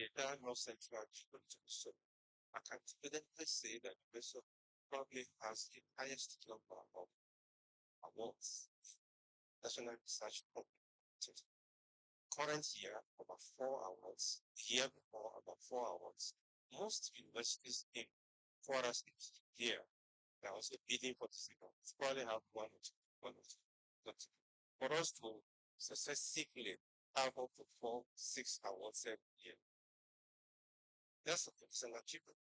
Yeah, there are no central achievements. So I can confidently say that the person probably has the highest number of awards, national research competitions. Current year, about 4 awards. Year before, about 4 awards. Most universities in Forest here, there was a bidding for the second. Probably have one or two. But for us to successfully have up to 4, 6 awards every year, that's an achievement.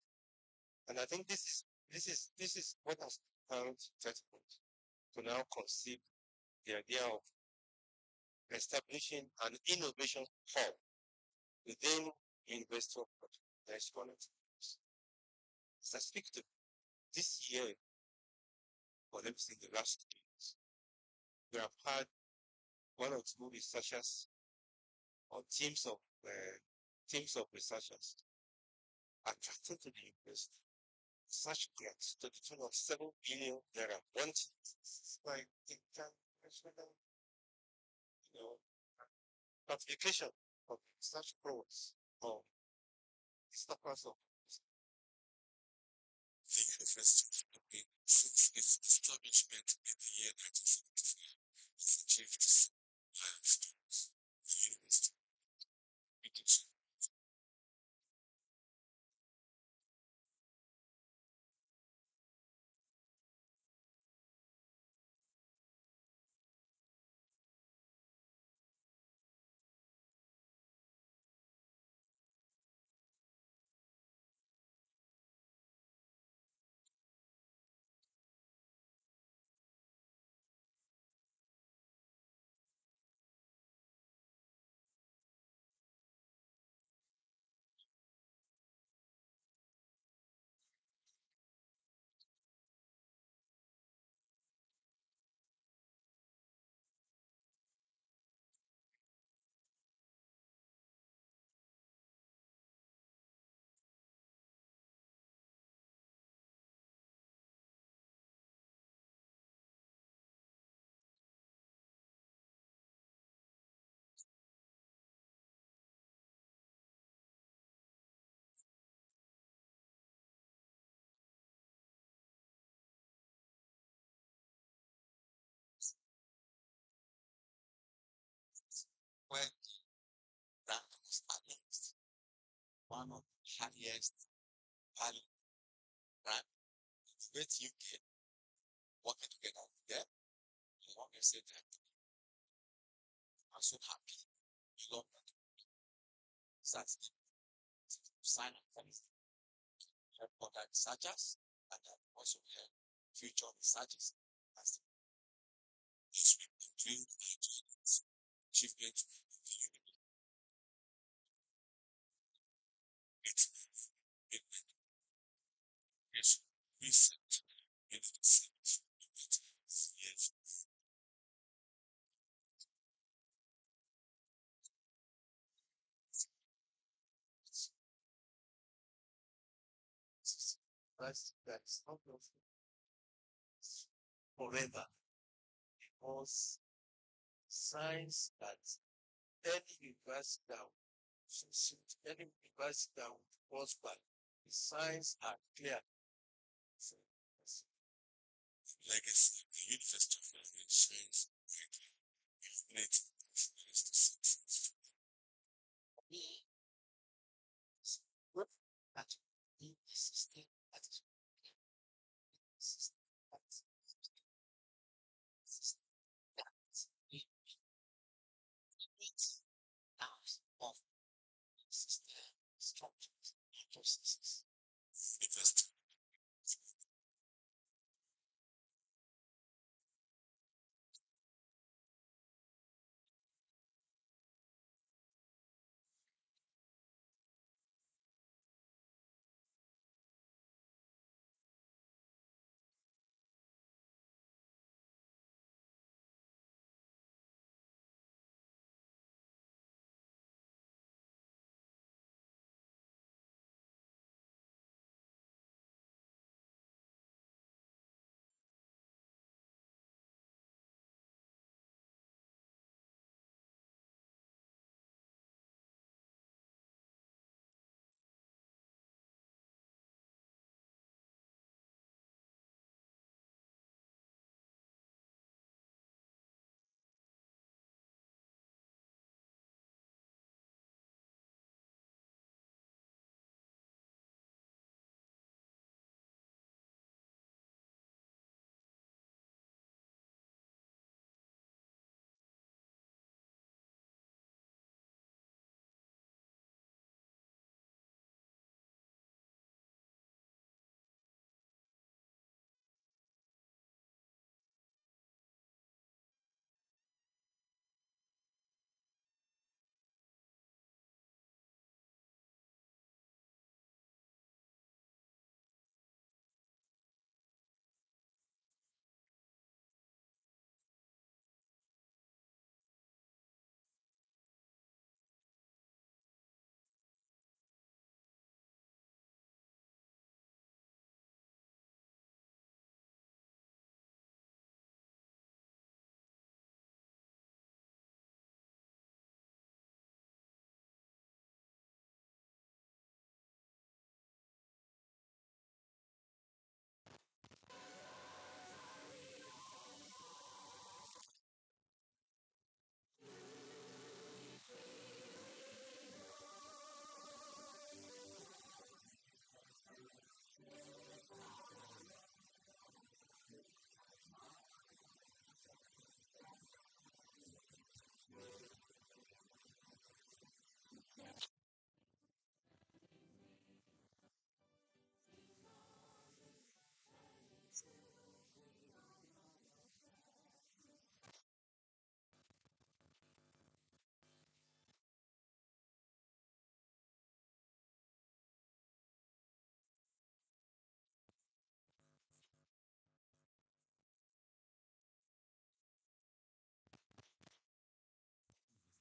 And I think this is what has found Textbook to now conceive the idea of establishing an innovation hub within University of Correspondence. As I speak to this year, or let me say the last 2 years, we have had one or two researchers or teams of researchers attracted to the university. Such grants to the tune of 7 billion naira. One like international, you know, application of such growth of stoppers of the university since its establishment in the year 1974 has achieved milestones. The university begins when rank was announced, one of the highest value rank with UK working together with them. I want to say that I'm so happy. We love that. That's the sign up for help other researchers and then also help future researchers as this will include achievement of the unit is recent in the yes. That's not forever because science that any university that any university that would prosper, the signs are clear. So, legacy of the University of Science illuminate me what that the system that is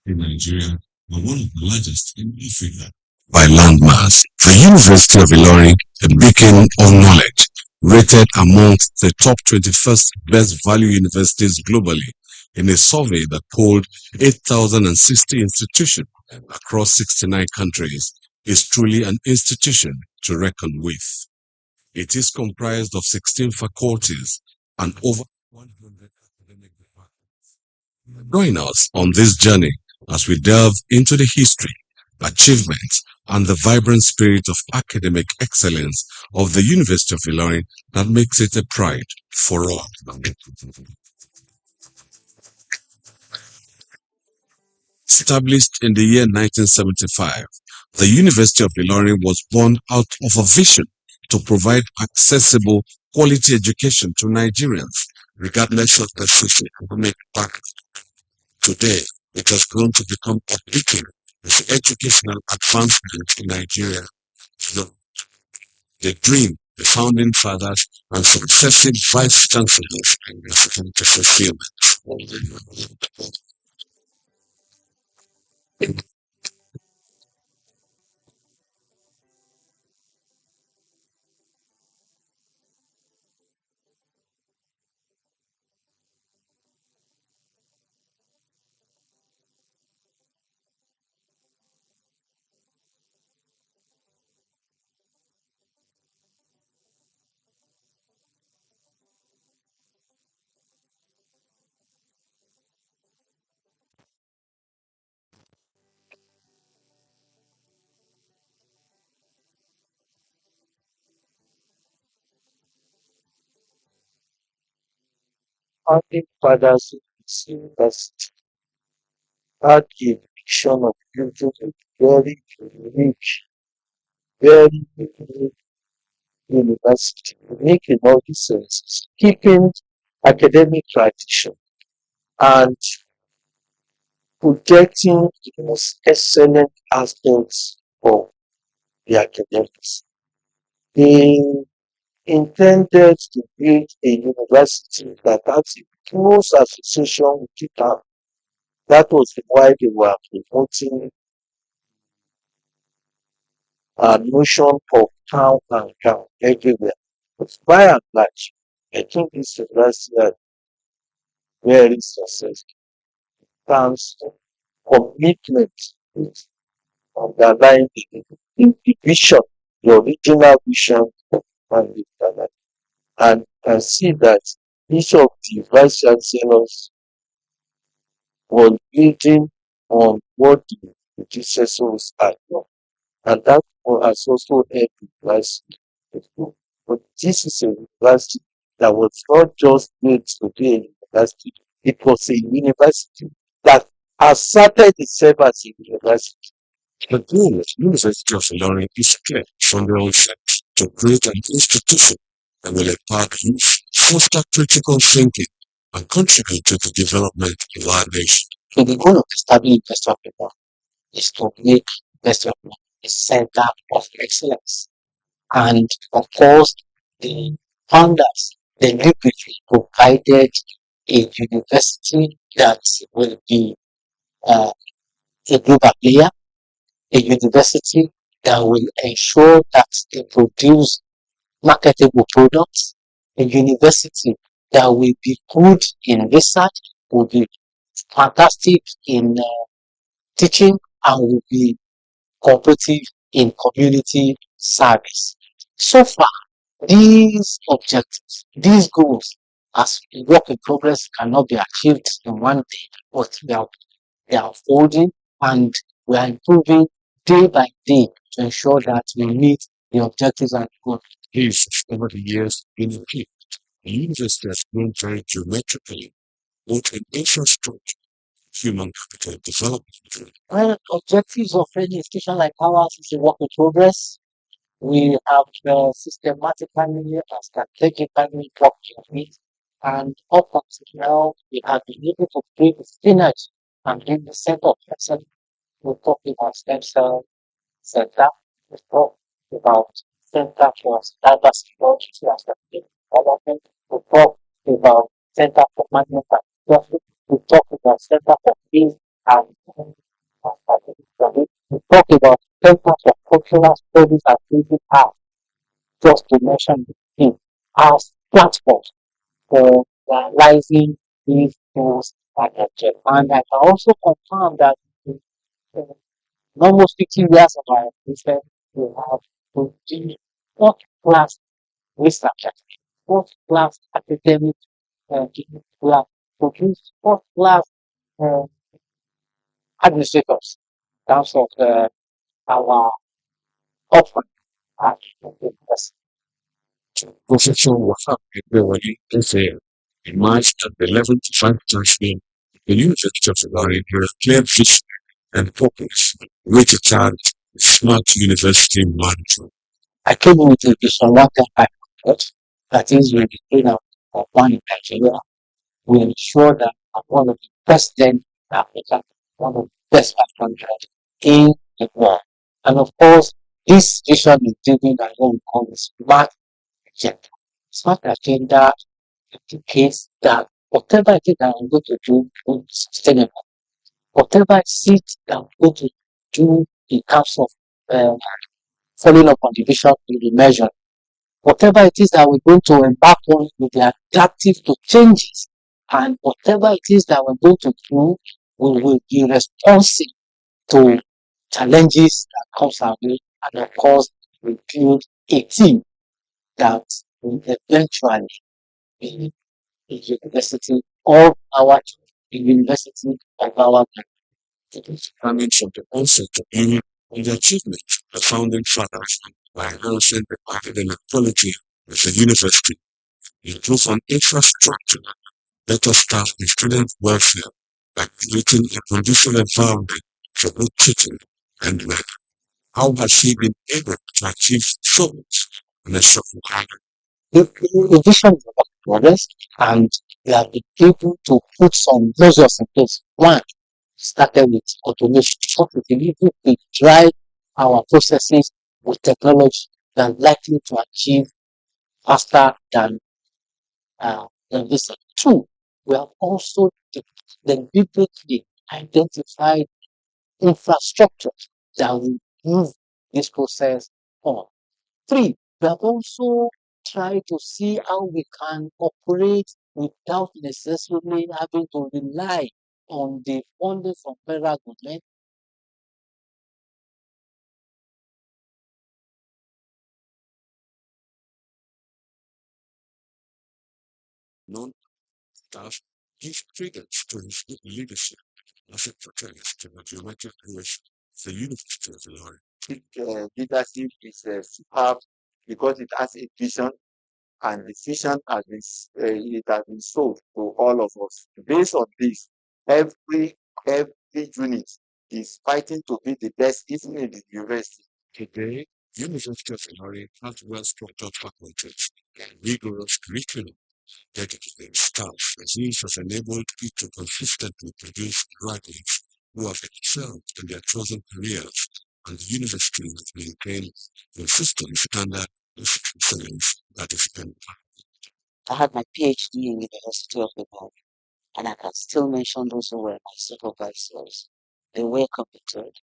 in Nigeria and one of the largest in Africa. By landmass, the University of Ilorin, a beacon of knowledge, rated amongst the top 21st best value universities globally in a survey that polled 8,060 institutions across 69 countries, is truly an institution to reckon with. It is comprised of 16 faculties and over 100 academic departments. Join us on this journey as we delve into the history, achievements, and the vibrant spirit of academic excellence of the University of Ilorin that makes it a pride for all. Established in the year 1975, the University of Ilorin was born out of a vision to provide accessible, quality education to Nigerians, regardless of their socioeconomic background. Today, it has grown to become a beacon of educational advancement in Nigeria. The, the dream, the founding fathers, and successive vice chancellors are to fulfillment. Founding fathers of this university had a vision of building a very unique, very unique university, unique in all the senses, keeping academic tradition and projecting the most excellent aspects of the academics. They intended to build a university that has a close association with the town. That was why they were promoting a notion of town and town everywhere. But by and large, I think this university has very successful terms of commitment with underlying the vision, the original vision and the talent. And can see that each of the vice chancellors was building on what the predecessors had done. And that has also helped the university to grow. But this is a university that was not just made to be a university, it was a university that asserted itself as a university. The goal of University of Ilorin is clear from the onset to create an institution that will empower youth, foster critical thinking, and contribute to the development of our nation. So the goal of establishing Best of People is to make Best of People a center of excellence. And of course, the founders deliberately provided a university that will be uh, a global player, a university that will ensure that they produce marketable products, a university that will be good in research, will be fantastic in teaching, and will be cooperative in community service. So far, these objectives, these goals, as work in progress, cannot be achieved in one day, but they are unfolding and we are improving day by day to ensure that we meet the objectives and goals. Yes, over the years, in the peak, the university has grown very geometrically, both in infrastructure, human capital development. Well, objectives of any institution like ours is a work in progress. We have systematically and strategically worked on it, and up until now, we have been able to create synergy and bring the center of excellence. We talk about stem cell center, we talk about center for cyber security and strategic development, we talk about center for management and profit, we talk about center for peace and talk about Center for Cultural Studies and Creative Arts, just to mention the thing, as platforms for realizing these goals and objectives. And I can also confirm that uh, in almost 50 years of our existence, we have produced first class researchers, first class academic, we have produced first class uh, administrators in terms of our offering at the university. Professor Wahab Ibrahim is in March at the 11th Faculties the University of Ilorin has a clear vision and purpose, which is smart university management. I came with a vision one time I thought that is when the trainer of one in Nigeria will ensure that I'm one of the best then in Africa, one of the best 500 in the world. And of course, this vision is driven by what we call the smart agenda. Smart agenda indicates that whatever it is that I'm going to do will be sustainable. Whatever it is that I'm going to do in terms of uh, following up on the vision will be measured. Whatever it is that we're going to embark on will be adaptive to changes. And whatever it is that we're going to do, we will be responsive to challenges that comes our way. And of course, we build a team that will eventually be a university of our the university of our Coming from the onset of being the achievement the founding fathers by enhancing the academic quality of the university, improve on infrastructure, better staff and student welfare by creating a conducive environment for good teaching and learning. How has he been able to achieve so much in a short time? the vision is about progress, and we have been able to put some measures in place. One started with automation. What we believe if we drive our processes with technology, they're likely to achieve faster than this. Two, we have also deliberately identified infrastructure that will move this process on. Three, we have also tried to see how we can operate without necessarily having to rely on the funding from federal government. Non-staff give credence to his leadership as a protagonist in the geometric creation of the University of Ilorin. Leadership is superb because it has a vision, and the vision it has been sold to all of us. Based on this, every unit is fighting to be the best, even in the university. Today, University of Ilorin has well-structured faculties and rigorous curriculum, dedicated staff, as these has enabled it to consistently produce graduates who have excelled in their chosen careers, and the university has maintained consistent standard of excellence that is in. I had my PhD in the University of Ibadan, and I can still mention those who were my supervisors. They were competent.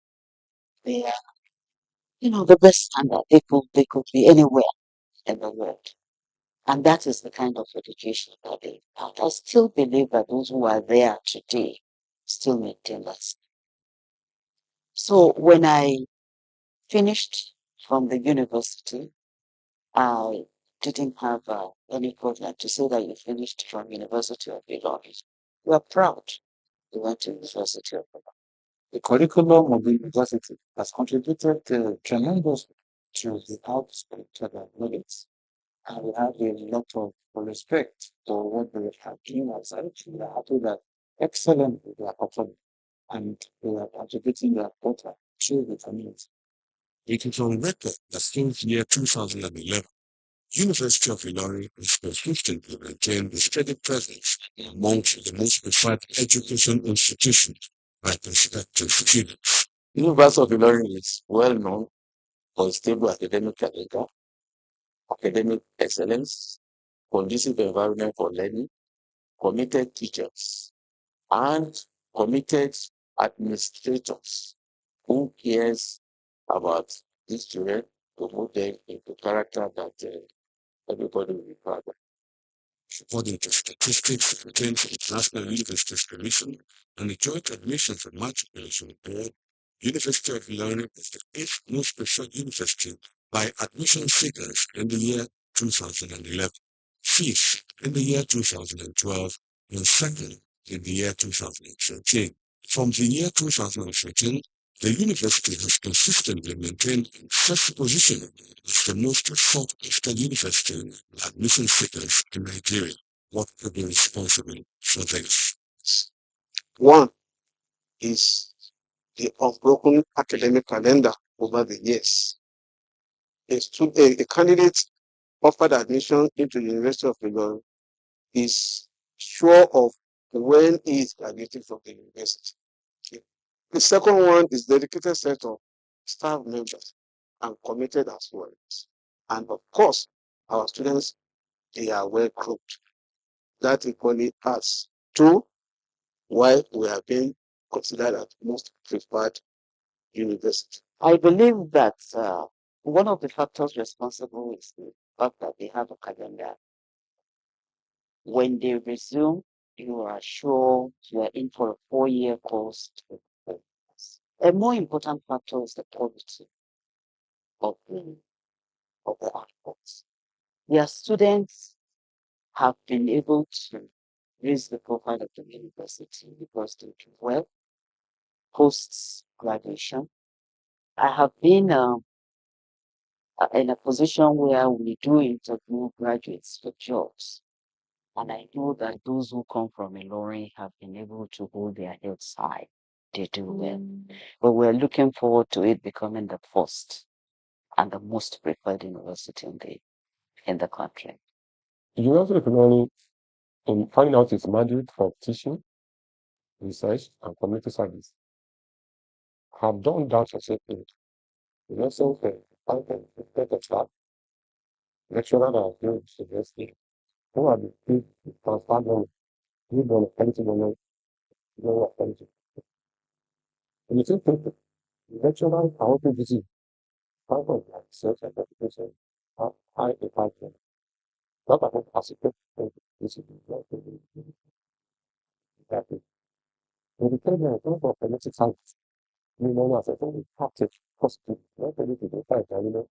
They are, the best standard. They could be anywhere in the world. And that is the kind of education that they had. I still believe that those who are there today still maintain that. So when I finished from the university, I didn't have any problem to say that you finished from University of Ilorin. We're proud you went to University of Ilorin. The curriculum of the university has contributed tremendously to the output of the knowledge. And we have a lot of respect for what they have given us. We are happy that excellent they are performing and they are contributing their quota to the community. It is on record that since year 2011, University of Ilorin has consistently maintained a steady presence amongst the most preferred education institutions by prospective students. University of Ilorin is well known for its stable academic calendar, academic excellence, conducive environment for learning, committed teachers, and committed administrators who cares about these children to move them into character that everybody will be proud of. According to statistics obtained from the National Universities Commission and the Joint Admissions and Matriculation Board, University of Ilorin is the eighth most preferred university by admission seekers in the year 2011, fifth in the year 2012, and second in the year 2013. From the year 2013, the university has consistently maintained its first position as the most sought-after university by admission seekers in Nigeria. What could be responsible for this? One is the unbroken academic calendar over the years. A candidate offered admission into the University of Ilorin is sure of when he is graduating from the university. The second one is dedicated set of staff members and committed as well. And of course, our students, they are well equipped. That equally adds to why we are being considered as most preferred university. I believe that one of the factors responsible is the fact that they have a calendar. When they resume, you are sure you are in for a 4-year course. A more important factor is the quality of the outputs. Their students have been able to raise the profile of the university because they do well post graduation. I have been in a position where we do interview graduates for jobs. And I know that those who come from Ilorin have been able to hold their heads high. They do well. But we're looking forward to it becoming the first and the most preferred university in the country. The University of Ilorin, in finding out its mandate for teaching, research, and community service, have done that successfully. We also find a staff, lecturer that are doing the university, who are the key transfer knowledge, give them quality knowledge, know of quality. And the same thing, the lecturers are also busy, part of their research and education, are high impact. Not about participate in this is exactly. In the third one, don't for community service. You know, as a very practice, positive, not only to the fact that,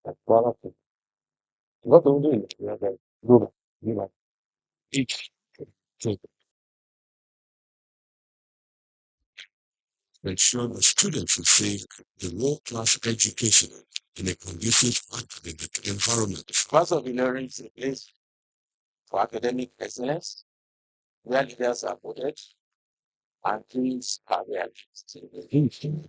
like, quality. Not only in the global, like, Each to ensure the students receive the world-class education in a conducive academic environment. Part of Ilorin is a place for academic excellence, where leaders are voted and dreams are realized.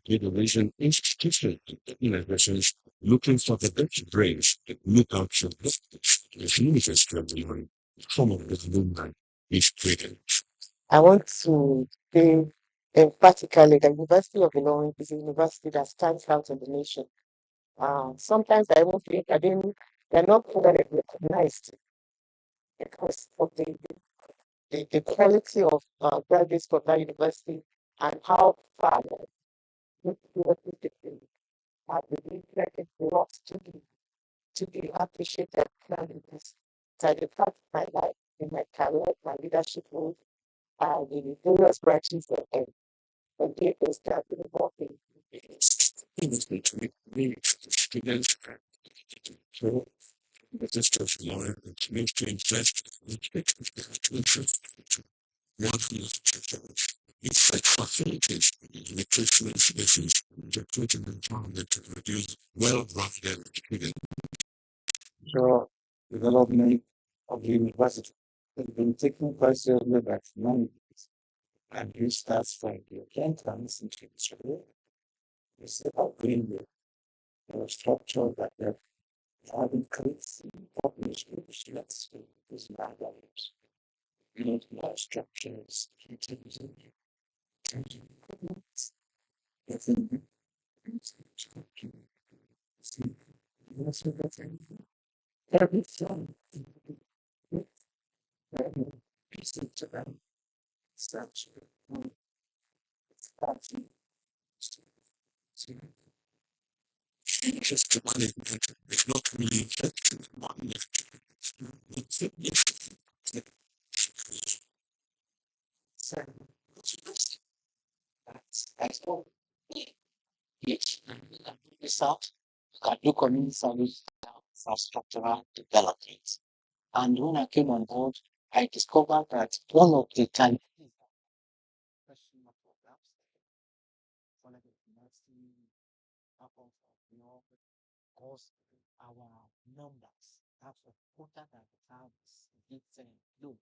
Innovation institution organizations looking for the best brains that look out for this university of the learning. Some of the alumni is created. I want to say emphatically that University of Ilorin is a university that stands out in the nation. Sometimes I even feel that they're not fully recognized because of the quality of graduates from that university and how far this university is. I believe that it's a lot to be appreciated in this. So the fact my life, in my career, my leadership role, the various branches of the start involving. Previously to me, students so the sisters learn it means to invest in to one who is it's like facilities nutritional spaces to put an environment to produce well-rounded students. So, development of the university has been taken quite seriously by many years. And it starts from the entrance into the school. It's about bringing the structure that they're having creates population students is not values. You need more structures, utilities, and improvements. I think every song every piece of them such a just to management. It's not really effective management. It's So, that's all. Yes. Result, you can do community service infrastructural development. And when I came on board, I discovered that one of the challenges professional programs, one of the university happens you know, because our numbers, that's of quota that we have is a bit low.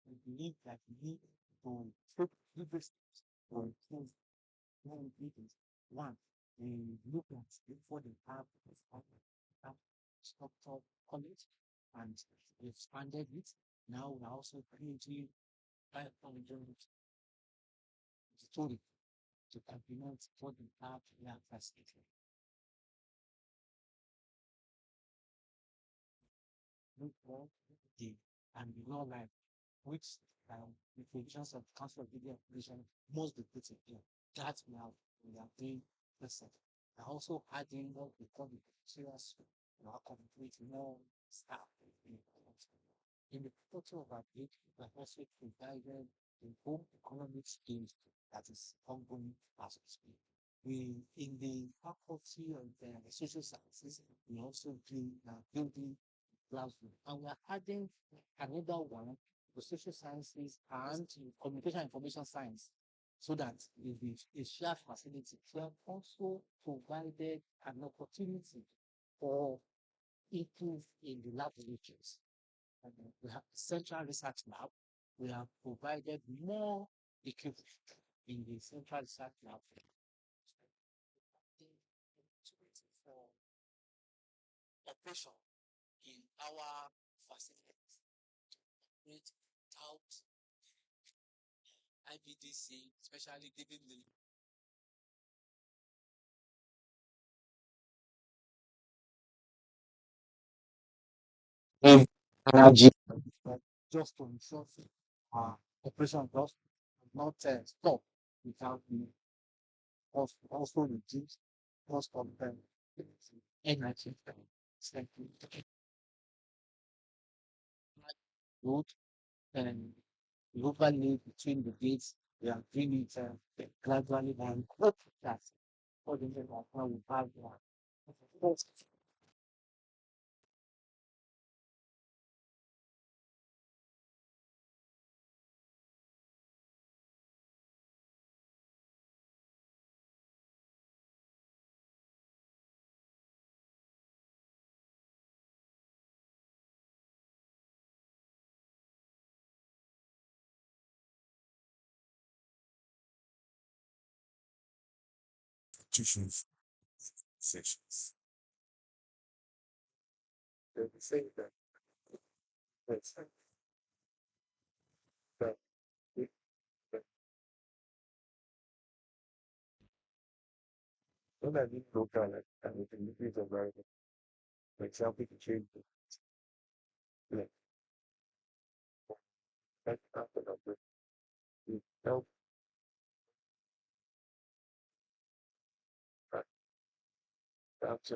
We believe that we need to take bigger steps to improve one business. One, they look at before they have structural college and we expanded it. Now we're also creating 500 story to complement what we have in our facility. Look for the and the law life, which the provisions of Council of Media Operation must be put in here. That we are doing this. I also adding what we call the serious with more staff in the photo of our page, we have also provided the home economic skills that is ongoing as we speak. We in the faculty of the social sciences, we also do building classroom, and we are adding another one for social sciences and communication information science, so that it is a shared facility. We have also provided an opportunity for people in the laboratories. We have a central research lab. We have provided more equipment in the central research lab for operation in our facilities without IBDC, especially given the energy just to ensure operation just not stop without the also reduce cost of energy. Thank you. Road and overlay between the gates, we are doing it gradually and that for the how we have one. institutions sessions. They say that that's that if that when I need local and it increase the variable, for example, to change the that after that it help that that's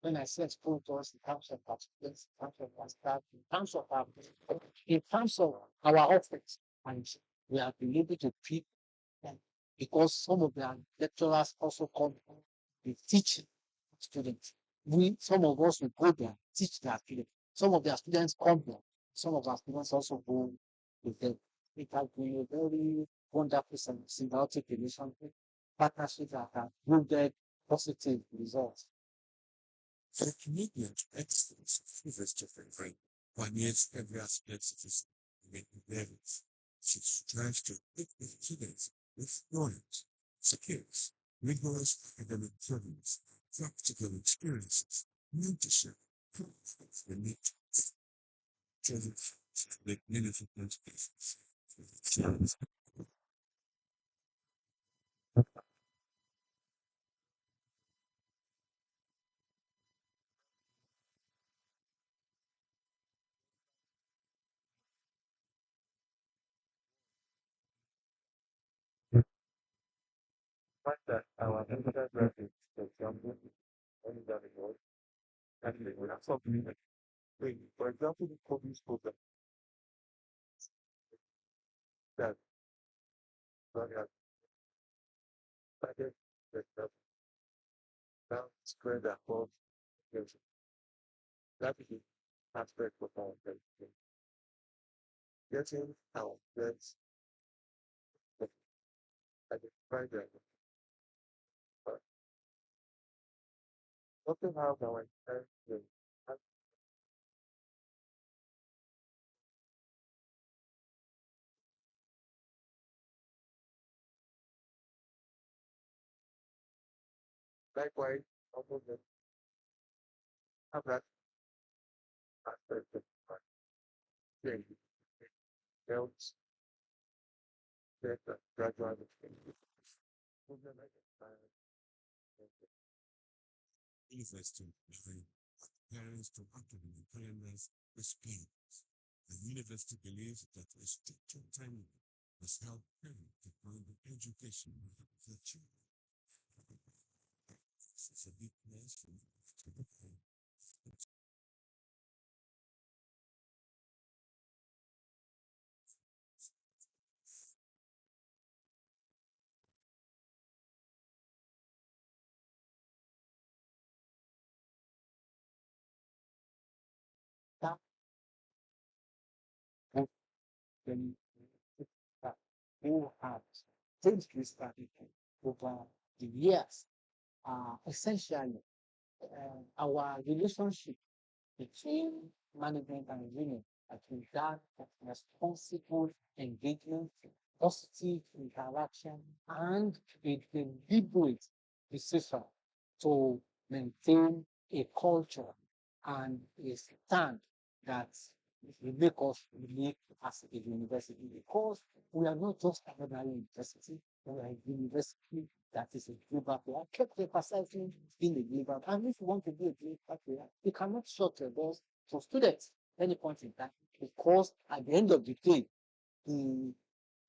When I say exposed to us in terms of participants, in terms of our staff, in terms of our office, and we have been able to treat them because some of the lecturers also come, they teach students. We some of us will go there, teach their students. Some of their students come here. Some of our students also go with them. It has been a very wonderful symbiotic relationship, partnership that has yielded positive results. The commitment to excellence is different, pioneers every aspect of his levels. She strives to equip students with knowledge, skills, rigorous academic programs, practical experiences, mentorship, confidence, and meet children with meaningful contributions. Fact that our undergraduates, for example, undergraduate, and we have something like, for example, the COVID program that has started that now spread across the country. That is the aspect of our education. Getting our friends to identify their but nothing have our intention. Likewise, also have that aspect of our change. Health, that gradual education. Program like University behind parents to actively parents experience. The university believes that restricted time must help parents to find the education for their children. It's a big mess. That and then that who have changed this strategy over the years. Essentially, our relationship between management and union has been that of responsible engagement, positive interaction, and a deliberate decision to maintain a culture and a stand that will make us unique as a university because we are not just another university, we are a university that is a global player. I kept emphasizing being a global, and if you want to be a global player, you cannot shut your doors to students at any point in time because at the end of the day, the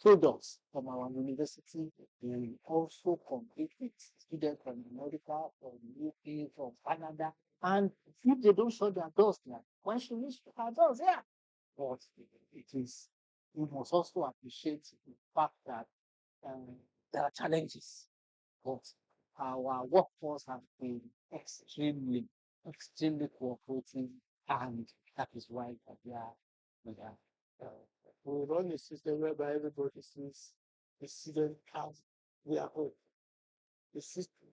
products from our university will also compete with students from America, from UK, from Canada. And if they don't shut their doors now, why should we shut our doors? Yeah. But it is, we must also appreciate the fact that um, there are challenges, but our workforce has been extremely cooperative, and that is why we are uh, we run a system whereby everybody sees the student as their own. The system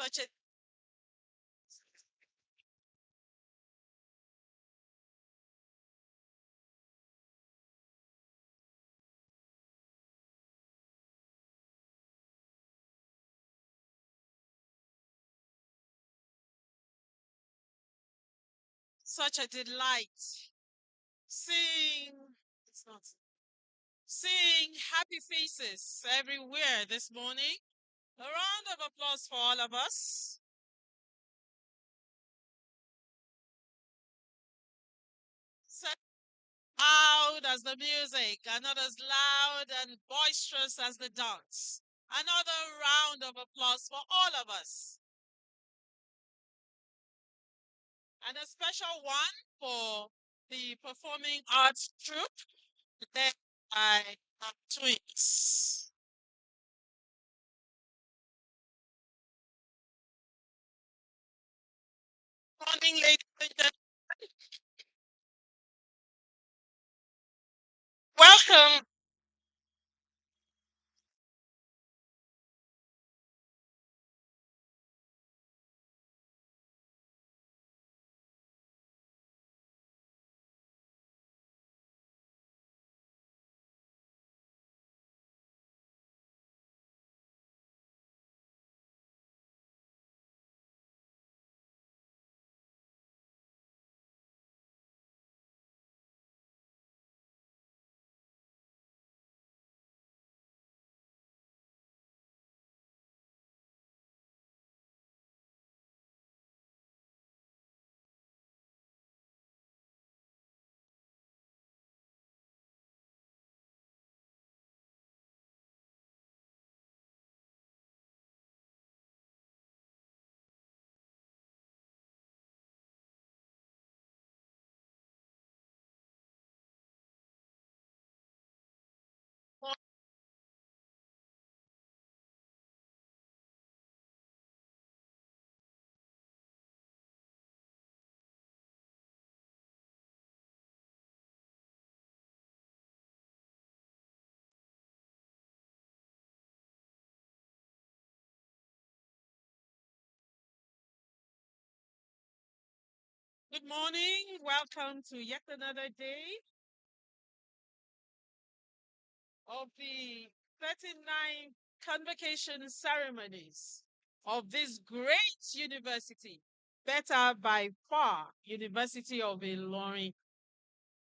Such a such a delight seeing it's not seeing happy faces everywhere this morning. A round of applause for all of us. So loud as the music, and not as loud and boisterous as the dance. Another round of applause for all of us. And a special one for the performing arts troupe led by our twins. Morning, ladies and gentlemen. Welcome. Good morning. Welcome to yet another day of the 39 convocation ceremonies of this great university, better by far, University of Ilorin.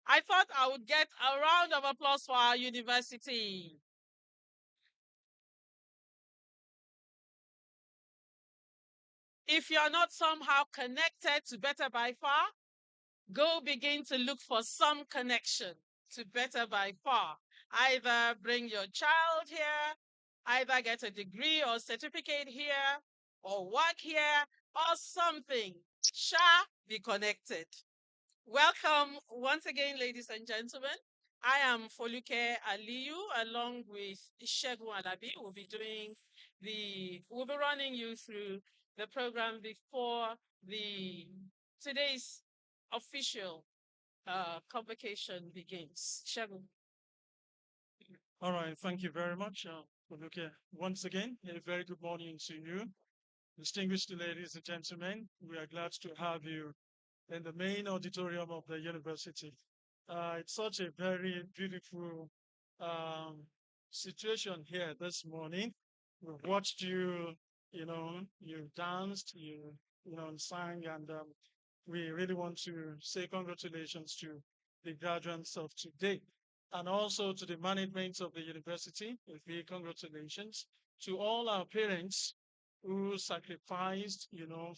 I thought I would get a round of applause for our university. If you're not somehow connected to Better by Far, go begin to look for some connection to Better by Far. Either bring your child here, either get a degree or certificate here, or work here, or something. Be connected. Welcome once again, ladies and gentlemen. I am Foluke Aliyu, along with Ishegun Alabi. We'll be running you through the program before the today's official convocation begins. Ishegun. All right, thank you very much, Foluke. Once again, a very good morning to you, distinguished ladies and gentlemen. We are glad to have you in the main auditorium of the university. It's such a very beautiful um, situation here this morning. We've watched you, you danced, sang, and we really want to say congratulations to the graduates of today. And also to the management of the university, a big congratulations to all our parents who sacrificed,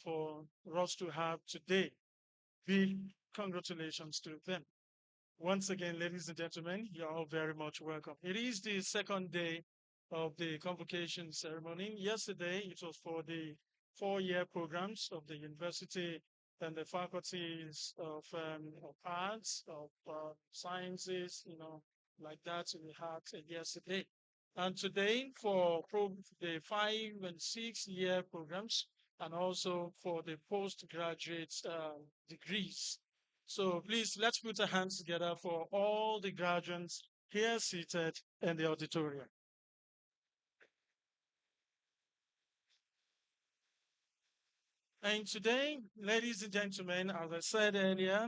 for us to have today. Big congratulations to them. Once again, ladies and gentlemen, you're all very much welcome. It is the second day of the convocation ceremony. Yesterday, it was for the 4-year programs of the university and the faculties of arts, of sciences, like that we had yesterday. And today for the 5 and 6-year programs, and also for the postgraduate degrees. So please, let's put our hands together for all the graduates here seated in the auditorium. And today, ladies and gentlemen, as I said earlier,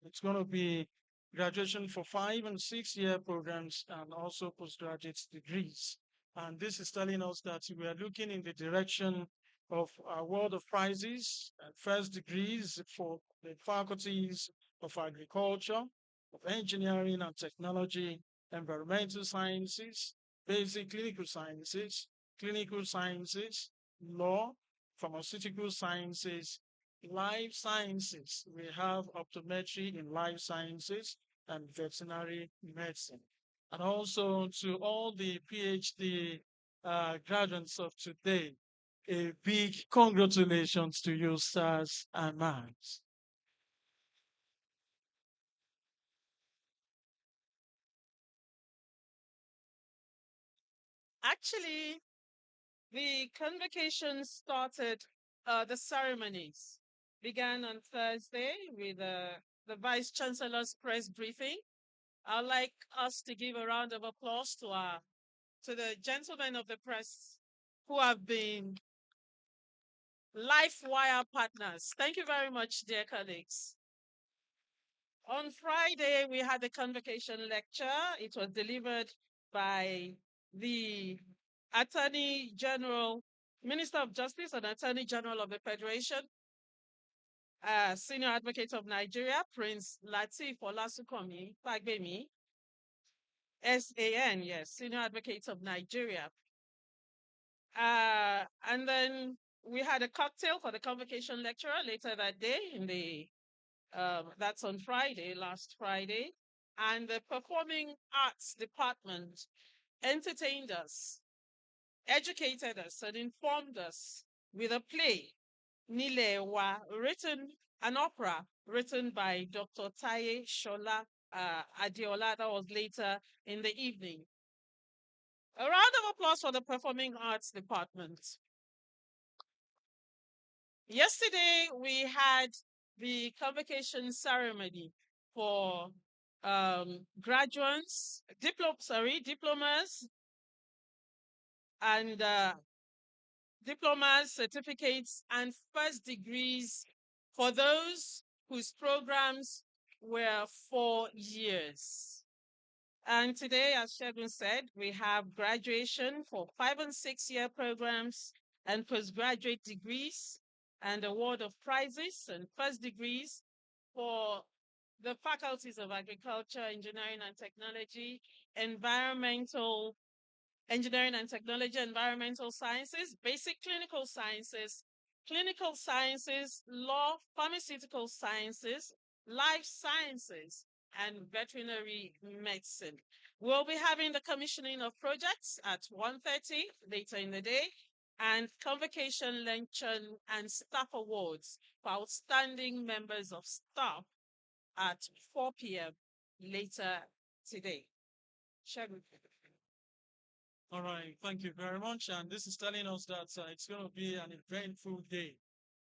it's going to be graduation for 5 and 6 year programs and also postgraduate degrees. And this is telling us that we are looking in the direction of award of prizes and first degrees for the faculties of agriculture, of engineering and technology, environmental sciences, basic clinical sciences, law, pharmaceutical sciences, life sciences. We have optometry in life sciences and veterinary medicine. And also to all the PhD graduates of today, a big congratulations to you, sirs and ma'ams. Actually, the convocation started, the ceremonies began on Thursday with the Vice Chancellor's press briefing. I'd like us to give a round of applause to the gentlemen of the press who have been life wire partners. Thank you very much, dear colleagues. On Friday, we had the convocation lecture. It was delivered by the Attorney General, Minister of Justice and Attorney General of the Federation, Senior Advocate of Nigeria, Prince Lateef Olasukomi Fagbemi, SAN, yes, Senior Advocate of Nigeria. And then we had a cocktail for the convocation lecturer later that day that's on Friday, last Friday. And the Performing Arts Department entertained us, educated us, and informed us with a play, Nilewa, an opera written by Dr. Taye Shola Adeola. That was later in the evening. A round of applause for the Performing Arts Department. Yesterday, we had the convocation ceremony for graduates, diplomas, and diplomas, certificates, and first degrees for those whose programs were 4 years. And today, as Shegun said, we have graduation for 5 and 6 year programs and postgraduate degrees and award of prizes and first degrees for the faculties of agriculture, engineering and technology, environmental engineering and technology, environmental sciences, basic clinical sciences, law, pharmaceutical sciences, life sciences, and veterinary medicine. We'll be having the commissioning of projects at 1:30 later in the day, and convocation luncheon and staff awards for outstanding members of staff at 4 p.m. later today. Shegun. All right, thank you very much. And this is telling us that it's going to be an eventful day.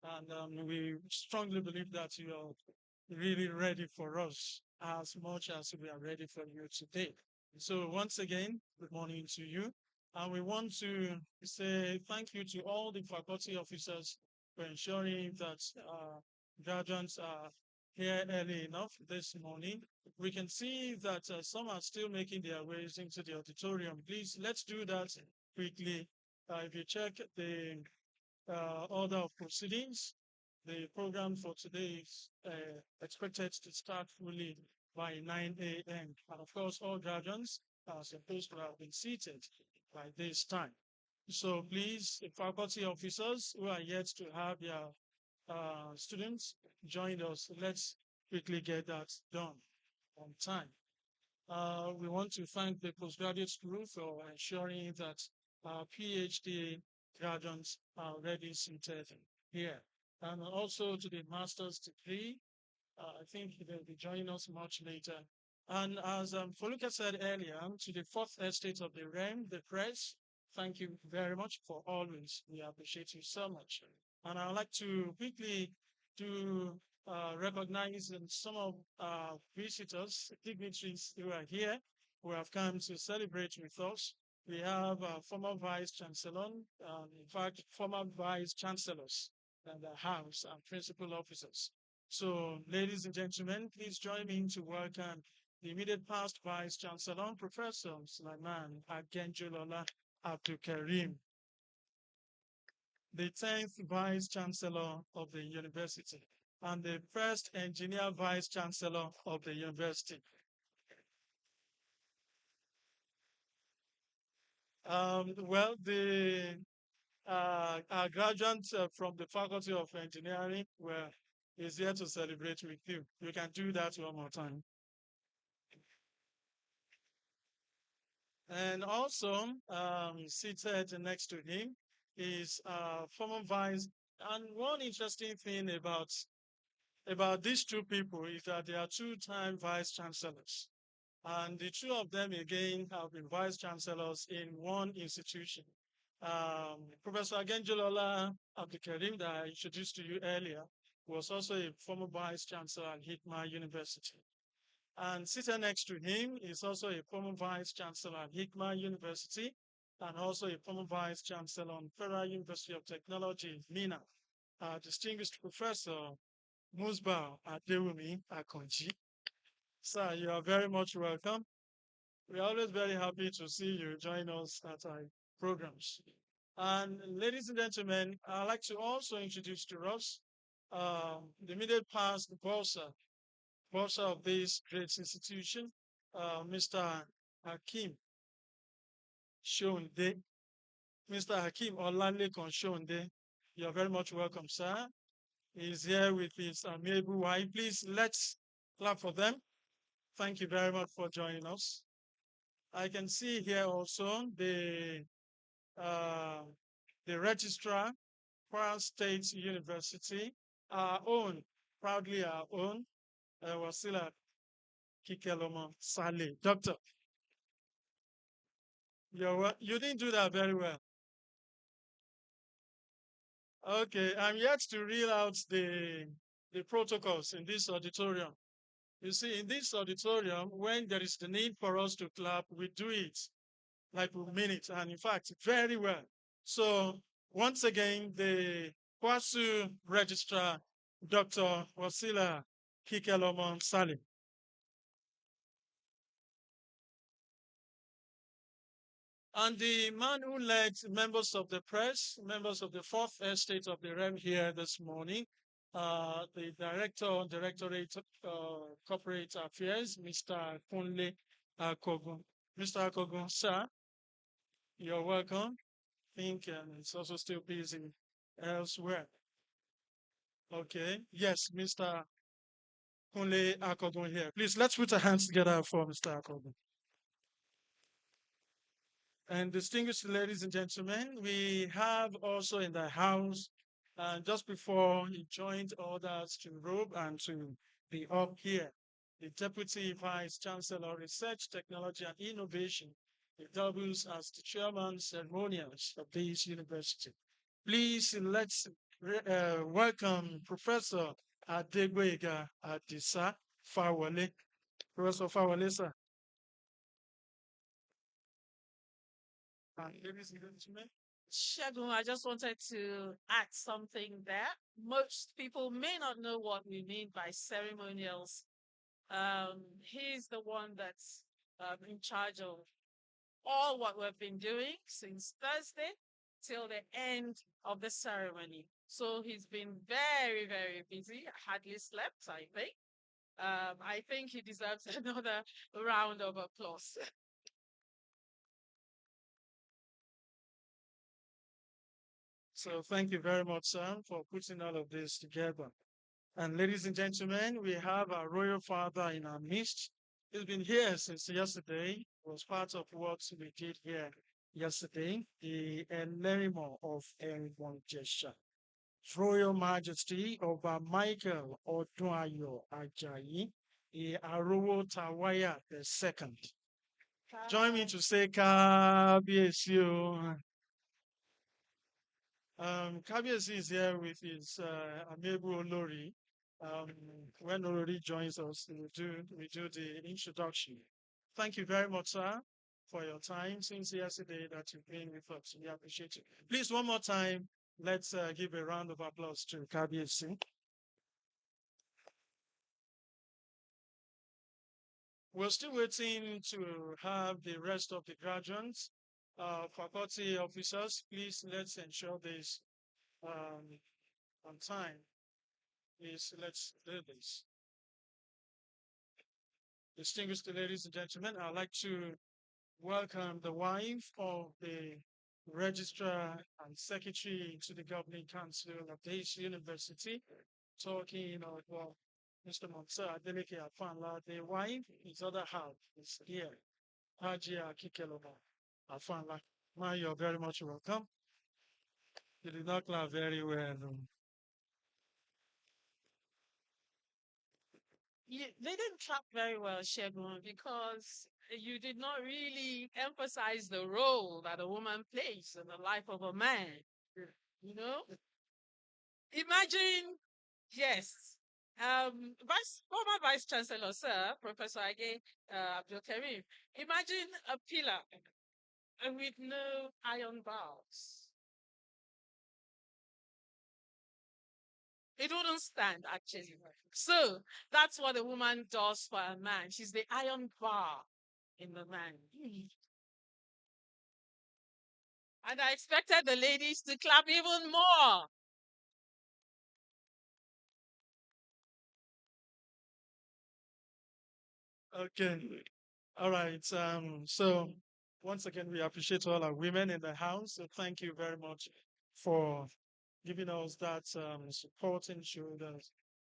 And we strongly believe that you are really ready for us as much as we are ready for you today. So once again, good morning to you. And we want to say thank you to all the faculty officers for ensuring that graduates are here early enough this morning. We can see that some are still making their ways into the auditorium. Please, let's do that quickly. If you check the order of proceedings, the program for today is expected to start fully by 9 a.m. And of course, all graduates are supposed to have been seated by this time. So please, the faculty officers who are yet to have their students join us, let's quickly get that done on time. We want to thank the postgraduate school for ensuring that our PhD graduates are already seated here. And also to the master's degree, I think they'll be joining us much later. And as Foluka said earlier, to the fourth estate of the realm, the press, thank you very much for always. We appreciate you so much. And I'd like to quickly to recognize some of our visitors, dignitaries who are here, who have come to celebrate with us. We have former Vice Chancellor, in fact, former Vice Chancellors, and the House and principal officers. So, ladies and gentlemen, please join me to welcome the immediate past Vice Chancellor, Professor Sulaiman Agenjulola Abdul Karim, the 10th Vice Chancellor of the University, and the first Engineer Vice Chancellor of the University. Well, our graduate from the Faculty of Engineering is here to celebrate with you. You can do that one more time. And also, seated next to him is former vice. And one interesting thing about these two people is that they are two-time vice chancellors. And the two of them again have been vice chancellors in one institution. Professor Agenjulola Abdulkarim, that I introduced to you earlier, was also a former vice chancellor at Hikma University. And seated next to him is also a former vice chancellor at Hikma University and also a former vice chancellor on Federal University of Technology, Mina, distinguished professor Musba Adewumi Akonji. Sir, you are very much welcome. We're always very happy to see you join us at our programs. And ladies and gentlemen, I'd like to also introduce to us the immediate past boss of this great institution, Mr. Hakim Shonde. Mr. Hakim Olanlekan Shonde, you're very much welcome, sir. He's here with his amiable wife. Please, let's clap for them. Thank you very much for joining us. I can see here also uh, the registrar, Kwara State University, our own, proudly our own, Wasila Kikelomo Saleh. Doctor, you didn't do that very well. Okay, I'm yet to reel out the protocols in this auditorium. You see, in this auditorium, when there is the need for us to clap, we do it like we mean it, and in fact, very well. So, once again, the Kwasu registrar, Dr. Wasila Kikelomon Salim. And the man who led members of the press, members of the fourth estate of the realm here this morning, the Directorate Corporate Affairs, Mr. Kunle Akogun. Mr. Akogun, sir, you're welcome. I think it's also still busy elsewhere. Okay. Yes, Mr. Kunle Akogun here. Please, let's put our hands together for Mr. Akogun. And distinguished ladies and gentlemen, we have also in the house, just before he joined others to robe and to be up here, the Deputy Vice Chancellor, Research, Technology and Innovation. He doubles as the Chairman Ceremonies of this university. Please let's welcome Professor Adegwega Adisa Fawale. Professor Fawale, sir. Ladies and gentlemen, Shagun, I just wanted to add something there. Most people may not know what we mean by ceremonials. He's the one that's in charge of all what we've been doing since Thursday till the end of the ceremony. So he's been very, very busy, hardly slept, I think. I think he deserves another round of applause. so thank you very much, Sam, for putting all of this together. And ladies and gentlemen, we have our royal father in our midst. He's been here since yesterday. Was part of what we did here yesterday. The Elerimo of Elwon Jesha. Royal Majesty Oba Michael Odunayo Ajayi, Arowo Tawaya II. Join me to say Kabiesi o. Kabiesi is here with his amiable Olori. When Olori joins us, we do the introduction. Thank you very much, sir, for your time since yesterday that you've been with us. We appreciate it. Please, one more time, Let's give a round of applause to KBFC. We're still waiting to have the rest of the graduates, faculty officers. Please let's ensure this um, on time. Please let's do this. Distinguished ladies and gentlemen, I'd like to welcome the wife of the registrar and secretary to the governing council of this university, talking of Mr. Monsa Adeleke Afanla, the wife, his other half is here, Hajia Kikeloma Afanla. Ma, you're very much welcome. You did not clap very well. They didn't clap very well, Shegun, because you did not really emphasize the role that a woman plays in the life of a man. You know, imagine, yes, former Vice Chancellor, Sir Professor Age Abdul Karim. Imagine a pillar with no iron bars. It wouldn't stand, actually. So that's what a woman does for a man. She's the iron bar in the man. And I expected the ladies to clap even more. Okay. All right. So once again, we appreciate all our women in the house. So thank you very much for giving us that supporting shoulders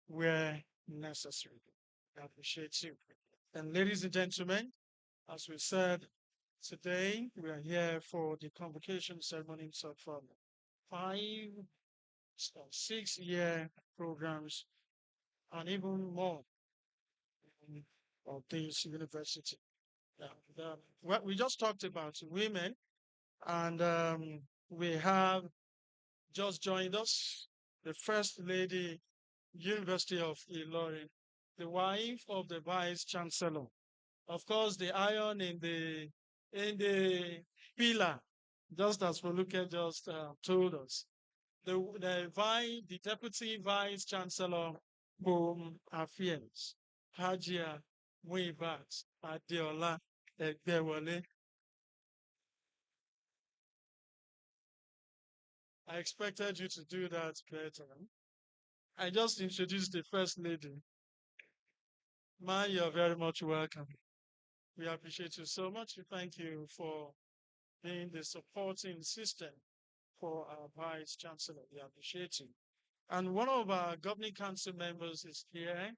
where necessary. I appreciate you. And ladies and gentlemen, as we said, today we are here for the convocation ceremonies of 6 year programs and even more of this university. What we just talked about women, and we have just joined us the First Lady, University of Ilorin, the wife of the Vice Chancellor. Of course, the iron in the pillar, just as Foluke just told us. The Deputy Vice Chancellor, Home Affairs, Hajia Muibat Adeola Egbewole. I expected you to do that better. I just introduced the First Lady. Ma, you're very much welcome. We appreciate you so much. Thank you for being the supporting system for our Vice Chancellor. We appreciate you. And one of our governing council members is here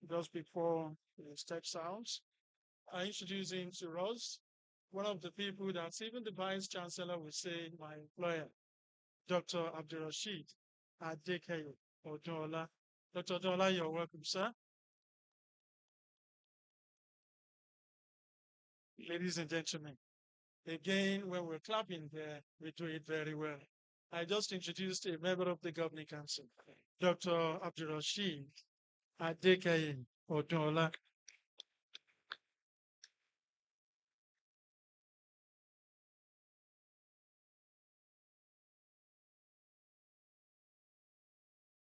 just before he steps out. I introduce him to us, one of the people that even the Vice Chancellor would say, my employer, Dr. Abdurrashid Adekayo Odola. Dr. Odola, you're welcome, sir. Ladies and gentlemen, again, when we're clapping there, we do it very well. I just introduced a member of the governing council, Dr. Abdurrashid Adekaye Odola.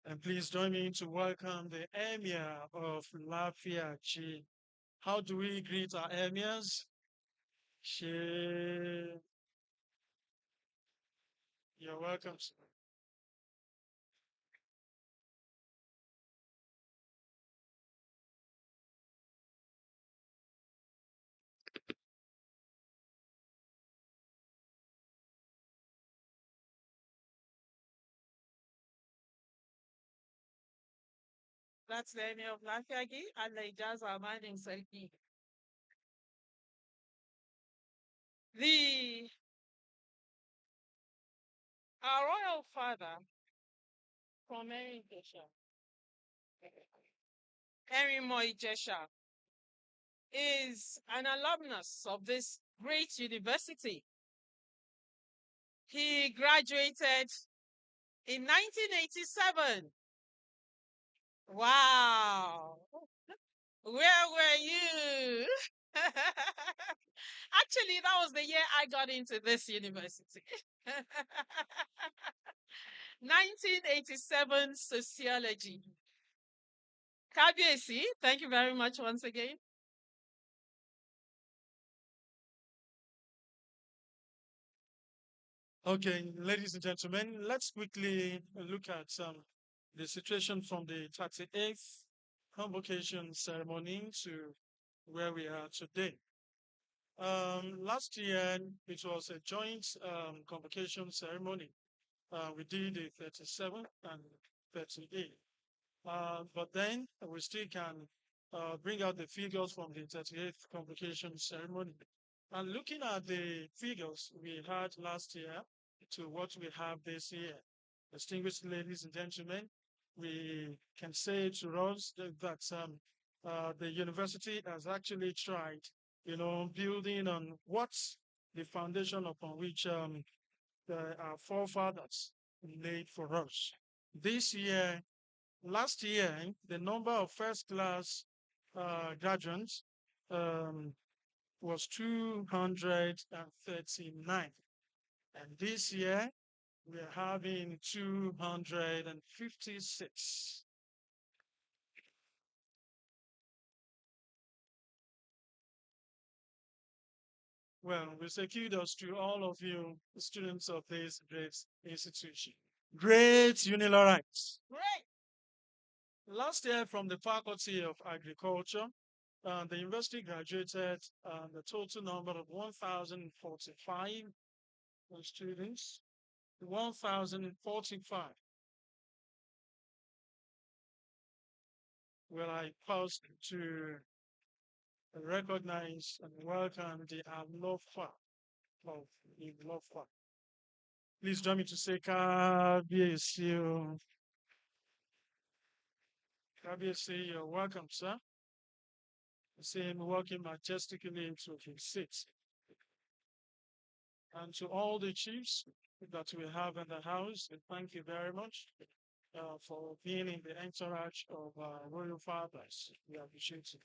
And please join me to welcome the Emir of Lafiachi. How do we greet our emirs? She... You're welcome, sir. That's the Emir of Lafiagi and the Ijaz Ahmad in Selki. Our royal father from Henry Jesha, Henry Moy Jesha, is an alumnus of this great university. He graduated in 1987. Wow. Where were you? Actually, that was the year I got into this university. 1987 sociology. Kabiesi, thank you very much once again. Okay, ladies and gentlemen, let's quickly look at the situation from the 38th convocation ceremony to where we are today. Last year, it was a joint convocation ceremony. We did the 37th and 38th. But then we still can bring out the figures from the 38th convocation ceremony. And looking at the figures we had last year to what we have this year, distinguished ladies and gentlemen, we can say to us that the university has actually tried, building on what's the foundation upon which our forefathers laid for us. This year, last year, the number of first class graduates um, was 239. And this year, we are having 256. Well, we say kudos to all of you, students of this great institution. Great Unilorites. Great. Last year, from the Faculty of Agriculture, the university graduated the total number of 1,045 students. 1,045. Well, I pause to recognize and welcome the Alofa of Ilofa. Please join me to say Kabiesi. Kabiesi, you're welcome, sir. See him walking majestically into his seat. And to all the chiefs that we have in the house, thank you very much for being in the entourage of our royal fathers. We appreciate it.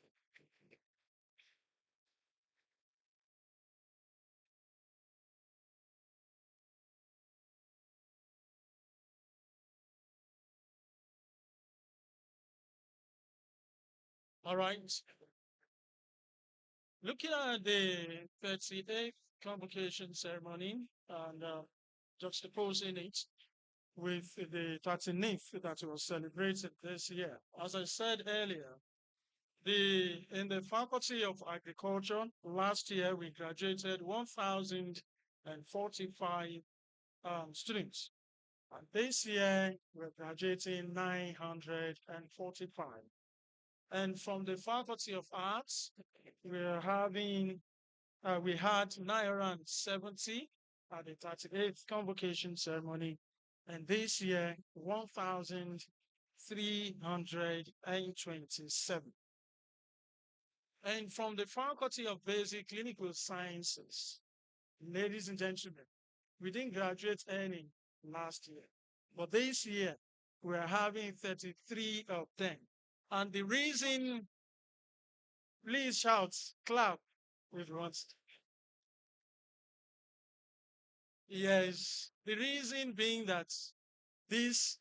All right. Looking at the 38th convocation ceremony and juxtaposing it with the 39th that was celebrated this year. As I said earlier, in the Faculty of Agriculture, last year we graduated 1,045 students. And this year we're graduating 945. And from the Faculty of Arts, we're having we had 970 at the 38th convocation ceremony, and this year 1,327. And from the Faculty of Basic Clinical Sciences, ladies and gentlemen, we didn't graduate any last year, but this year we're having 33 of them. And the reason, please shout, clap if you want. Yes, the reason being that this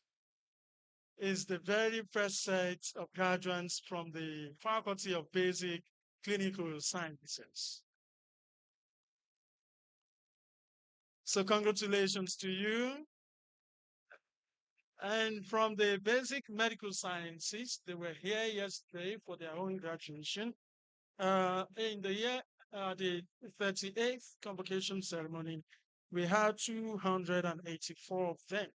is the very first set of graduates from the Faculty of Basic Clinical Sciences. So congratulations to you. And from the Basic Medical Sciences, they were here yesterday for their own graduation. In the year, the 38th convocation ceremony, we had 284 of them.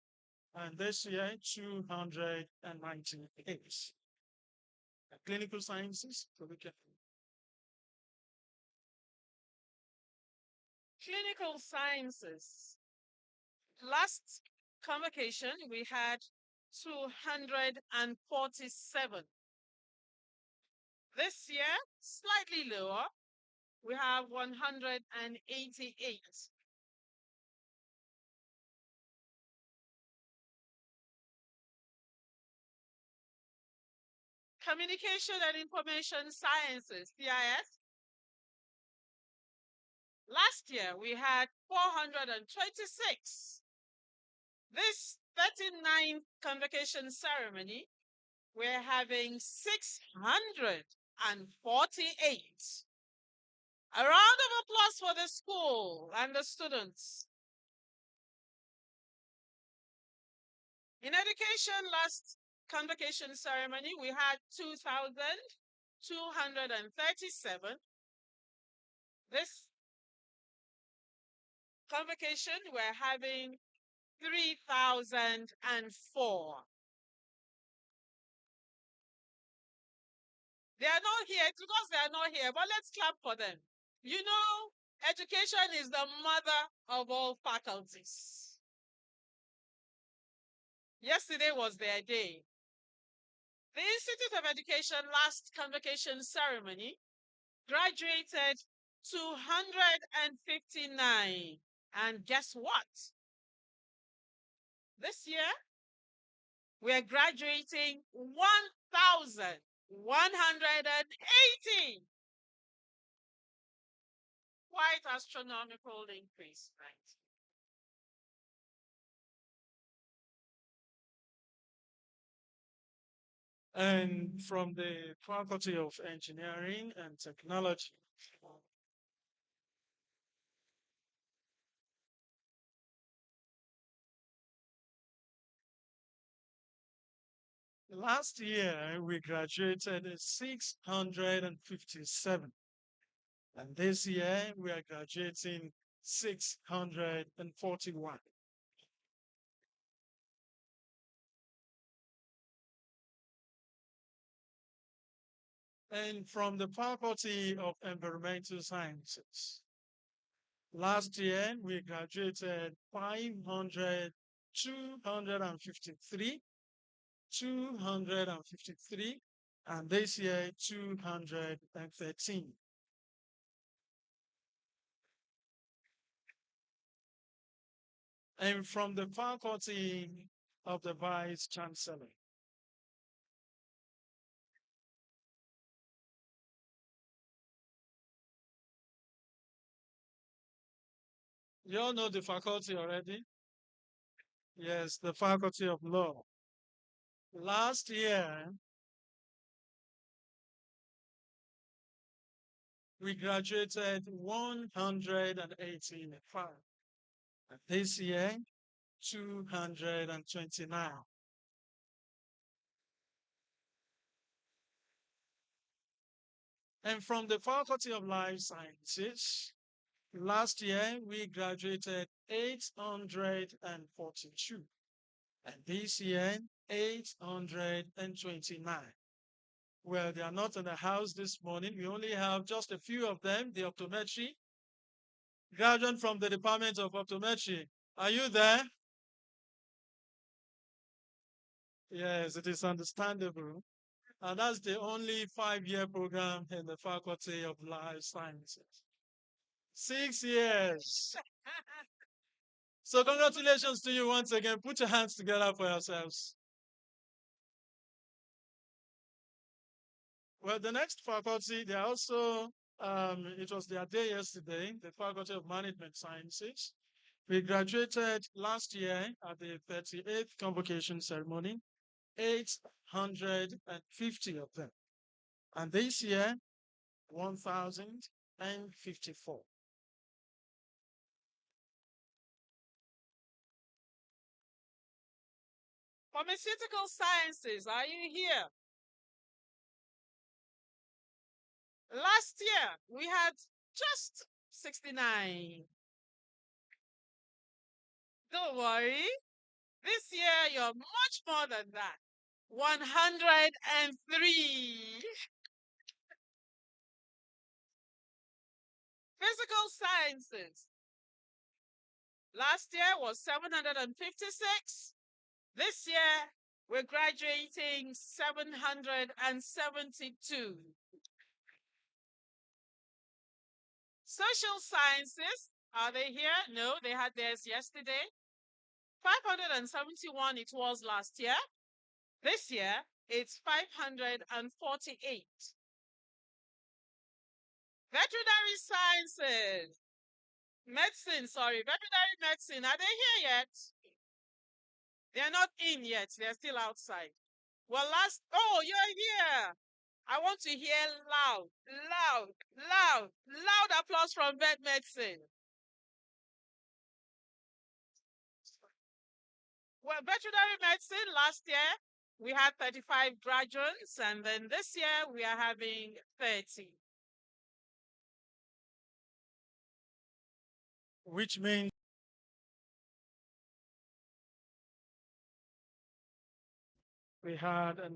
And this year, 298. Clinical sciences, so we can. Clinical sciences. Last convocation, we had 247. This year, slightly lower, we have 188. Communication and Information Sciences, CIS. Last year, we had 426. This 39th convocation ceremony, we're having 648. A round of applause for the school and the students. In education, last convocation ceremony, we had 2,237. This convocation, we're having 3,004. They are not here. It's because they are not here, but let's clap for them. You know, education is the mother of all faculties. Yesterday was their day. The Institute of Education last convocation ceremony graduated 259. And guess what? This year, we're graduating 1,180. Quite astronomical increase, right? And from the Faculty of Engineering and Technology, last year we graduated 657. And this year we are graduating 641. And from the Faculty of Environmental Sciences, last year we graduated 253, 253, and this year 213. And from the Faculty of the Vice Chancellor, you all know the faculty already? Yes, the Faculty of Law. Last year, we graduated 185. And this year, 229. And from the Faculty of Life Sciences, last year we graduated 842. And this year, 829. Well, they are not in the house this morning. We only have just a few of them, the optometry. Graduate from the Department of Optometry. Are you there? Yes, it is understandable. And that's the only 5-year program in the Faculty of Life Sciences. 6 years. So congratulations to you once again. Put your hands together for yourselves. Well, the next faculty, they also, it was their day yesterday, the Faculty of Management Sciences. We graduated last year at the 38th convocation ceremony, 850 of them. And this year, 1,054. Pharmaceutical sciences, are you here? Last year, we had just 69. Don't worry. This year, you're much more than that. 103. Physical sciences. Last year was 756. This year, we're graduating 772. Social sciences, are they here? No, they had theirs yesterday. 571 it was last year. This year, it's 548. Veterinary sciences. Medicine, sorry. Veterinary medicine. Are they here yet? They're not in yet. They're still outside. Well, oh, you're here. I want to hear loud, loud, loud, loud applause from vet medicine. Well, veterinary medicine last year, we had 35 graduates, and then this year we are having 30. Which means we had a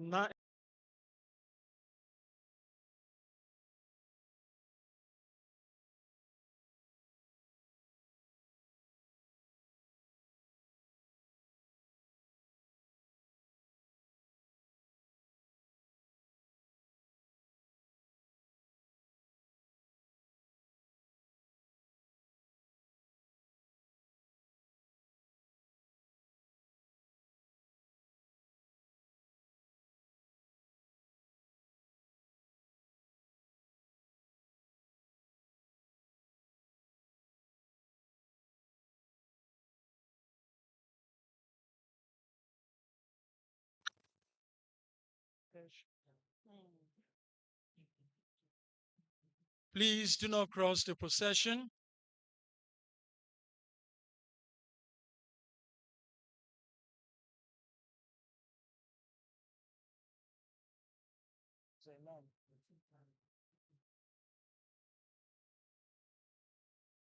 Please do not cross the procession.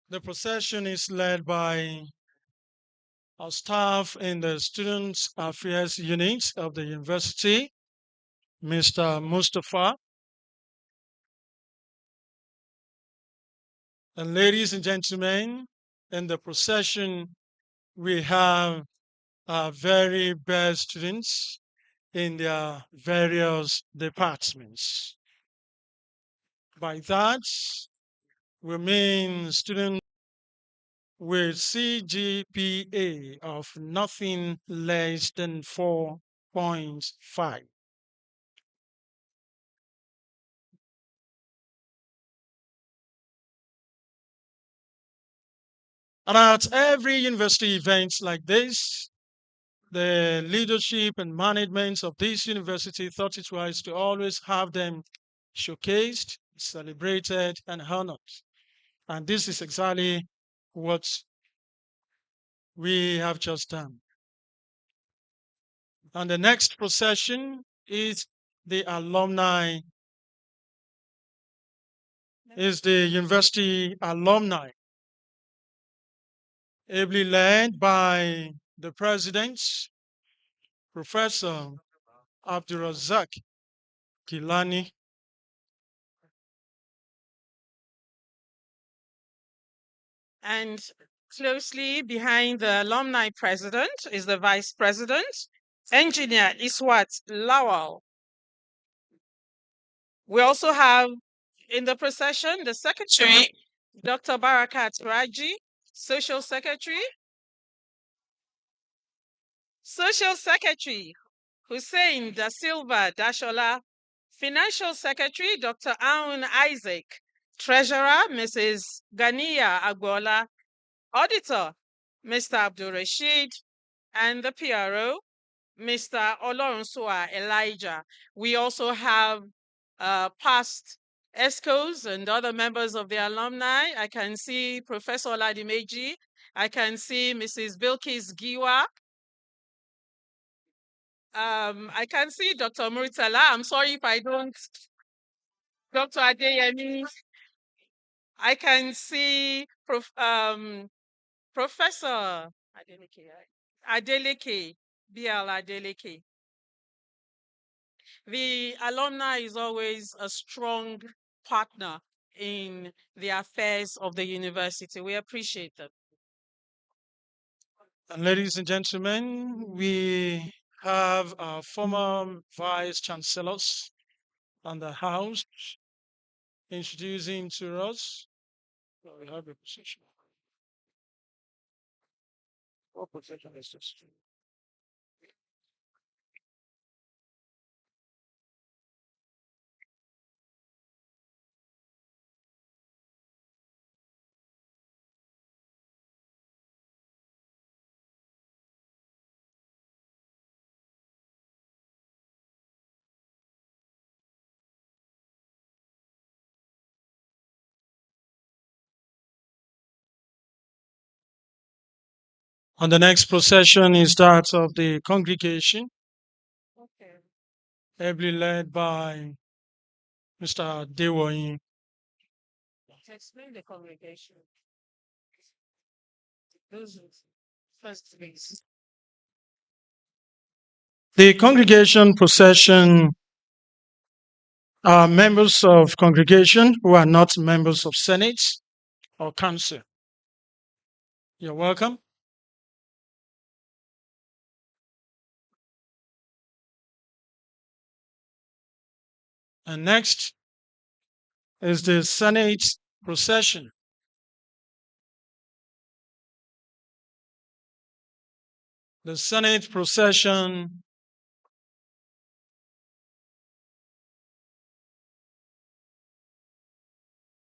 The procession is led by our staff in the Students Affairs Unit of the university, Mr. Mustafa. And ladies and gentlemen, in the procession, we have our very best students in their various departments. By that, we mean students with CGPA of nothing less than 4.5. And at every university event like this, the leadership and management of this university thought it wise to always have them showcased, celebrated, and honored. And this is exactly what we have just done. And the next procession is the university alumni, ably led by the president, Professor Abdurazak Kilani. And closely behind the alumni president is the vice president, engineer Iswat Lawal. We also have in the procession the secretary, Dr. Barakat Raji, social secretary, Hussein Da Silva Dashola, financial secretary, Dr. Aun Isaac, treasurer, Mrs. Ganiya Agbola, auditor, Mr. Abdul Rashid, and the PRO, Mr. Olorunsoa Elijah. We also have past ESCOs and other members of the alumni. I can see Professor Oladimeji. I can see Mrs. Bilkis Giwa. I can see Dr. Muritala. I'm sorry if I don't. Dr. Adeyemi. I can see Professor Adeleke, BL Adeleke. The alumni is always a strong partner in the affairs of the university. We appreciate them. And ladies and gentlemen, we have our former vice chancellors on the house introducing to us. We have a position. What position is this? And the next procession is that of the congregation, Okay. ably led by Mr. Dewoyin. Explain the congregation. Those first things. The congregation procession are members of congregation who are not members of Senate or council. You're welcome. And next is the Senate procession. The Senate procession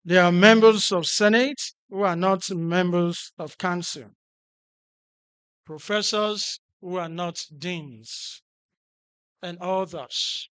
they are members of Senate who are not members of council, professors who are not deans, and others.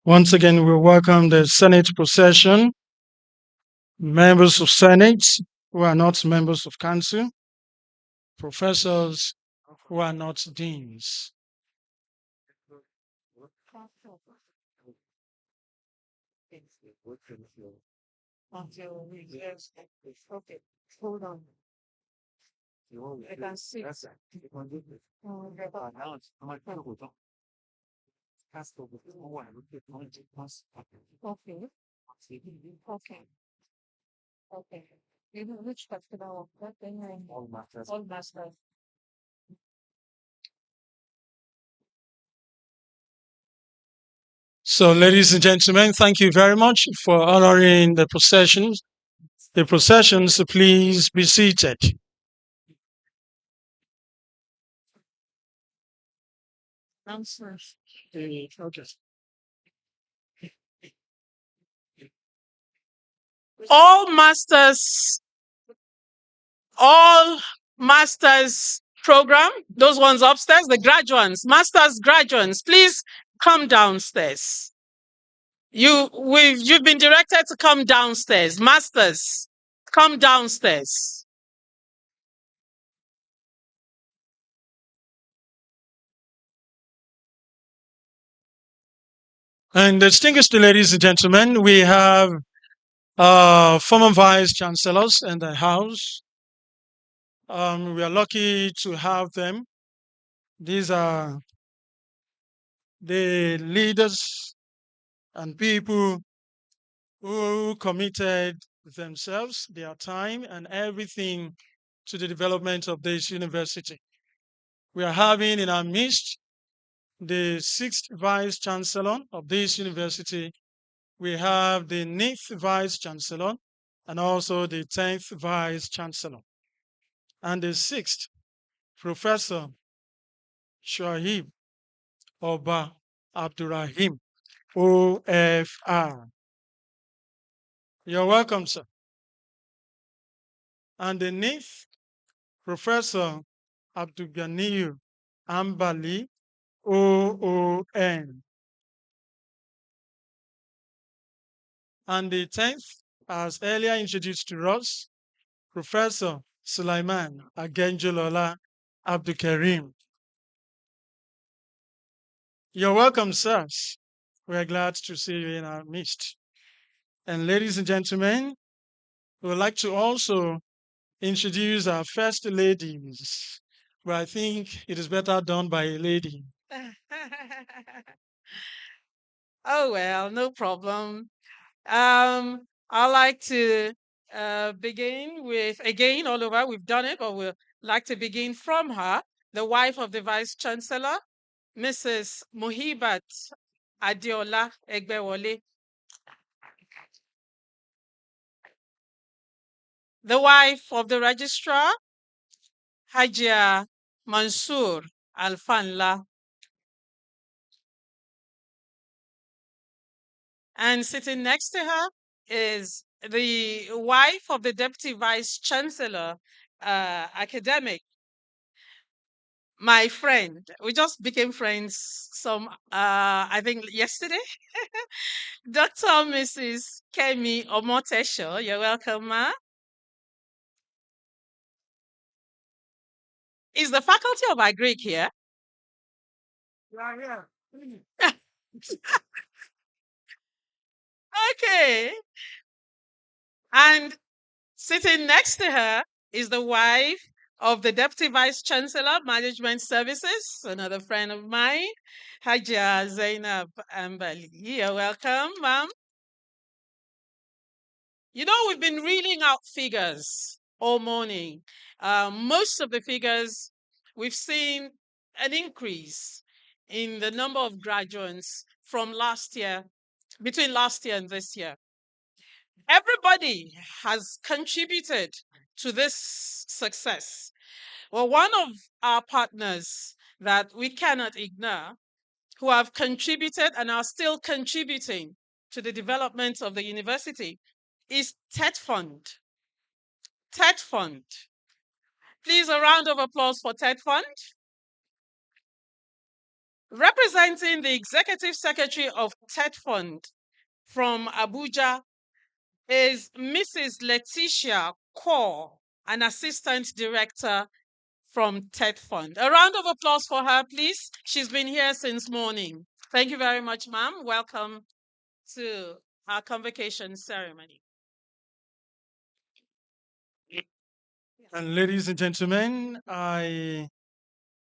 Once again, we welcome the Senate procession, members of Senate who are not members of council, professors who are not deans. Until we yes. Okay. Hold on. I can see. Okay. Okay. Okay. Maybe which festival? What thing? All masters. All masters. So, ladies and gentlemen, thank you very much for honoring the processions. The processions, please be seated. Answers. Okay. All masters, all masters program, those ones upstairs, the graduates, masters graduates, please come downstairs. You've been directed to come downstairs. Masters, come downstairs. And distinguished ladies and gentlemen, we have former vice chancellors in the house. We are lucky to have them. These are the leaders and people who committed themselves, their time, and everything to the development of this university. We are having in our midst the sixth vice chancellor of this university. We have the ninth vice chancellor and also the 10th vice chancellor. And the sixth, Professor Shoaib Oba Abdurrahim, OFR. You're welcome, sir. Underneath, Professor Abdulganiyu Ambali, OON. And the 10th, as earlier introduced to us, Professor Sulaiman Agenjolola Abdulkarim. You're welcome, sirs. We're glad to see you in our midst. And ladies and gentlemen, we would like to also introduce our first ladies, but I think it is better done by a lady. Oh, well, no problem. I like to begin with, again, all over, we've done it, but we'd like to begin from her, the wife of the Vice Chancellor, Mrs. Muhibat Adiola Egbewole. The wife of the Registrar, Hajia Mansour Alfanla. And sitting next to her is the wife of the Deputy Vice Chancellor, academic, my friend. We just became friends I think yesterday. Dr. Mrs. Kemi Omotesho, you're welcome, ma. Is the Faculty of Agric here? Yeah. Okay. And sitting next to her is the wife of the Deputy Vice Chancellor, Management Services, another friend of mine, Hajia Zainab Ambali. You're welcome, ma'am. You know, we've been reading out figures all morning. Most of the figures, we've seen an increase in the number of graduates from last year, between last year and this year. Everybody has contributed to this success. Well, one of our partners that we cannot ignore, who have contributed and are still contributing to the development of the university, is TED Fund. TED Fund. Please, a round of applause for TED Fund. Representing the Executive Secretary of TED Fund from Abuja is Mrs. Letitia Kaur, an Assistant Director from TED Fund. A round of applause for her, please. She's been here since morning. Thank you very much, ma'am. Welcome to our convocation ceremony. And ladies and gentlemen, I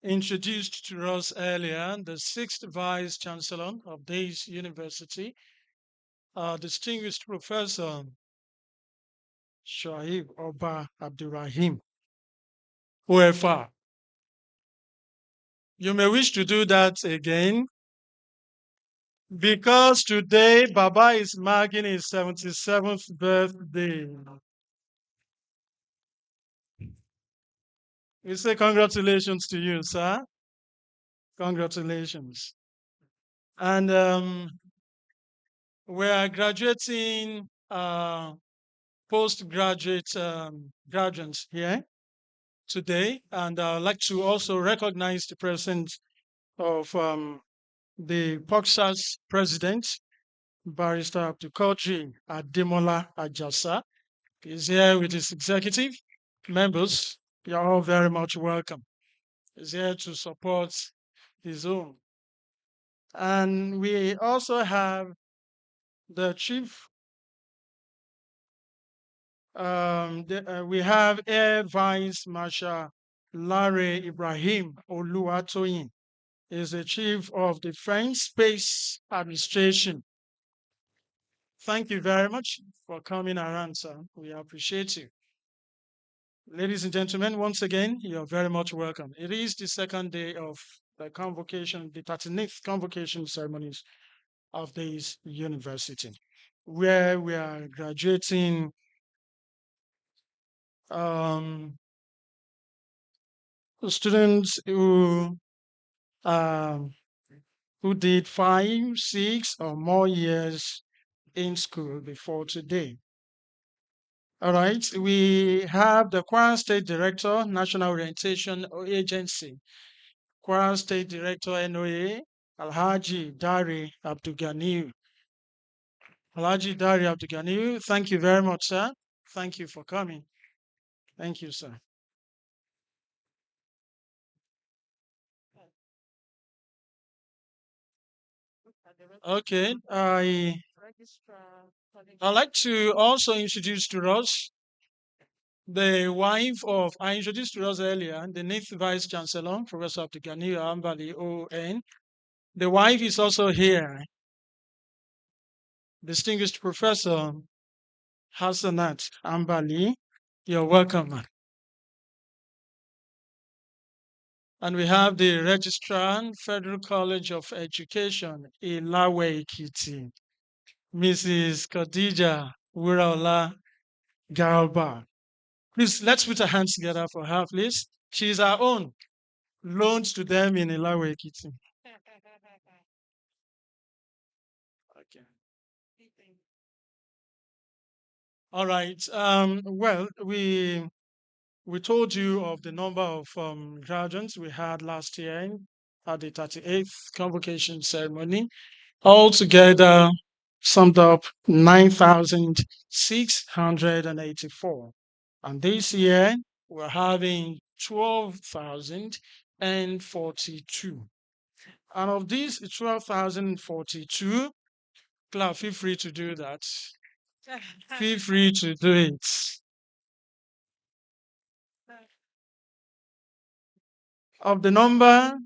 introduced to us earlier the 6th Vice Chancellor of this university, distinguished Professor Shoaib Oba Abdurrahim, OFR. You may wish to do that again because today Baba is marking his 77th birthday. We say congratulations to you, sir. Congratulations. And we are graduating postgraduate graduates here today. And I'd like to also recognize the presence of the POXAS president, Barrister Abdulkadir Ademola Ajasa. He's here with his executive members. You're all very much welcome. He's here to support his own. And we also have the chief, we have Air Vice Marshal Larry Ibrahim Oluwatoyin. Is the chief of Defense Space Administration. Thank you very much for coming around, sir. We appreciate you. Ladies and gentlemen, once again, you're very much welcome. It is the second day of the convocation, the 39th convocation ceremonies of this university, where we are graduating students who are who did 5, 6, or more years in school before today. All right, we have the Kwara State Director, National Orientation Agency, Kwara State Director, NOA, Alhaji Dari Abdugani. Alhaji Dari Abdugani, thank you very much, sir. Thank you for coming. Thank you, sir. Okay, I'd like to also introduce to us the wife of, I introduced to us earlier, the 9th Vice Chancellor, Professor Abdugani Ambali, ON. The wife is also here, distinguished Professor Hassanat Ambali. You're welcome, ma'am. And we have the Registrar, Federal College of Education, Ilawe Ekiti, Mrs. Khadija Wiraola Galba. Please, let's put our hands together for her, please. She's our own, loaned to them in Ilawe Ekiti. Okay. All right. Well, we told you of the number of graduates we had last year at the 38th Convocation ceremony. Altogether, summed up 9,684. And this year, we're having 12,042. And of these 12,042, Claire, feel free to do that. Feel free to do it. Of the number,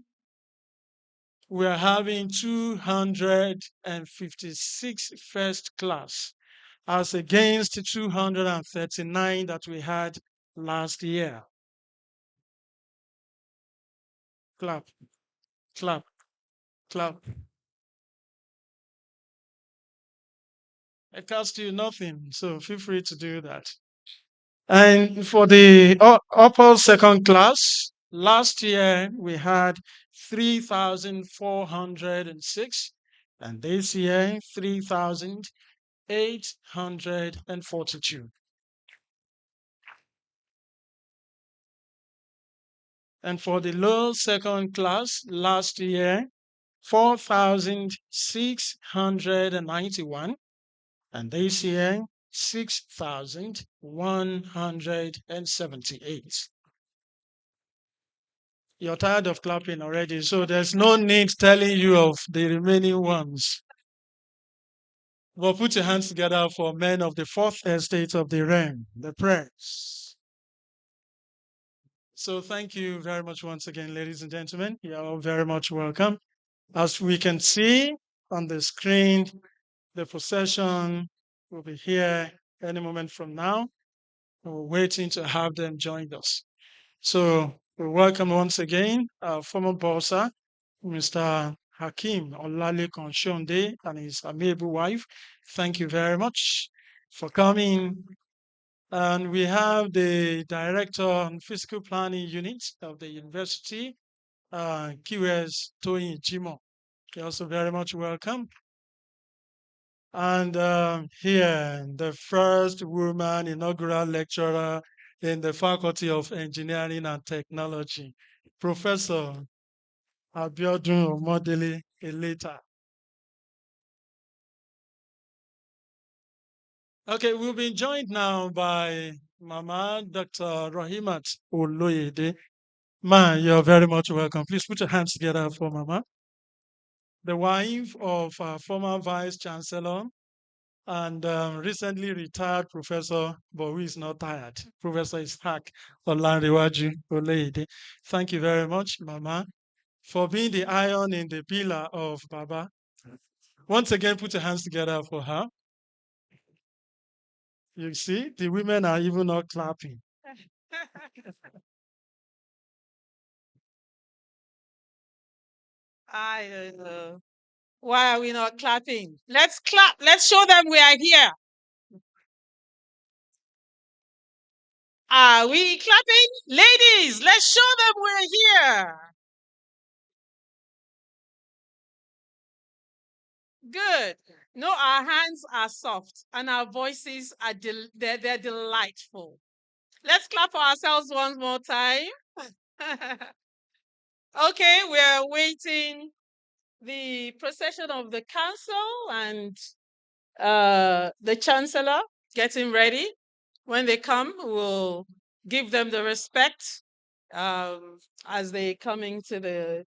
we are having 256 first class as against 239 that we had last year. Clap, clap, clap. It costs you nothing, so feel free to do that. And for the upper second class, last year we had 3,406, and this year 3,842. And for the low second class, last year 4,691, and this year 6,178. You're tired of clapping already, so there's no need telling you of the remaining ones. Well, put your hands together for men of the fourth estate of the realm, the press. So thank you very much once again, ladies and gentlemen. You're all very much welcome. As we can see on the screen, the procession will be here any moment from now. We're waiting to have them join us. So we welcome once again our former bossa, Mr. Hakim Olalekan Shonde and his amiable wife. Thank you very much for coming. And we have the Director on Physical Planning Unit of the University, QS Toyin Jimo. You're also very much welcome. And here, the first woman inaugural lecturer in the Faculty of Engineering and Technology, Professor Abiodun Omodele Eleta. Okay, we'll be joined now by Mama Dr. Rahimat Oloyede. Ma, you're very much welcome. Please put your hands together for Mama. The wife of our former Vice Chancellor and recently retired professor, but who is not tired, Professor Ishaq Olanrewaju Oleyede. Thank you very much, Mama, for being the iron in the pillar of Baba. Once again, put your hands together for her. You see, the women are even not clapping. I don't know. Why are we not clapping? Let's clap. Let's show them we are here. Are we clapping? Ladies, let's show them we're here. Good. No, our hands are soft and our voices are they're delightful. Let's clap for ourselves one more time. Okay, we're waiting the procession of the council and the chancellor getting ready. When they come, we'll give them the respect as they come into the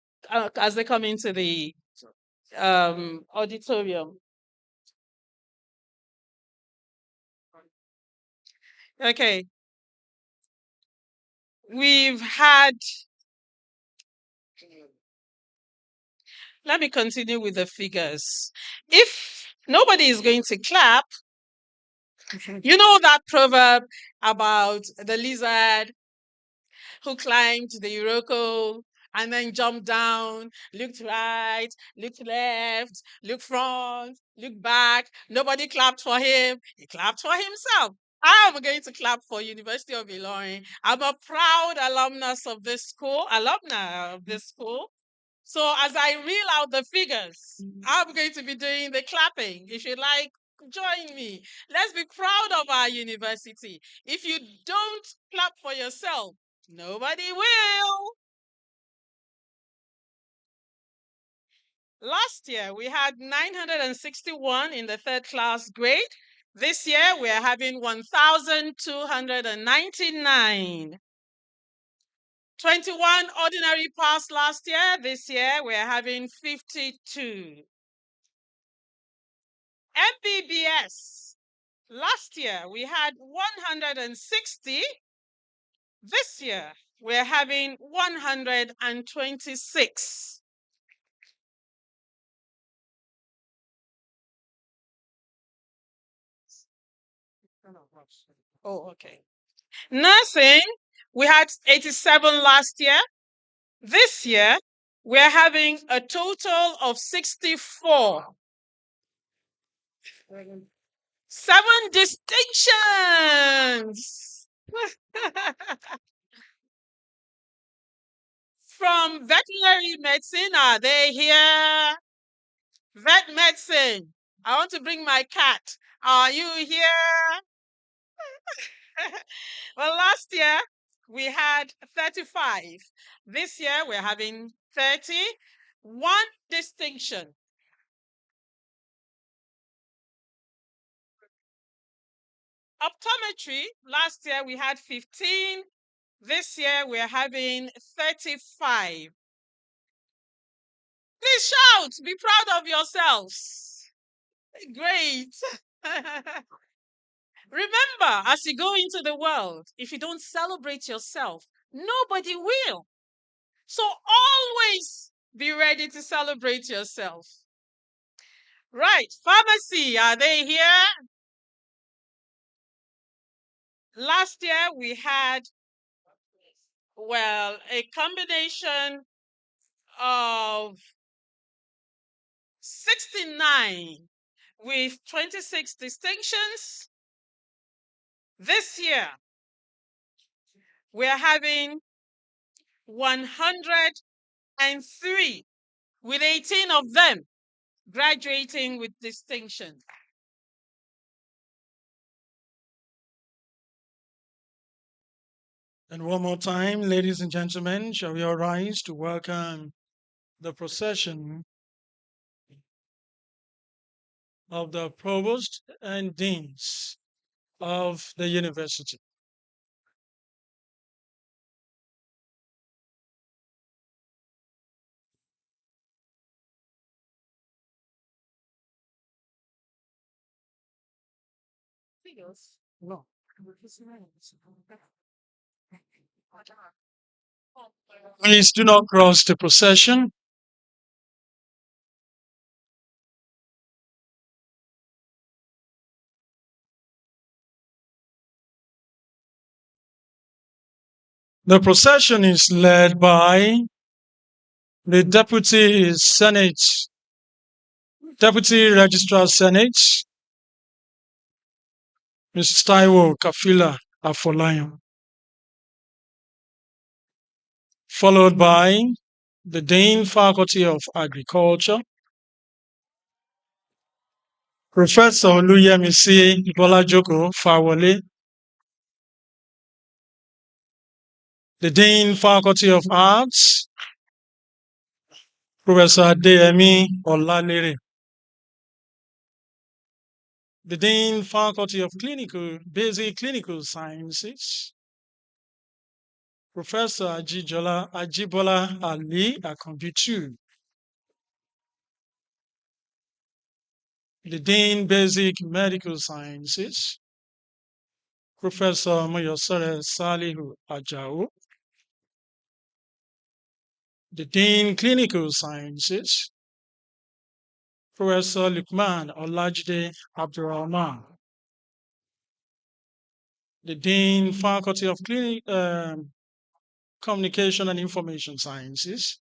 auditorium. Okay, we've had. Let me continue with the figures. If nobody is going to clap, you know that proverb about the lizard who climbed the Iroko and then jumped down, looked right, looked left, looked front, looked back. Nobody clapped for him. He clapped for himself. I'm going to clap for University of Ilorin. I'm a proud alumni of this school. So as I reel out the figures, I'm going to be doing the clapping. If you like, join me. Let's be proud of our university. If you don't clap for yourself, nobody will. Last year, we had 961 in the third class grade. This year, we're having 1,299. 21 ordinary passed last year. This year, we're having 52. MBBS. Last year, we had 160. This year, we're having 126. Oh, okay. Nursing, we had 87 last year. This year, we're having a total of 64. 7 distinctions. From veterinary medicine, are they here? Vet medicine. I want to bring my cat. Are you here? Well, last year we had 35. This year we're having 30. 1 distinction. Optometry, last year we had 15. This year we're having 35. Please shout, be proud of yourselves. Great. Remember, as you go into the world, if you don't celebrate yourself, nobody will. So always be ready to celebrate yourself. Right, pharmacy, are they here? Last year we had, well, a combination of 69 with 26 distinctions. This year, we're having 103 with 18 of them graduating with distinction. And one more time, ladies and gentlemen, shall we all rise to welcome the procession of the provost and deans of the university. No. Please do not cross the procession. The procession is led by the Deputy Registrar Senate, Mrs. Taiwo Kafila Afolayan, followed by the Dean Faculty of Agriculture, Professor Oluyemisi Bolajoko Fawole, the Dean, Faculty of Arts, Professor Adeyemi Olalere, the Dean, Faculty of Basic Clinical Sciences, Professor Ajibola Ali Akambitu, the Dean, Basic Medical Sciences, Professor Moyosere Salihu Ajao, the Dean, Clinical Sciences, Professor Lukman Olajide Abdurrahman, the Dean, Faculty of Communication and Information Sciences,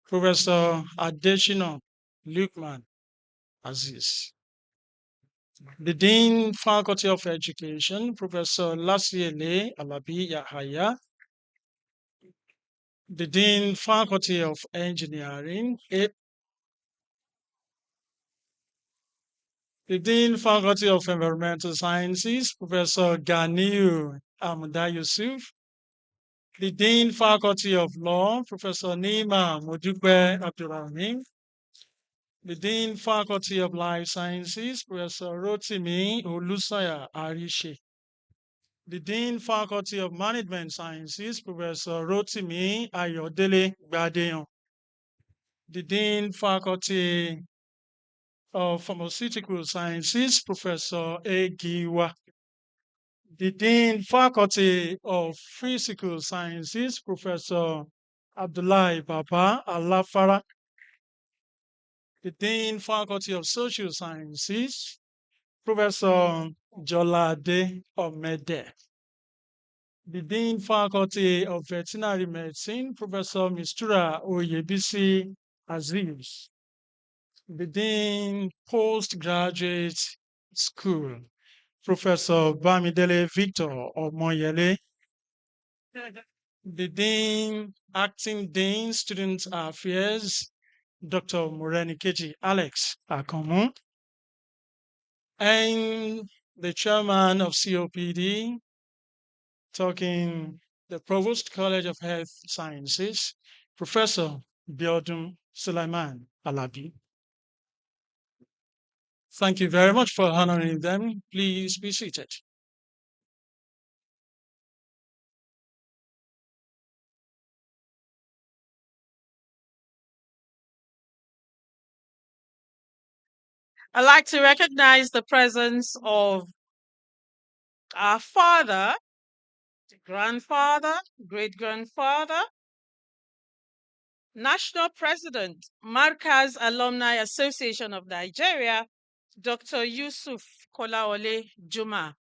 Professor Adeshina Lukman Aziz, the Dean, Faculty of Education, Professor Lasiele Alabi Yahaya, the Dean, Faculty of Engineering, the Dean, Faculty of Environmental Sciences, Professor Ganiu Amuda Yusuf, the Dean, Faculty of Law, Professor Nima Modupe Abdurrahim, the Dean, Faculty of Life Sciences, Professor Rotimi Olusaya Arishe, the Dean, Faculty of Management Sciences, Professor Rotimi Ayodele Gbadeon, the Dean, Faculty of Pharmaceutical Sciences, Professor Egiwa, the Dean, Faculty of Physical Sciences, Professor Abdullahi Baba Alafara, the Dean, Faculty of Social Sciences, Professor Jolade Omede, the Dean, Faculty of Veterinary Medicine, Professor Mistura Oyebisi Aziz, the Dean, Postgraduate School, Professor Bamidele Victor Omoyele, the Dean, Acting Dean, Student Affairs, Dr. Morenikeji Alex Akomu, and the chairman of COPD, talking the Provost College of Health Sciences, Professor Biodun Sulaiman Alabi. Thank you very much for honoring them. Please be seated. I'd like to recognize the presence of our father, grandfather, great-grandfather, National President, Markaz Alumni Association of Nigeria, Dr. Yusuf Kolaole Juma.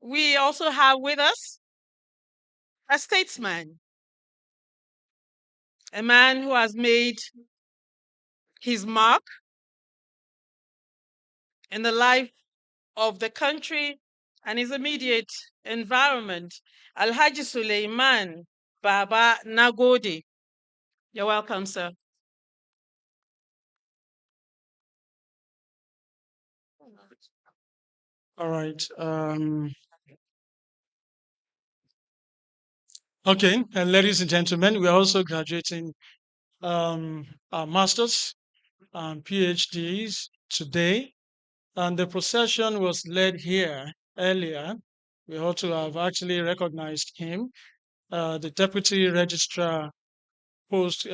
We also have with us a statesman, a man who has made his mark in the life of the country and his immediate environment, Alhaji Suleiman Baba Nagode. You're welcome, sir. All right. Okay, and ladies and gentlemen, we are also graduating our masters and PhDs today, and the procession was led here earlier. We ought to have actually recognized him, the Deputy Registrar Post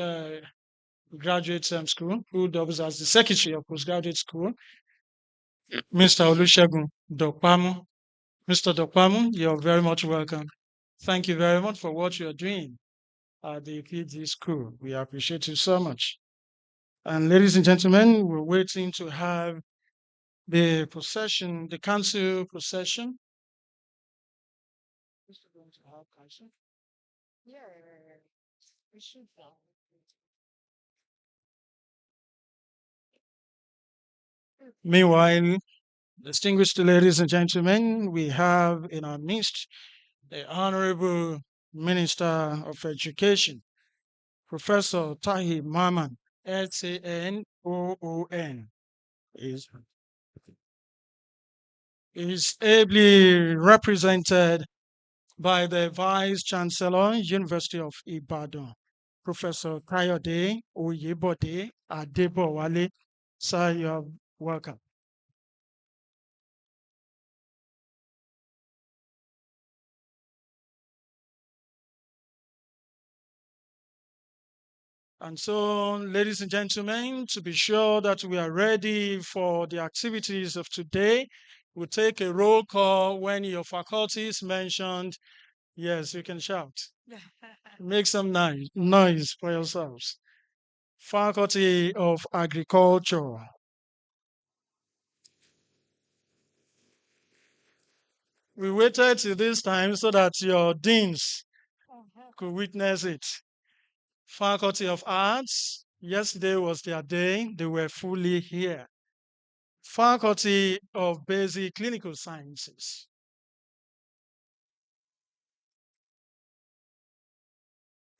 Graduate School, who doubles as the Secretary of Postgraduate School, Mr. Olusegun Dokpamu. Mr. Dokpamu, you're very much welcome. Thank you very much for what you're doing at the PhD school. We appreciate you so much. And ladies and gentlemen, we're waiting to have the procession, the council procession. Meanwhile, distinguished ladies and gentlemen, we have in our midst the Honorable Minister of Education, Professor Tahi Maman, L-A-N-O-O-N, is ably represented by the Vice Chancellor, University of Ibadan, Professor Kayode Oyebode Adebowale. Sir, you are welcome. And so, ladies and gentlemen, to be sure that we are ready for the activities of today, we'll take a roll call when your faculty is mentioned. Yes, you can shout. Make some noise for yourselves. Faculty of Agriculture. We waited till this time so that your deans could witness it. Faculty of Arts, yesterday was their day, they were fully here. Faculty of Basic Clinical Sciences.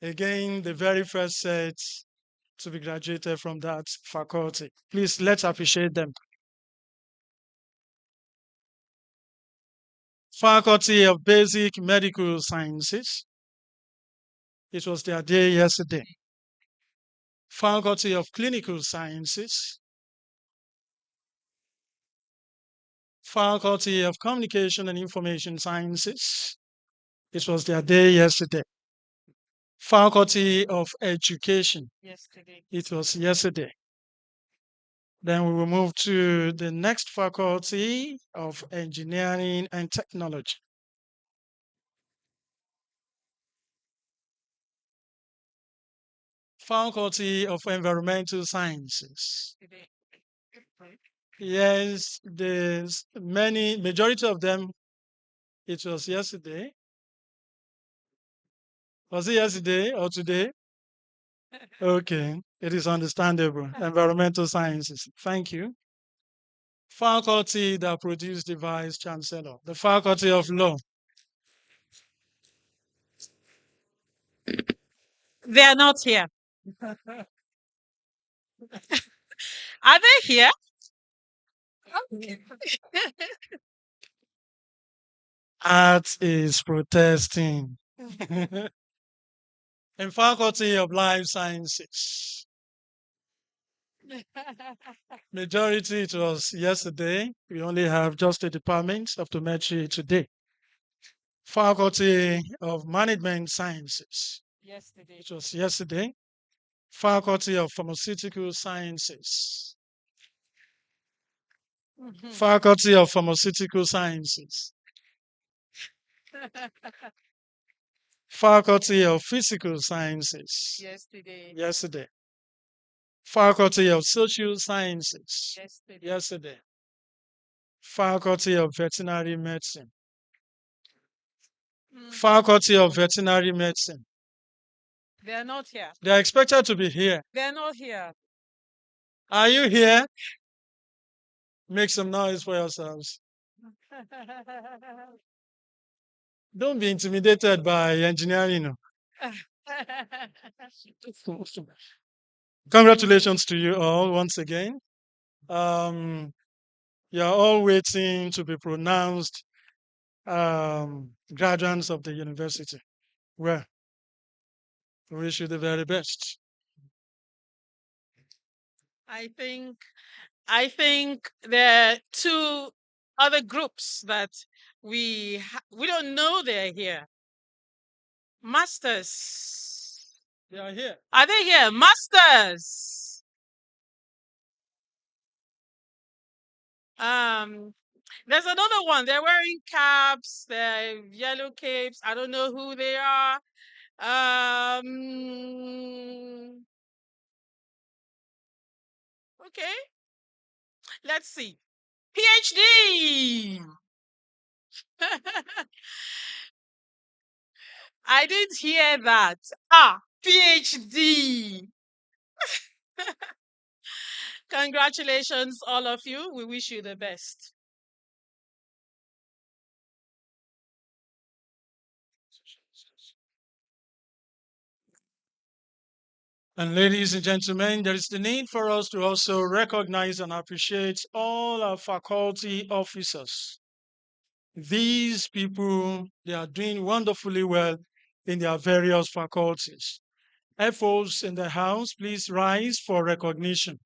Again, the very first set to be graduated from that faculty. Please, let's appreciate them. Faculty of Basic Medical Sciences. It was their day yesterday. Faculty of Clinical Sciences. Faculty of Communication and Information Sciences. It was their day yesterday. Faculty of Education. Yesterday. It was yesterday. Then we will move to the next faculty of Engineering and Technology. Faculty of Environmental Sciences. Yes, there's majority of them, it was yesterday. Was it yesterday or today? Okay, it is understandable. Environmental Sciences. Thank you. Faculty that produced the Vice Chancellor. The Faculty of Law. They are not here. Are they here? Art is protesting. And Faculty of Life Sciences. Majority, it was yesterday. We only have just a department of optometry today. Faculty of Management Sciences. Yesterday. It was yesterday. Faculty of Pharmaceutical Sciences. Faculty of Pharmaceutical Sciences. Faculty of Physical Sciences. Yesterday. Yesterday. Faculty of Social Sciences. Yesterday. Yesterday. Faculty of Veterinary Medicine. Faculty of Veterinary Medicine. They are not here. They are expected to be here. They are not here. Are you here? Make some noise for yourselves. Don't be intimidated by engineering. Congratulations to you all once again. You're all waiting to be pronounced graduates of the university. Well, we wish you the very best. I think there are two other groups that we don't know they're here. Masters. They are here. Are they here? Masters. There's another one. They're wearing caps. They're yellow capes. I don't know who they are. Okay. Let's see. PhD. I didn't hear that. PhD. Congratulations, all of you. We wish you the best. And ladies and gentlemen, there is the need for us to also recognize and appreciate all our faculty officers. These people, they are doing wonderfully well in their various faculties. FOs in the house, please rise for recognition.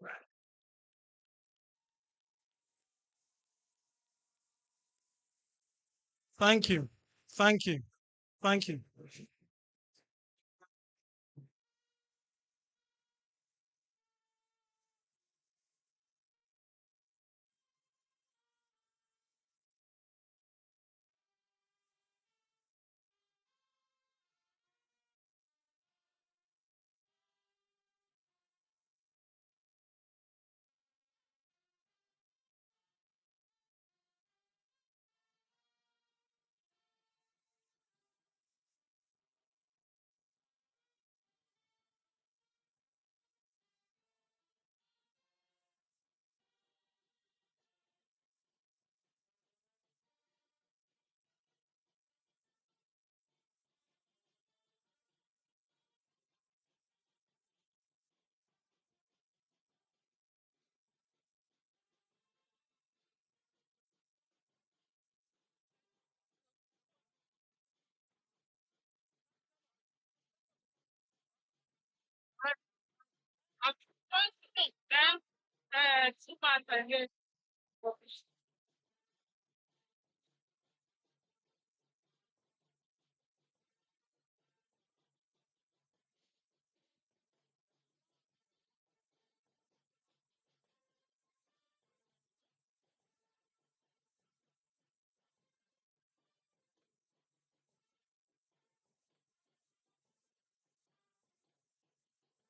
Thank you. Thank you. Thank you.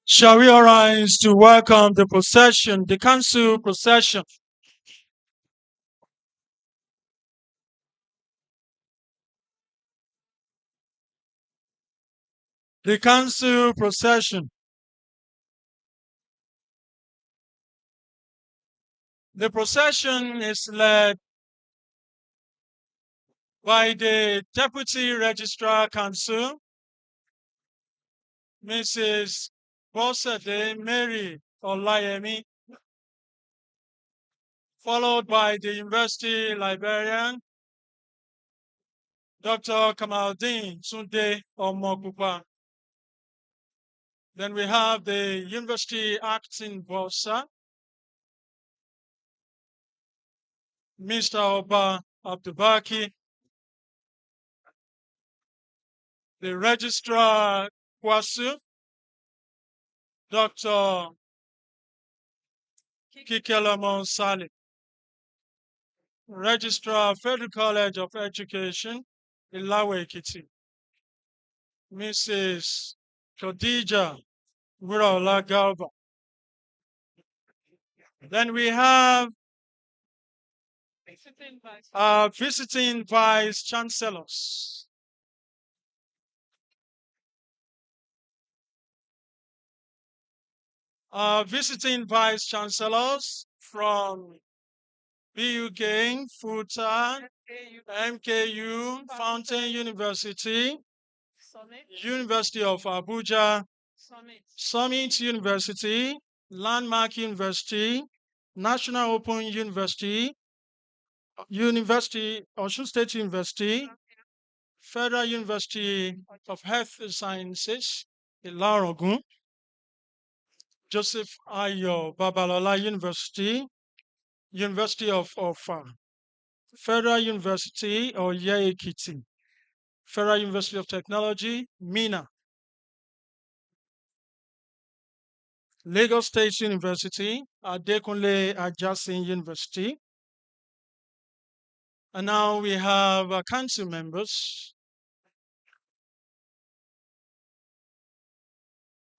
Shall we arise to welcome the procession, the council procession? The council procession. The procession is led by the Deputy Registrar Council, Mrs. Bosade Mary Olayemi, followed by the University Librarian, Dr. Kamaldeen Tunde Omokupa. Then we have the University Acting Bossa, Mr. Oba Abdubaki, the Registrar Kwasu, Dr. Kikelamon Saleh, Registrar Federal College of Education, Ilawe Ekiti, Mrs. Khadija Wiraola Galba. Then we have our visiting vice chancellors. Our visiting vice chancellors from BUK, FUTA, MKU, Fountain University, University of Abuja, Summit University, Landmark University, National Open University, Osun State University, Federal University of Health Sciences, Ilorin, Joseph Ayo Babalola University, University of Ofa, Federal University Oye Ekiti, Federal University of Technology, Mina, Lagos State University, Adekunle Ajasin University. And now we have council members.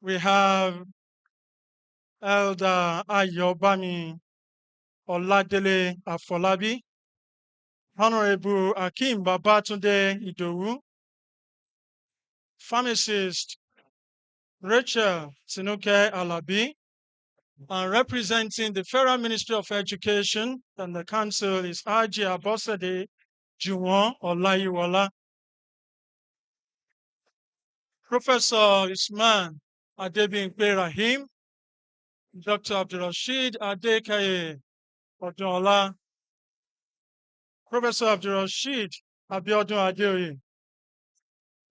We have Elder Ayobami Oladele Afolabi, Honorable Akim Babatunde Idowu, Pharmacist Rachel Tinuke Alabi, and representing the Federal Ministry of Education and the Council is Haji Abosede Juwon Olayiwola. Professor Usman Adebimpe Rahim, Dr. Abdulrasheed Adekaye Odola, Professor Abdulrasheed Abiodun Adeoye,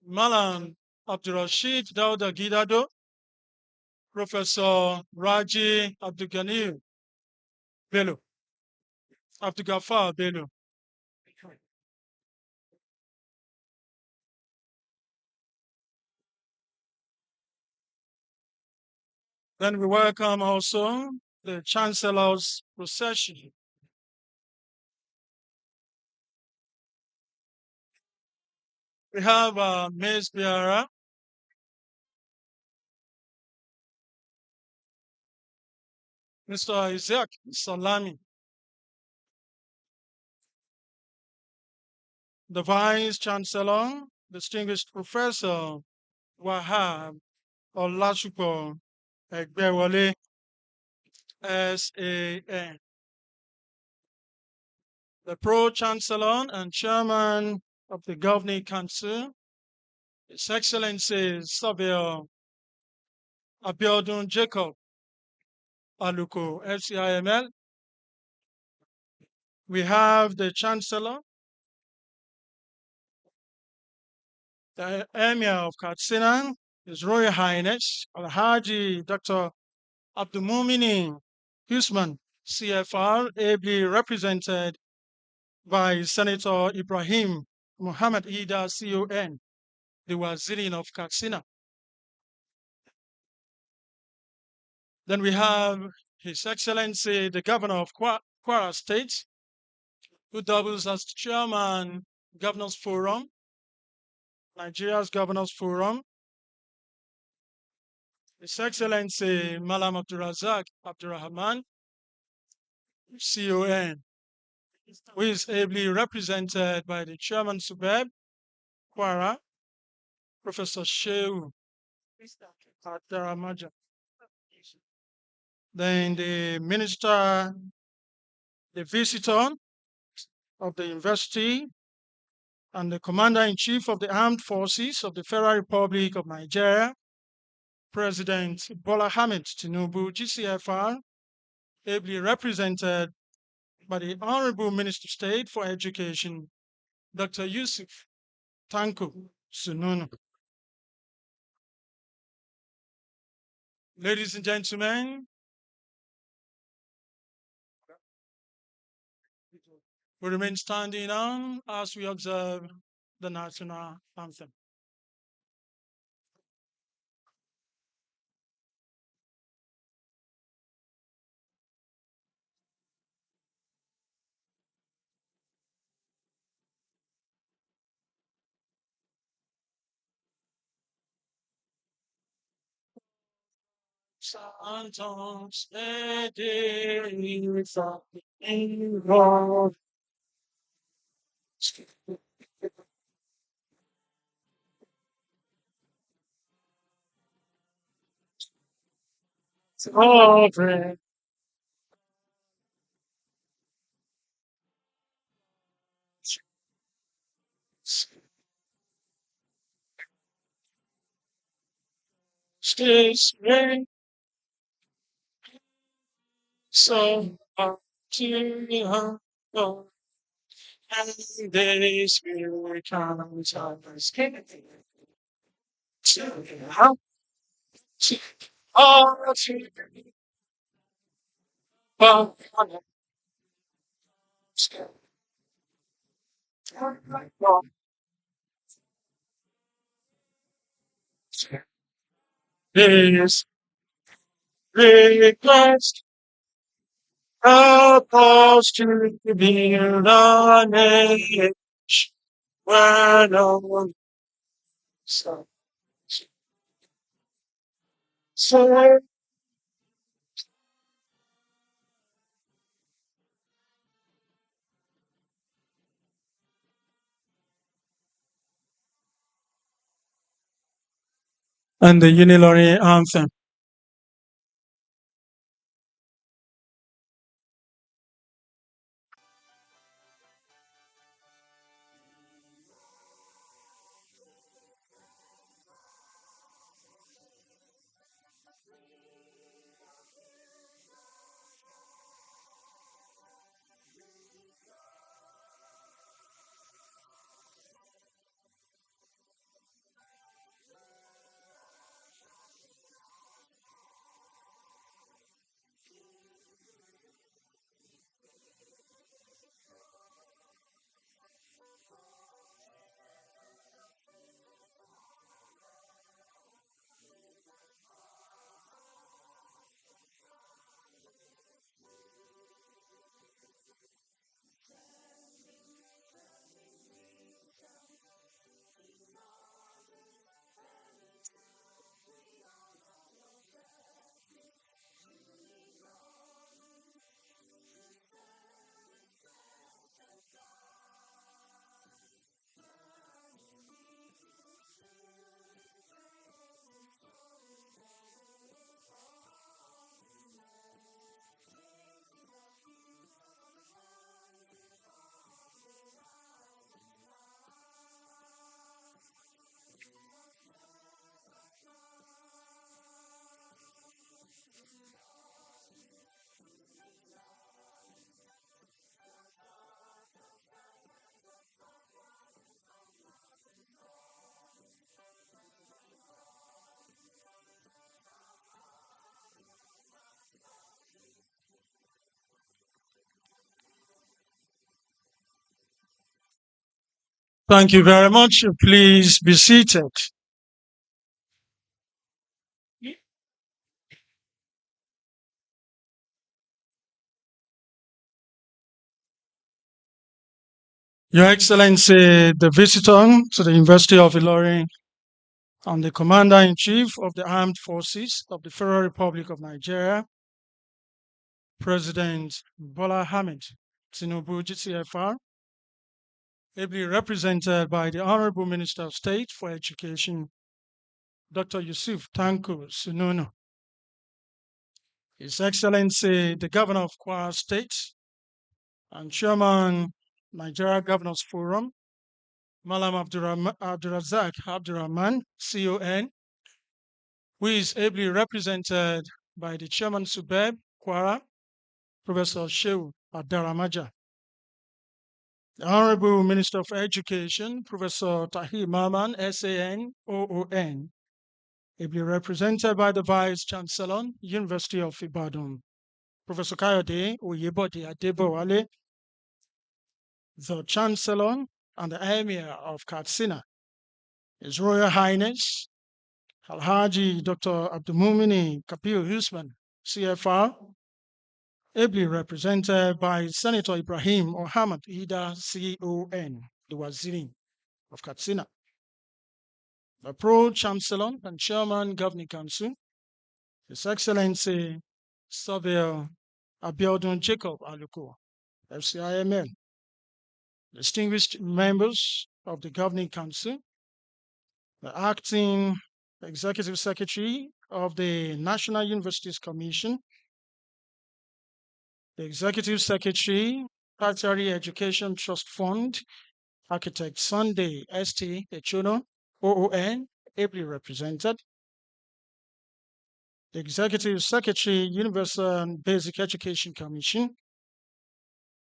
Malam Abdulrasheed Dauda Gidado, Professor Raji Abdulgani Bello, Abdulgafar Bello. Then we welcome also the Chancellor's procession. We have Ms. Biara, Mr. Isaac Salami, the Vice Chancellor, Distinguished Professor Wahab Olasupo Egbewole, SAN, the Pro-Chancellor and Chairman of the Governing Council, His Excellency Savio Abiodun Jacob Aluko, FCIML. We have the Chancellor, the Emir of Katsina, His Royal Highness Alhaji Dr. Abdulmumini Usman, CFR, ably represented by Senator Ibrahim Muhammad Ida, CON, the Wazirin of Katsina. Then we have His Excellency, the Governor of Kwara State, who doubles as Chairman, Governors Forum, Nigeria's Governors Forum. His Excellency, Malam Abdurazak Abdurrahman, CON, who is ably represented by the Chairman Subeb, Kwara, Professor Shehu Adaramaja. Then the Minister, the Visitor of the University, and the Commander-in-Chief of the Armed Forces of the Federal Republic of Nigeria, President Bola Ahmed Tinubu, GCFR, ably represented by the Honorable Minister of State for Education, Dr. Yusuf Tanko Sununu. Ladies and gentlemen, we remain standing on as we observe the national anthem. Santos Edisa Lord. Sovereign. Stays reign so to her Lord. And they spirit comes on the skin. How to all to but this request help us to build an age where no one so and the Ilorin anthem. Thank you very much. Please be seated. Your Excellency, the visitor to the University of Ilorin and the Commander-in-Chief of the Armed Forces of the Federal Republic of Nigeria, President Bola Ahmed Tinubu, GCFR, ably represented by the Honorable Minister of State for Education, Dr. Yusuf Tanko Sununu, His Excellency, the Governor of Kwara State and Chairman, Nigeria Governors Forum, Malam Abdurazak Abdurrahman, CON, who is ably represented by the Chairman Subeb Kwara, Professor Shehu Adaramaja. The Honorable Minister of Education, Professor Tahir Maman, SAN, OON, ably represented by the Vice Chancellor, University of Ibadan, Professor Kayode Oyebode Adebowale, the Chancellor and the Emir of Katsina, His Royal Highness Alhaji Dr. Abdulmumini Kapil Usman, CFR, ably represented by Senator Ibrahim Mohammed Ida, CON, the Waziri of Katsina, the Pro-Chancellor and Chairman Governing Council, His Excellency Saville Abiodun Jacob Aluko, FCIML, distinguished members of the Governing Council, the Acting Executive Secretary of the National Universities Commission, the Executive Secretary, Tertiary Education Trust Fund, Architect Sunday St. Echono, OON, ably represented, the Executive Secretary, Universal and Basic Education Commission,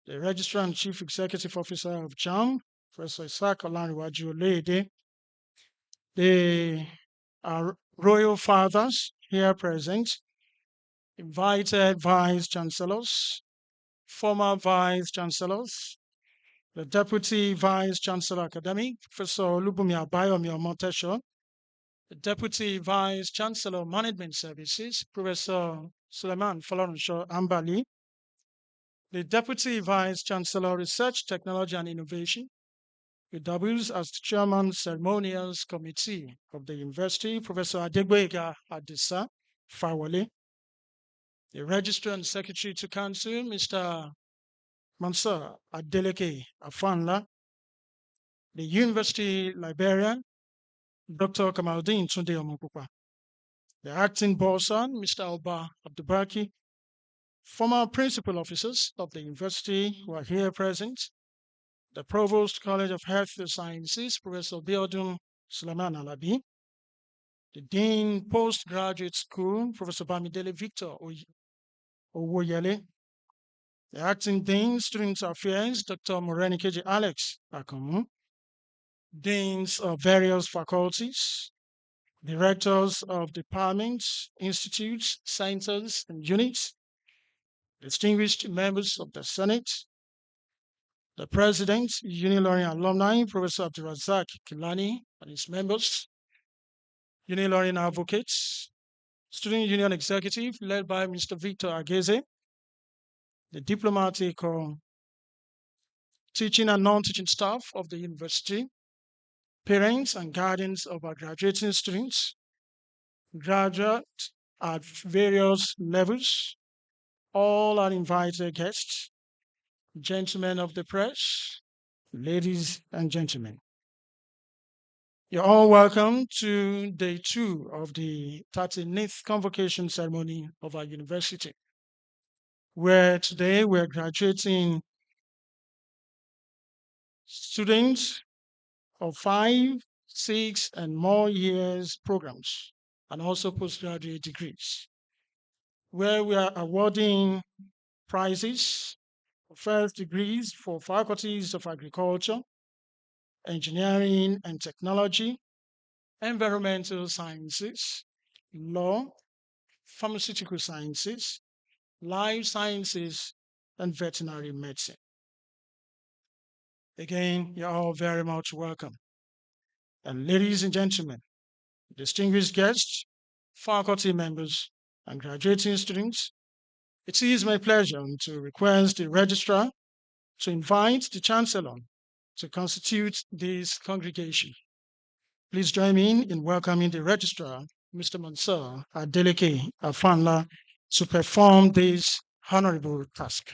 the Registrar and Chief Executive Officer of JAM, Professor Isaac Olanriwaju Olede, the Royal Fathers here present, invited Vice Chancellors, former Vice Chancellors, the Deputy Vice Chancellor Academic, Professor Olubumi Abayomi Omotesho, the Deputy Vice Chancellor Management Services, Professor Suleiman Folorunsho Ambali, the Deputy Vice Chancellor Research, Technology and Innovation, who doubles as the Chairman Ceremonials Committee of the University, Professor Adegboyega Adisa Fawale, the Registrar and Secretary to Council, Mr. Mansur Adeleke Afanla, the University Librarian, Dr. Kamaldeen Tunde Omopupa, the Acting Bosan, Mr. Alba Abdubaki, former principal officers of the university who are here present, the Provost College of Health Sciences, Professor Biodun Suleiman Alabi, the Dean Postgraduate School, Professor Bamidele Victor Owoyele, the Acting Dean Student Affairs, Dr. Morenikeji Alex Akamu, Deans of various faculties, directors of departments, institutes, centers, and units, distinguished members of the Senate, the President, Ilorin alumni, Professor Abdurazak Kilani and his members, Ilorin advocates, Student Union Executive led by Mr. Victor Ageze, the diplomatic teaching and non-teaching staff of the university, parents and guardians of our graduating students, graduates at various levels, all are invited guests, gentlemen of the press, ladies and gentlemen. You're all welcome to day 2 of the 39th convocation ceremony of our university, where today we're graduating students of 5, 6, and more years programs, and also postgraduate degrees, where we are awarding prizes for first degrees for faculties of agriculture, engineering and technology, environmental sciences, law, pharmaceutical sciences, life sciences, and veterinary medicine. Again, you're all very much welcome. And ladies and gentlemen, distinguished guests, faculty members, and graduating students, it is my pleasure to request the registrar to invite the chancellor to constitute this congregation. Please join me in welcoming the registrar, Mr. Mansour Adeleke Afanla, to perform this honorable task.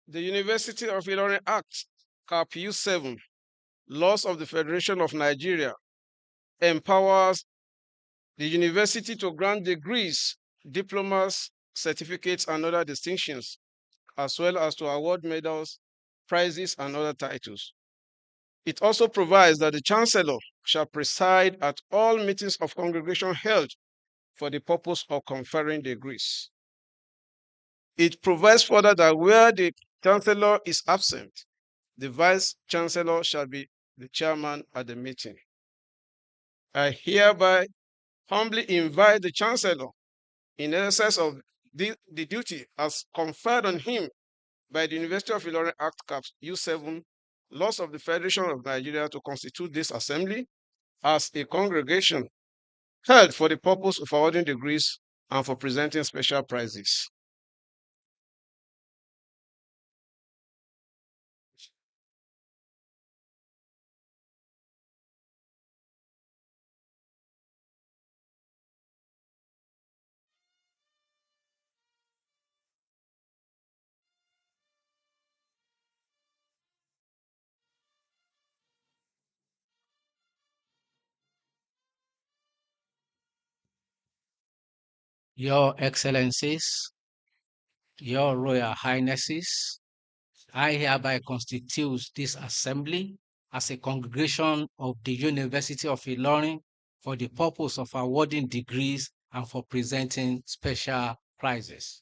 The University of Ilorin Act, Cap U7, Laws of the Federation of Nigeria, empowers the university to grant degrees, diplomas, certificates, and other distinctions, as well as to award medals, prizes, and other titles. It also provides that the chancellor shall preside at all meetings of congregation held for the purpose of conferring degrees. It provides further that where the chancellor is absent, the vice chancellor shall be the chairman at the meeting. I hereby humbly invite the chancellor, in exercise of the duty as conferred on him by the University of Ilorin Act Cap U7, Laws of the Federation of Nigeria, to constitute this assembly as a congregation held for the purpose of awarding degrees and for presenting special prizes. Your Excellencies, Your Royal Highnesses, I hereby constitute this assembly as a congregation of the University of Ilorin for the purpose of awarding degrees and for presenting special prizes.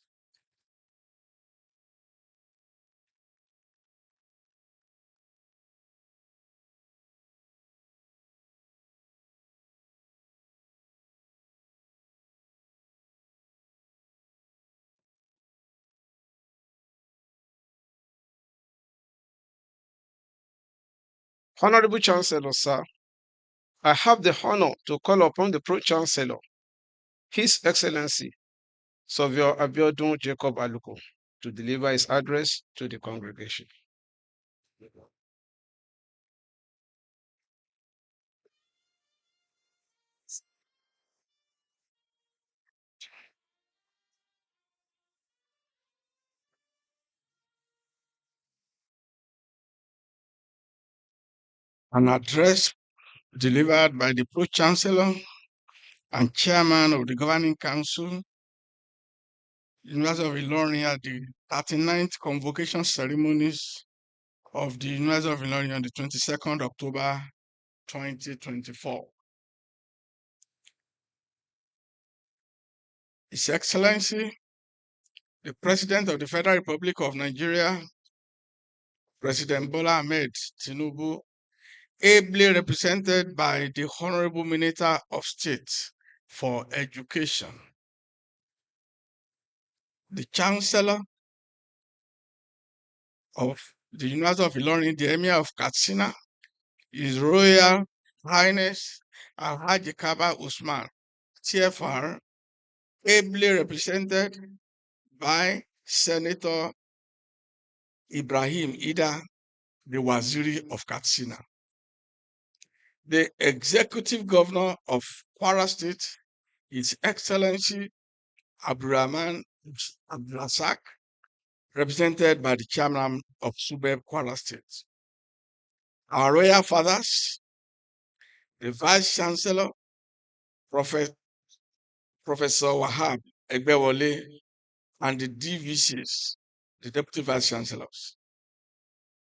Honorable Chancellor, sir, I have the honor to call upon the Pro-Chancellor, His Excellency, Saviour Abiodun Jacob Aluko, to deliver his address to the congregation. An address delivered by the Pro-Chancellor and Chairman of the Governing Council, University of Ilorin, at the 39th Convocation Ceremonies of the University of Ilorin on the 22nd October 2024. His Excellency, the President of the Federal Republic of Nigeria, President Bola Ahmed Tinubu, ably represented by the Honorable Minister of State for Education, the Chancellor of the University of Ilorin, the Emir of Katsina, His Royal Highness Alhaji Kaba Usman, TFR, ably represented by Senator Ibrahim Ida, the Waziri of Katsina. The Executive Governor of Kwara State, His Excellency Abdurrahman Abdulrazak, represented by the Chairman of SUBEB Kwara State. Our Royal Fathers, the Vice Chancellor, Professor Wahab Egbewole, and the DVCs, the Deputy Vice Chancellors.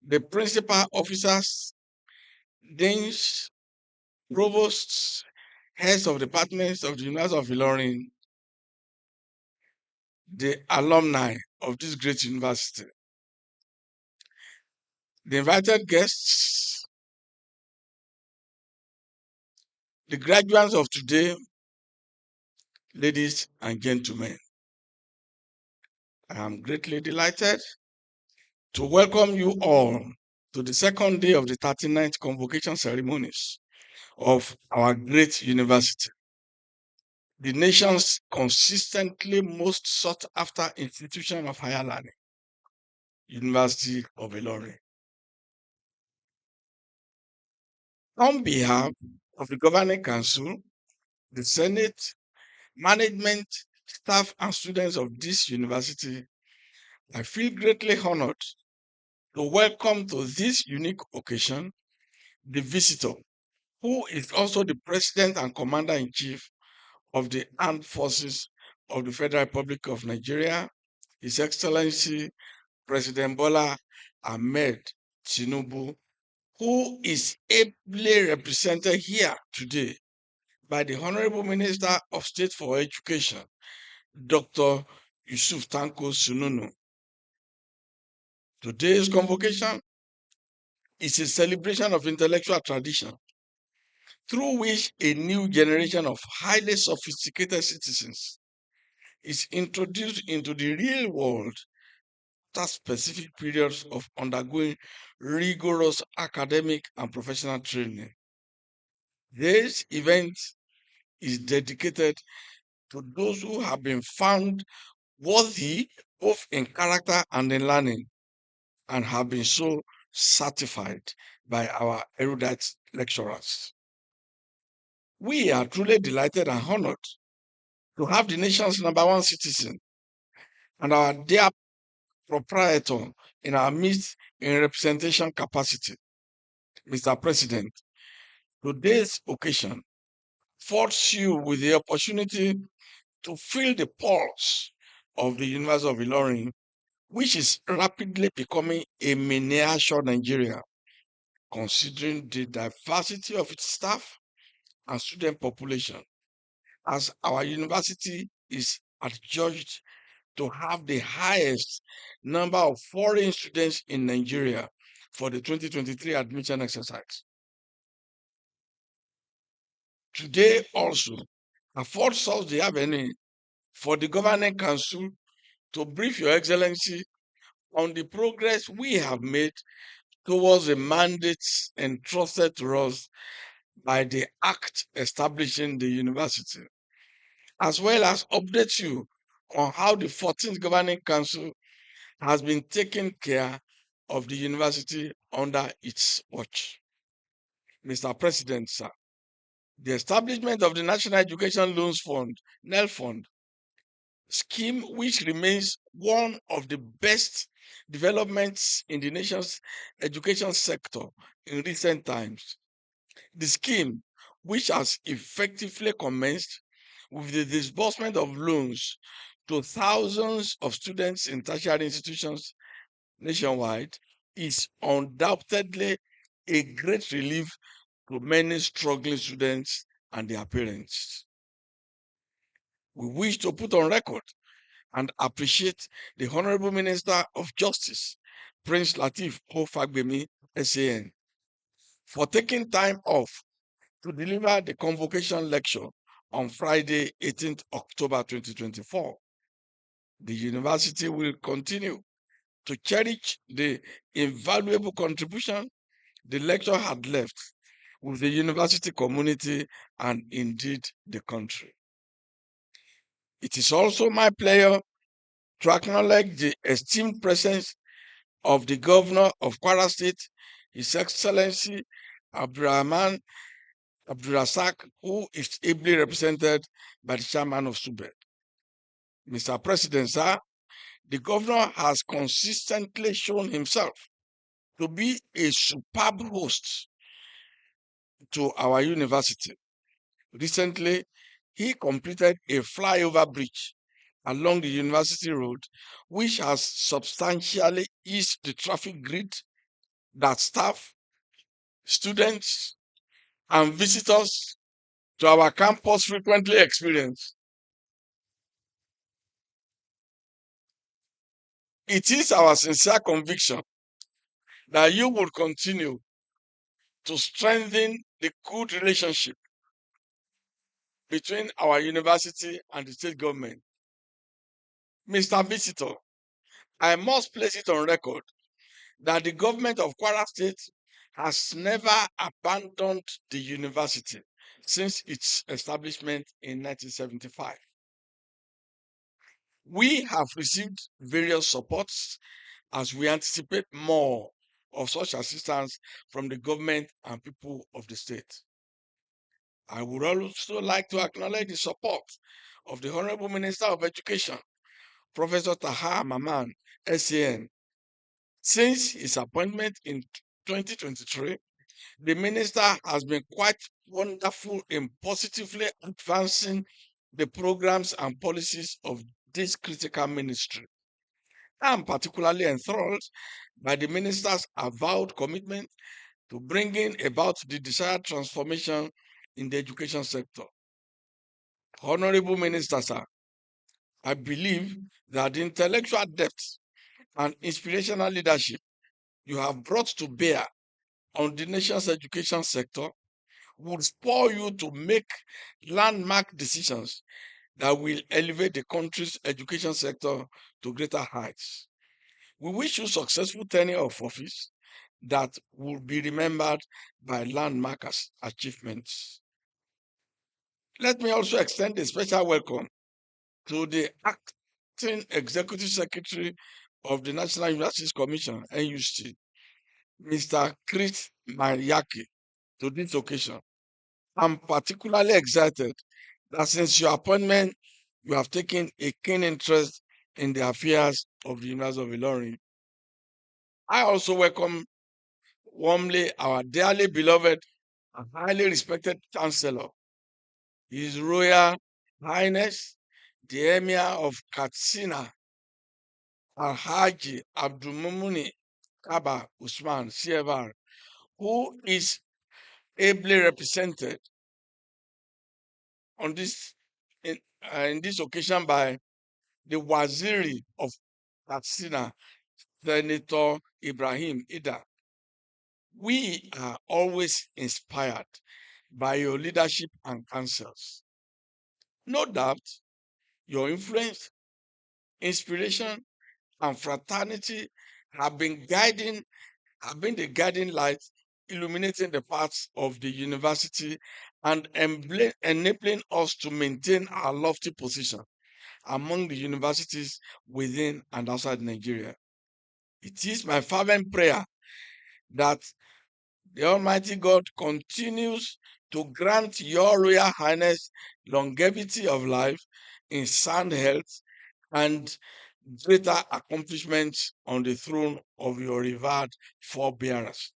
The principal officers, deans, provosts, heads of departments of the University of Ilorin, the alumni of this great university. The invited guests, the graduates of today, ladies and gentlemen, I am greatly delighted to welcome you all to the second day of the 39th Convocation Ceremonies of our great university, the nation's consistently most sought after institution of higher learning, University of Ilorin. On behalf of the Governing Council, the Senate, management, staff, and students of this university, I feel greatly honored to welcome to this unique occasion the visitor, who is also the President and Commander-in-Chief of the Armed Forces of the Federal Republic of Nigeria, His Excellency President Bola Ahmed Tinubu, who is ably represented here today by the Honorable Minister of State for Education, Dr. Yusuf Tanko Sununu. Today's convocation is a celebration of intellectual tradition through which a new generation of highly sophisticated citizens is introduced into the real world after specific periods of undergoing rigorous academic and professional training. This event is dedicated to those who have been found worthy both in character and in learning, and have been so certified by our erudite lecturers. We are truly delighted and honored to have the nation's #1 citizen and our dear proprietor in our midst in representation capacity. Mr. President, today's occasion affords you with the opportunity to feel the pulse of the University of Ilorin, which is rapidly becoming a miniature Nigeria, considering the diversity of its staff and student population, as our university is adjudged to have the highest number of foreign students in Nigeria for the 2023 admission exercise. Today also affords us the avenue for the Governing Council to brief Your Excellency on the progress we have made towards the mandates entrusted to us by the Act establishing the university, as well as update you on how the 14th Governing Council has been taking care of the university under its watch. Mr. President, sir, the establishment of the National Education Loans Fund, NEL Fund, scheme, which remains one of the best developments in the nation's education sector in recent times. The scheme, which has effectively commenced with the disbursement of loans to thousands of students in tertiary institutions nationwide, is undoubtedly a great relief to many struggling students and their parents. We wish to put on record and appreciate the Honorable Minister of Justice, Prince Lateef Fagbemi, SAN, for taking time off to deliver the convocation lecture on Friday, 18th October 2024. The university will continue to cherish the invaluable contribution the lecture had left with the university community and indeed the country. It is also my pleasure to acknowledge the esteemed presence of the Governor of Kwara State, His Excellency Abdulrahman Abdulrazak, who is ably represented by the Chairman of SUBED. Mr. President, sir, the Governor has consistently shown himself to be a superb host to our university. Recently, he completed a flyover bridge along the University Road, which has substantially eased the traffic grid that staff, students, and visitors to our campus frequently experience. It is our sincere conviction that you will continue to strengthen the good relationship between our university and the state government. Mr. Visitor, I must place it on record that the government of Kwara State has never abandoned the university since its establishment in 1975. We have received various supports as we anticipate more of such assistance from the government and people of the state. I would also like to acknowledge the support of the Honorable Minister of Education, Professor Taha Maman, SAN. Since his appointment in 2023, the minister has been quite wonderful in positively advancing the programs and policies of this critical ministry. I'm particularly enthralled by the minister's avowed commitment to bringing about the desired transformation in the education sector. Honorable Minister, sir, I believe that the intellectual depth and inspirational leadership you have brought to bear on the nation's education sector would spur you to make landmark decisions that will elevate the country's education sector to greater heights. We wish you successful tenure of office that will be remembered by landmark achievements. Let me also extend a special welcome to the Acting Executive Secretary of the National Universities Commission, NUC, Mr. Chris Mayaki, to this occasion. I'm particularly excited that since your appointment, you have taken a keen interest in the affairs of the University of Ilorin. I also welcome warmly our dearly beloved and highly respected Chancellor, His Royal Highness, the Emir of Katsina, Alhaji Abdulmumuni Kaba Usman, CFR, who is ably represented on this in this occasion by the Waziri of Katsina, Senator Ibrahim Ida. We are always inspired by your leadership and counsels. No doubt, your influence, inspiration, and fraternity have been the guiding light illuminating the paths of the university and enabling us to maintain our lofty position among the universities within and outside Nigeria. It is my fervent prayer that the Almighty God continues to grant your Royal Highness longevity of life in sound health and greater accomplishments on the throne of your revered forebearers.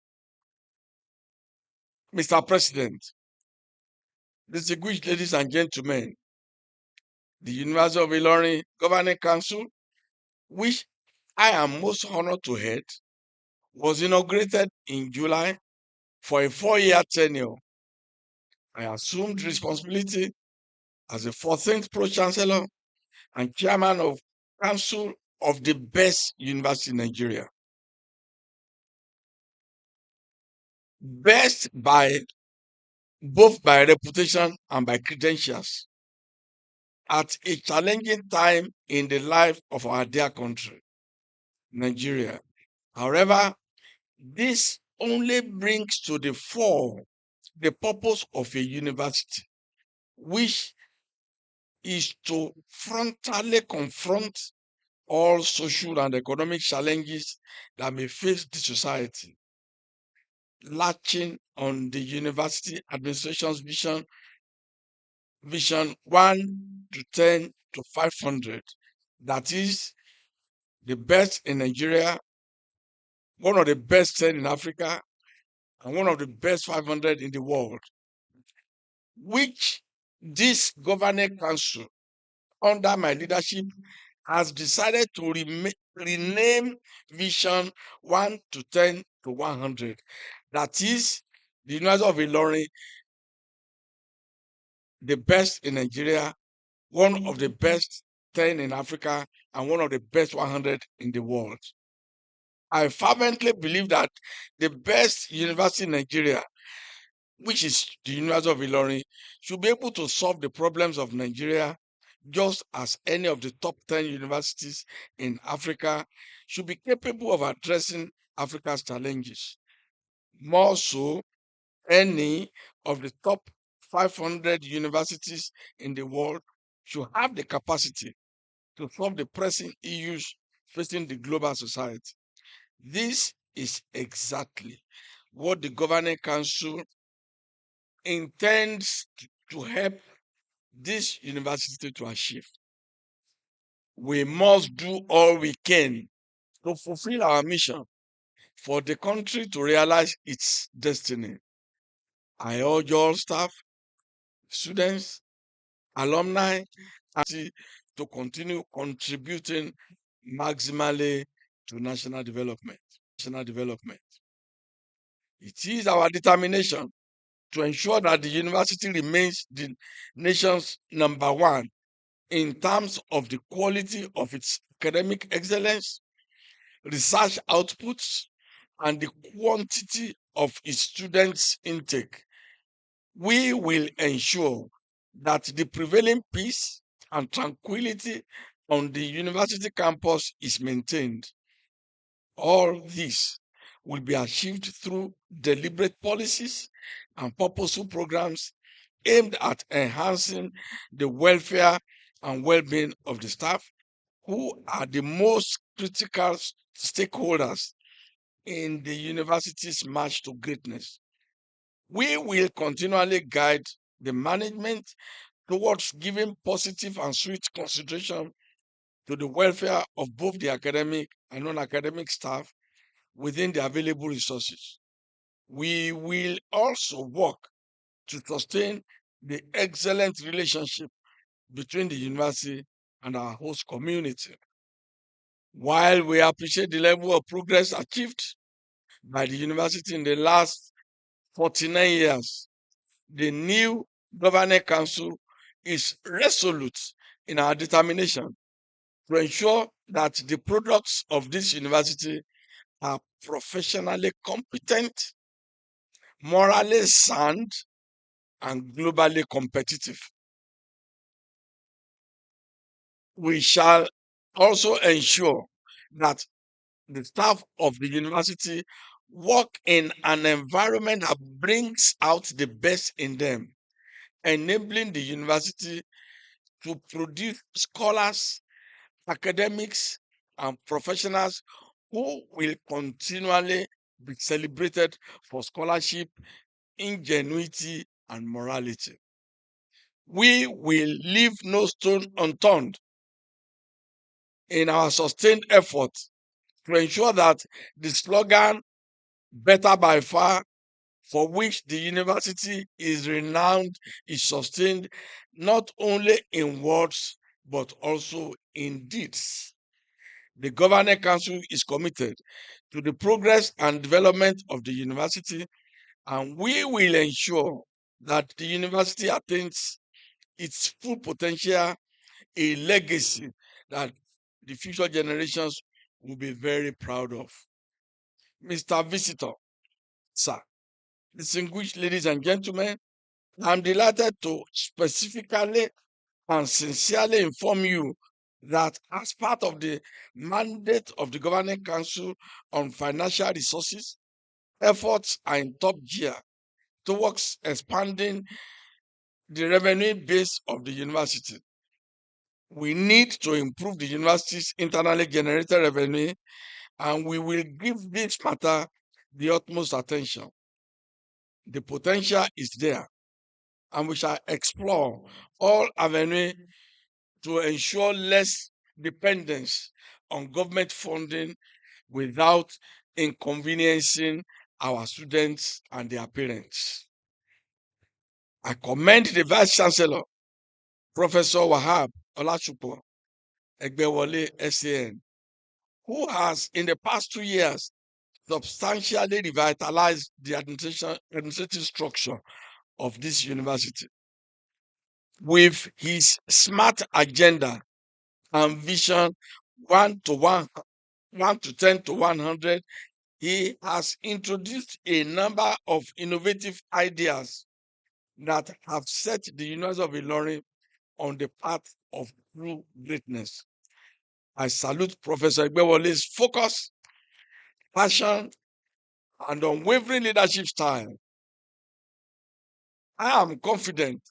Mr. President, distinguished ladies and gentlemen, the University of Ilorin Governing Council, which I am most honored to head, was inaugurated in July for a 4-year tenure. I assumed responsibility as the 14th Pro-Chancellor and Chairman of Council of the best university in Nigeria. Best by both by reputation and by credentials at a challenging time in the life of our dear country, Nigeria. However, this only brings to the fore the purpose of a university, which is to frontally confront all social and economic challenges that may face the society, latching on the university administration's vision 1 to 10 to 500, that is the best in Nigeria, one of the best 10 in Africa, and one of the best 500 in the world, which this governing council, under my leadership, has decided to rename Vision 1 to 10 to 100. That is the University of Ilorin, the best in Nigeria, one of the best 10 in Africa, and one of the best 100 in the world. I fervently believe that the best university in Nigeria which is the University of Ilorin, should be able to solve the problems of Nigeria just as any of the top 10 universities in Africa should be capable of addressing Africa's challenges. More so, any of the top 500 universities in the world should have the capacity to solve the pressing issues facing the global society. This is exactly what the Governing Council intends to help this university to achieve. We must do all we can to fulfill our mission for the country to realize its destiny. I urge all staff, students, alumni, and to continue contributing maximally to national development. It is our determination to ensure that the university remains the nation's number one in terms of the quality of its academic excellence, research outputs, and the quantity of its students' intake. We will ensure that the prevailing peace and tranquility on the university campus is maintained. All this will be achieved through deliberate policies and purposeful programs aimed at enhancing the welfare and well-being of the staff, who are the most critical stakeholders in the university's march to greatness. We will continually guide the management towards giving positive and swift consideration to the welfare of both the academic and non-academic staff within the available resources. We will also work to sustain the excellent relationship between the university and our host community. While we appreciate the level of progress achieved by the university in the last 49 years, the new governing council is resolute in our determination to ensure that the products of this university are professionally competent, morally sound, and globally competitive. We shall also ensure that the staff of the university work in an environment that brings out the best in them, enabling the university to produce scholars, academics, and professionals who will continually be celebrated for scholarship, ingenuity, and morality. We will leave no stone unturned in our sustained effort to ensure that the slogan "Better by Far," for which the university is renowned, is sustained not only in words but also in deeds. The Governing Council is committed to the progress and development of the university, and we will ensure that the university attains its full potential, a legacy that the future generations will be very proud of. Mr. Visitor, sir, distinguished ladies and gentlemen, I'm delighted to specifically and sincerely inform you that as part of the mandate of the Governing Council on Financial Resources, efforts are in top gear towards expanding the revenue base of the university. We need to improve the university's internally generated revenue, and we will give this matter the utmost attention. The potential is there, and we shall explore all avenues to ensure less dependence on government funding without inconveniencing our students and their parents. I commend the Vice Chancellor, Professor Wahab Olachupo Egbewole, SAN, who has in the past 2 years substantially revitalized the administrative structure of this university. With his smart agenda and vision 1 to 10 to 100, He has introduced a number of innovative ideas that have set the University of Ilorin on the path of true greatness. I salute Professor Igbewole's focus, passion, and unwavering leadership style. I am confident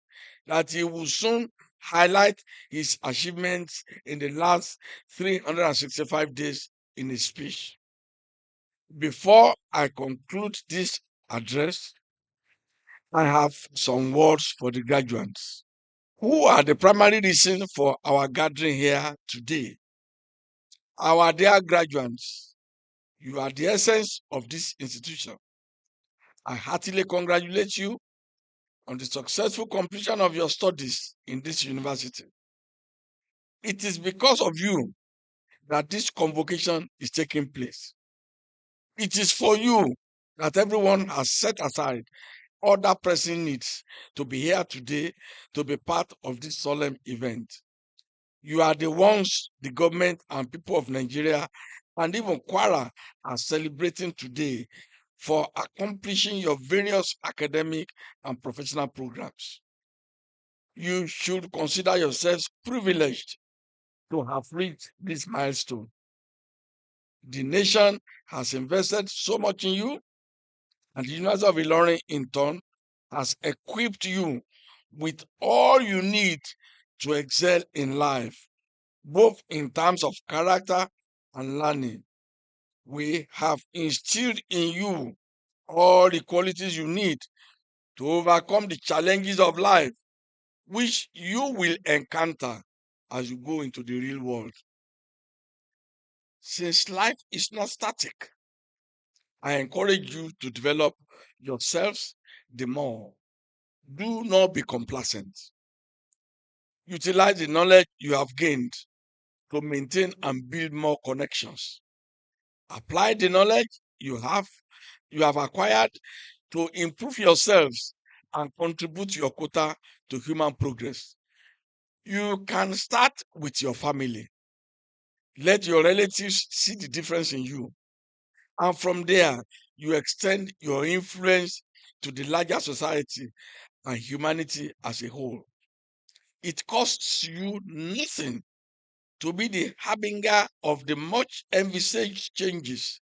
that he will soon highlight his achievements in the last 365 days in his speech. Before I conclude this address, I have some words for the graduates, who are the primary reason for our gathering here today. Our dear graduates, you are the essence of this institution. I heartily congratulate you on the successful completion of your studies in this university. It is because of you that this convocation is taking place. It is for you that everyone has set aside other pressing needs to be here today to be part of this solemn event. You are the ones the government and people of Nigeria and even Kwara are celebrating today for accomplishing your various academic and professional programs. You should consider yourselves privileged to have reached this milestone. The nation has invested so much in you, and the University of Ilorin, in turn, has equipped you with all you need to excel in life, both in terms of character and learning. We have instilled in you all the qualities you need to overcome the challenges of life, which you will encounter as you go into the real world. Since life is not static, I encourage you to develop yourselves the more. Do not be complacent. Utilize the knowledge you have gained to maintain and build more connections. Apply the knowledge you have acquired to improve yourselves and contribute your quota to human progress. You can start with your family. Let your relatives see the difference in you. And from there, you extend your influence to the larger society and humanity as a whole. It costs you nothing to be the harbinger of the much envisaged changes,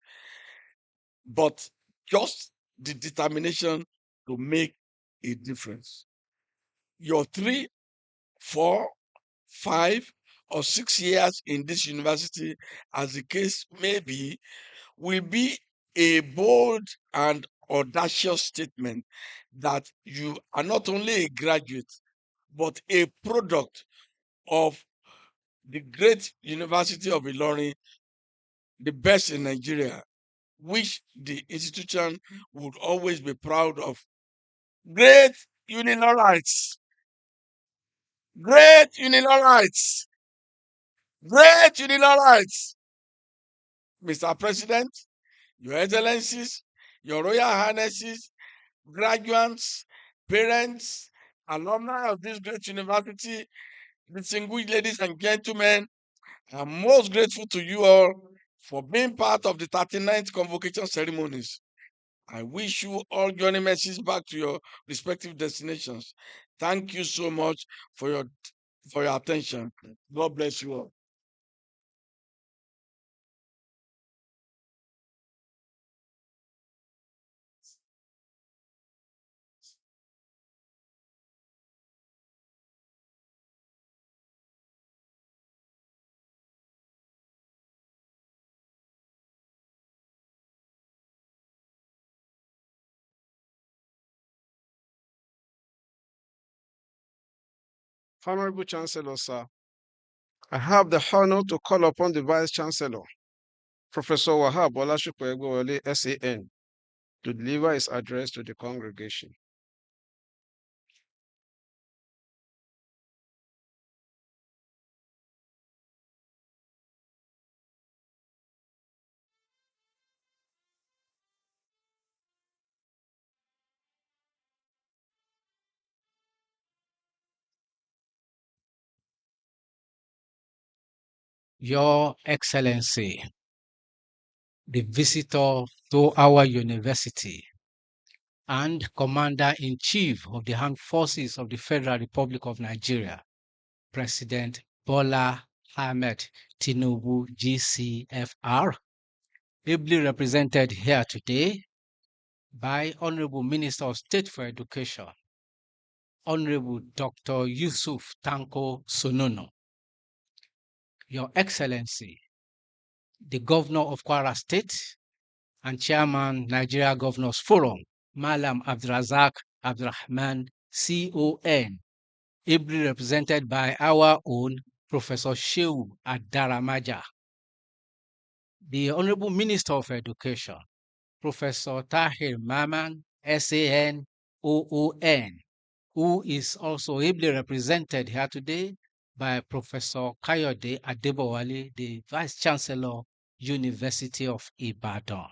but just the determination to make a difference. Your 3, 4, 5, or 6 years in this university, as the case may be, will be a bold and audacious statement that you are not only a graduate, but a product of the great University of Ilorin, the best in Nigeria, which the institution would always be proud of. Great Unilorites! Great Unilorites! Great Unilorites! Mr. President, Your Excellencies, Your Royal Highnesses, graduates, parents, alumni of this great university, distinguished ladies and gentlemen, I'm most grateful to you all for being part of the 39th convocation ceremonies. I wish you all journey messages back to your respective destinations. Thank you so much for your attention. God bless you all. Honorable Chancellor, sir, I have the honor to call upon the Vice Chancellor, Professor Wahab Olashukwegwole, SAN, to deliver his address to the congregation. Your Excellency, the visitor to our university, and Commander-in-Chief of the Armed Forces of the Federal Republic of Nigeria, President Bola Ahmed Tinubu, GCFR, ably represented here today by Honorable Minister of State for Education, Honorable Dr. Yusuf Tanko Sonono, Your Excellency, the Governor of Kwara State and Chairman Nigeria Governors Forum, Malam Abdrazak Abdurrahman, CON, ably represented by our own Professor Shehu Adaramaja, the Honorable Minister of Education, Professor Tahir Maman, SAN, OON, who is also ably represented here today by Professor Kayode Adebowale, the Vice Chancellor, University of Ibadan.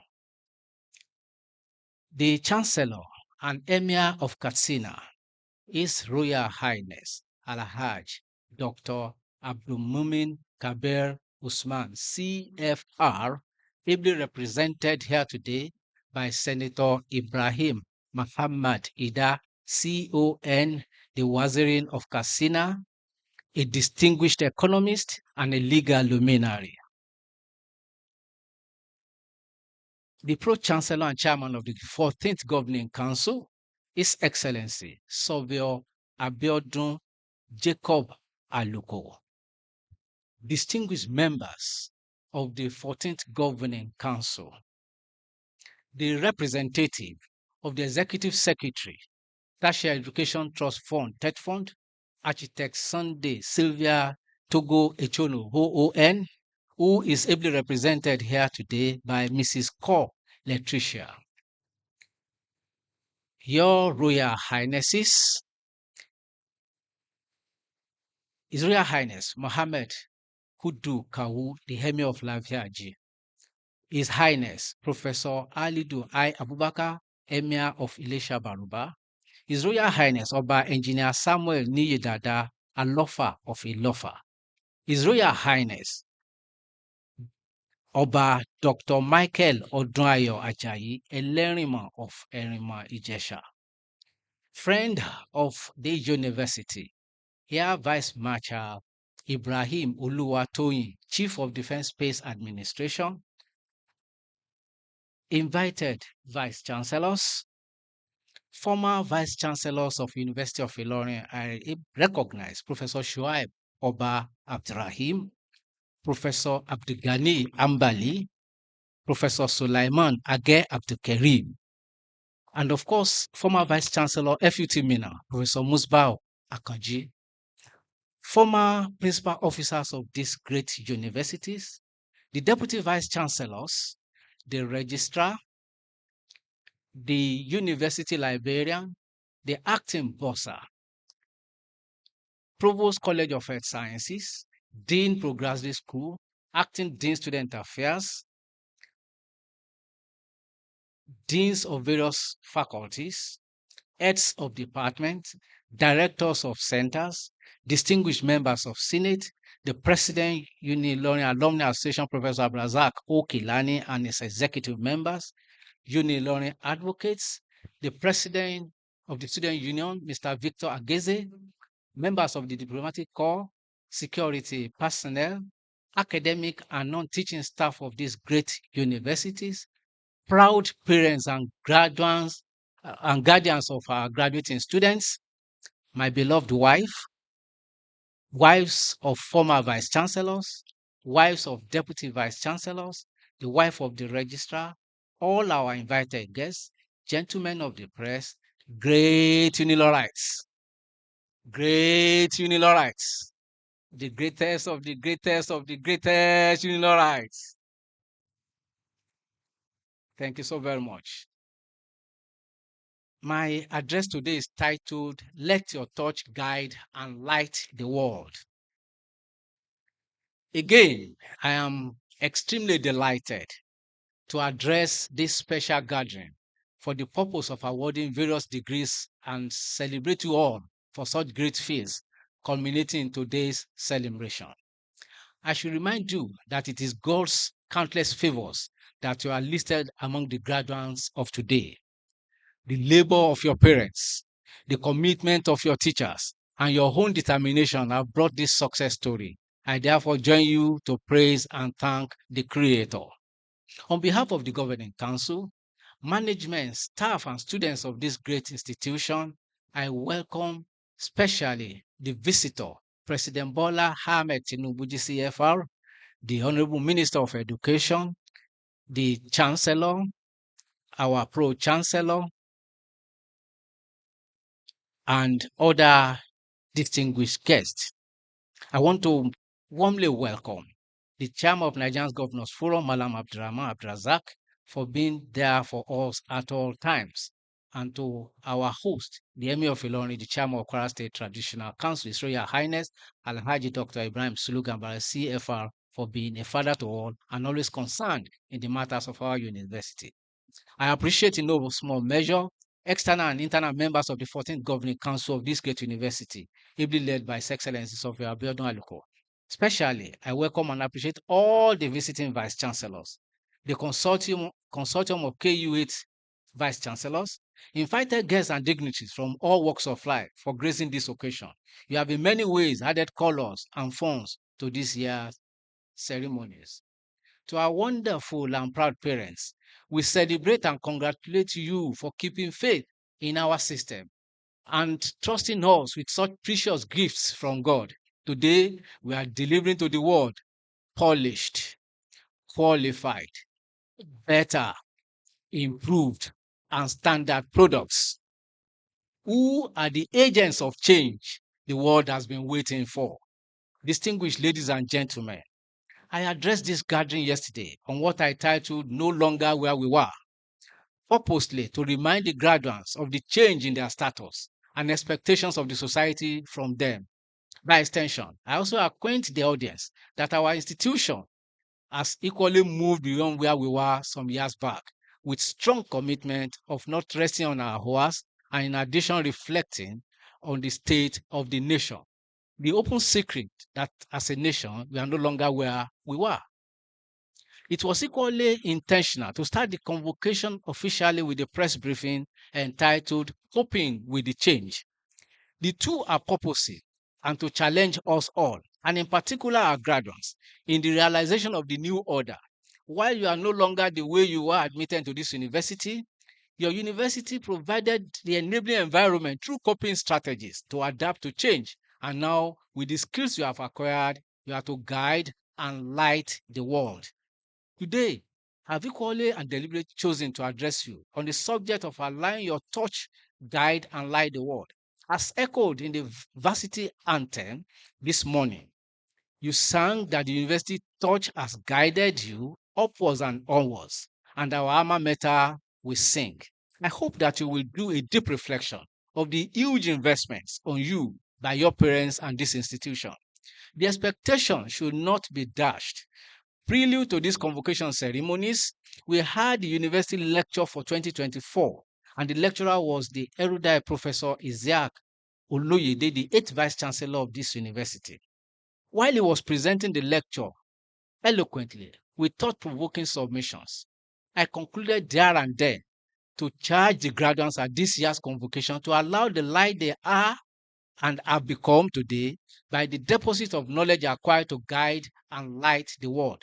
The Chancellor and Emir of Katsina, His Royal Highness Alhaj Dr. Abdulmumin Kabir Usman, CFR, ably represented here today by Senator Ibrahim Muhammad Ida, CON, the Wazirin of Katsina, a distinguished economist and a legal luminary. The Pro-Chancellor and Chairman of the 14th Governing Council, His Excellency Surveyor Abiodun Jacob Aluko. Distinguished members of the 14th Governing Council, the representative of the Executive Secretary, Tertiary Education Trust Fund, TED Fund, Architect Sunday Sylvia Togo Echono, OON, who is ably represented here today by Mrs. Cor Latricia. Your Royal Highnesses, His Royal Highness Mohammed Kudu Kawu, the Emir of Lafiaji, His Highness Professor Alidu I. Abubakar, Emir of Ilesha Baruba, His Royal Highness Oba Engineer Samuel Niyedada Alofa of Ilofa, His Royal Highness Oba Dr. Michael Odunayo Ajayi Elerima of Erima Ijesha, friend of the university, Air Vice Marshal Ibrahim Oluwatoyin, Chief of Defense Space Administration, invited Vice Chancellors, former Vice Chancellors of University of Ilorin. I recognize Professor Shuaib Oba Abdurrahim, Professor Abdulgani Ambali, Professor Sulaiman Age Abdulkarim, and of course, former Vice Chancellor FUT Mina, Professor Musbao Akanji, former principal officers of these great universities, the Deputy Vice Chancellors, the Registrar, the University Librarian, the Acting Bursar, Provost College of Health Sciences, Dean Postgraduate School, Acting Dean Student Affairs, Deans of various faculties, Heads of Department, Directors of Centers, distinguished members of Senate, the President, Ilorin Alumni Association, Professor Abrazak Okilani and his executive members, Ilorin advocates, the President of the Student Union, Mr. Victor Ageze, members of the Diplomatic Corps, security personnel, academic and non-teaching staff of these great universities, proud parents and graduates and guardians of our graduating students, my beloved wife, wives of former vice chancellors, wives of deputy vice chancellors, the wife of the registrar, all our invited guests, gentlemen of the press, great Unilorites, great Unilorites, the greatest of the greatest of the greatest Unilorites. Thank you so very much. My address today is titled, Let Your Touch Guide and Light the World. Again, I am extremely delighted to address this special gathering for the purpose of awarding various degrees and celebrate you all for such great feats culminating in today's celebration. I should remind you that it is God's countless favors that you are listed among the graduates of today. The labor of your parents, the commitment of your teachers, and your own determination have brought this success story. I therefore join you to praise and thank the Creator. On behalf of the Governing Council, management, staff, and students of this great institution, I welcome especially the visitor, President Bola Ahmed Tinubu, GCFR, the Honorable Minister of Education, the Chancellor, our Pro-Chancellor, and other distinguished guests. I want to warmly welcome the Chairman of Nigerian Governors Forum, Malam Abdurrahman Abdrazak, for being there for us at all times, and to our host, the Emir of Ilorin, the Chairman of Kwara State Traditional Council, His Royal Highness Alhaji Dr. Ibrahim Sulugambara, CFR, for being a father to all and always concerned in the matters of our university. I appreciate in no small measure external and internal members of the 14th Governing Council of this great university, ably led by His Excellency Sophia Abiodun Aluko. Especially, I welcome and appreciate all the visiting Vice Chancellors, the consortium of KU8 Vice Chancellors, invited guests and dignitaries from all walks of life for gracing this occasion. You have in many ways added colors and forms to this year's ceremonies. To our wonderful and proud parents, we celebrate and congratulate you for keeping faith in our system and trusting us with such precious gifts from God. Today, we are delivering to the world polished, qualified, better, improved, and standard products. Who are the agents of change the world has been waiting for? Distinguished ladies and gentlemen, I addressed this gathering yesterday on what I titled No Longer Where We Were, purposely to remind the graduates of the change in their status and expectations of the society from them. By extension, I also acquaint the audience that our institution has equally moved beyond where we were some years back, with strong commitment of not resting on our horse and in addition reflecting on the state of the nation. The open secret that as a nation, we are no longer where we were. It was equally intentional to start the convocation officially with a press briefing entitled Coping with the Change. The two are purposive and to challenge us all, and in particular our graduates, in the realization of the new order. While you are no longer the way you were admitted to this university, your university provided the enabling environment through coping strategies to adapt to change. And now, with the skills you have acquired, you are to guide and light the world. Today, I've equally and deliberately chosen to address you on the subject of allowing your touch, guide, and light the world. As echoed in the varsity anthem this morning, you sang that the university touch has guided you upwards and onwards, and our alma mater will sing. I hope that you will do a deep reflection of the huge investments on you by your parents and this institution. The expectation should not be dashed. Prelude to these convocation ceremonies, we had the university lecture for 2024, and the lecturer was the erudite Professor Isaac Oloyede, the 8th Vice Chancellor of this university. While he was presenting the lecture eloquently with thought-provoking submissions, I concluded there and then to charge the graduates at this year's convocation to allow the light they are and have become today by the deposit of knowledge acquired to guide and light the world.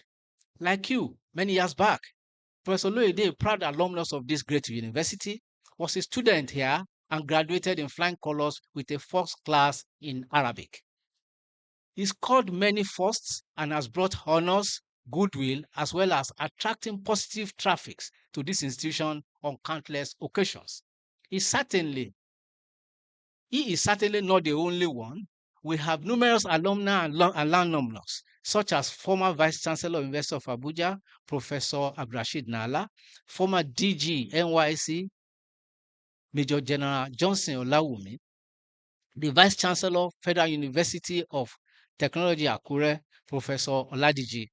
Like you, many years back, Professor Loide, a proud alumnus of this great university, was a student here and graduated in flying colors with a first class in Arabic. He scored many firsts and has brought honors, goodwill, as well as attracting positive traffics to this institution on countless occasions. He is certainly not the only one. We have numerous alumni and alumnus, such as former Vice Chancellor of University of Abuja, Professor Abdurrashid Nala, former DG NYC, Major General Johnson Olawumi, the Vice Chancellor, Federal University of Technology Akure, Professor Oladiji,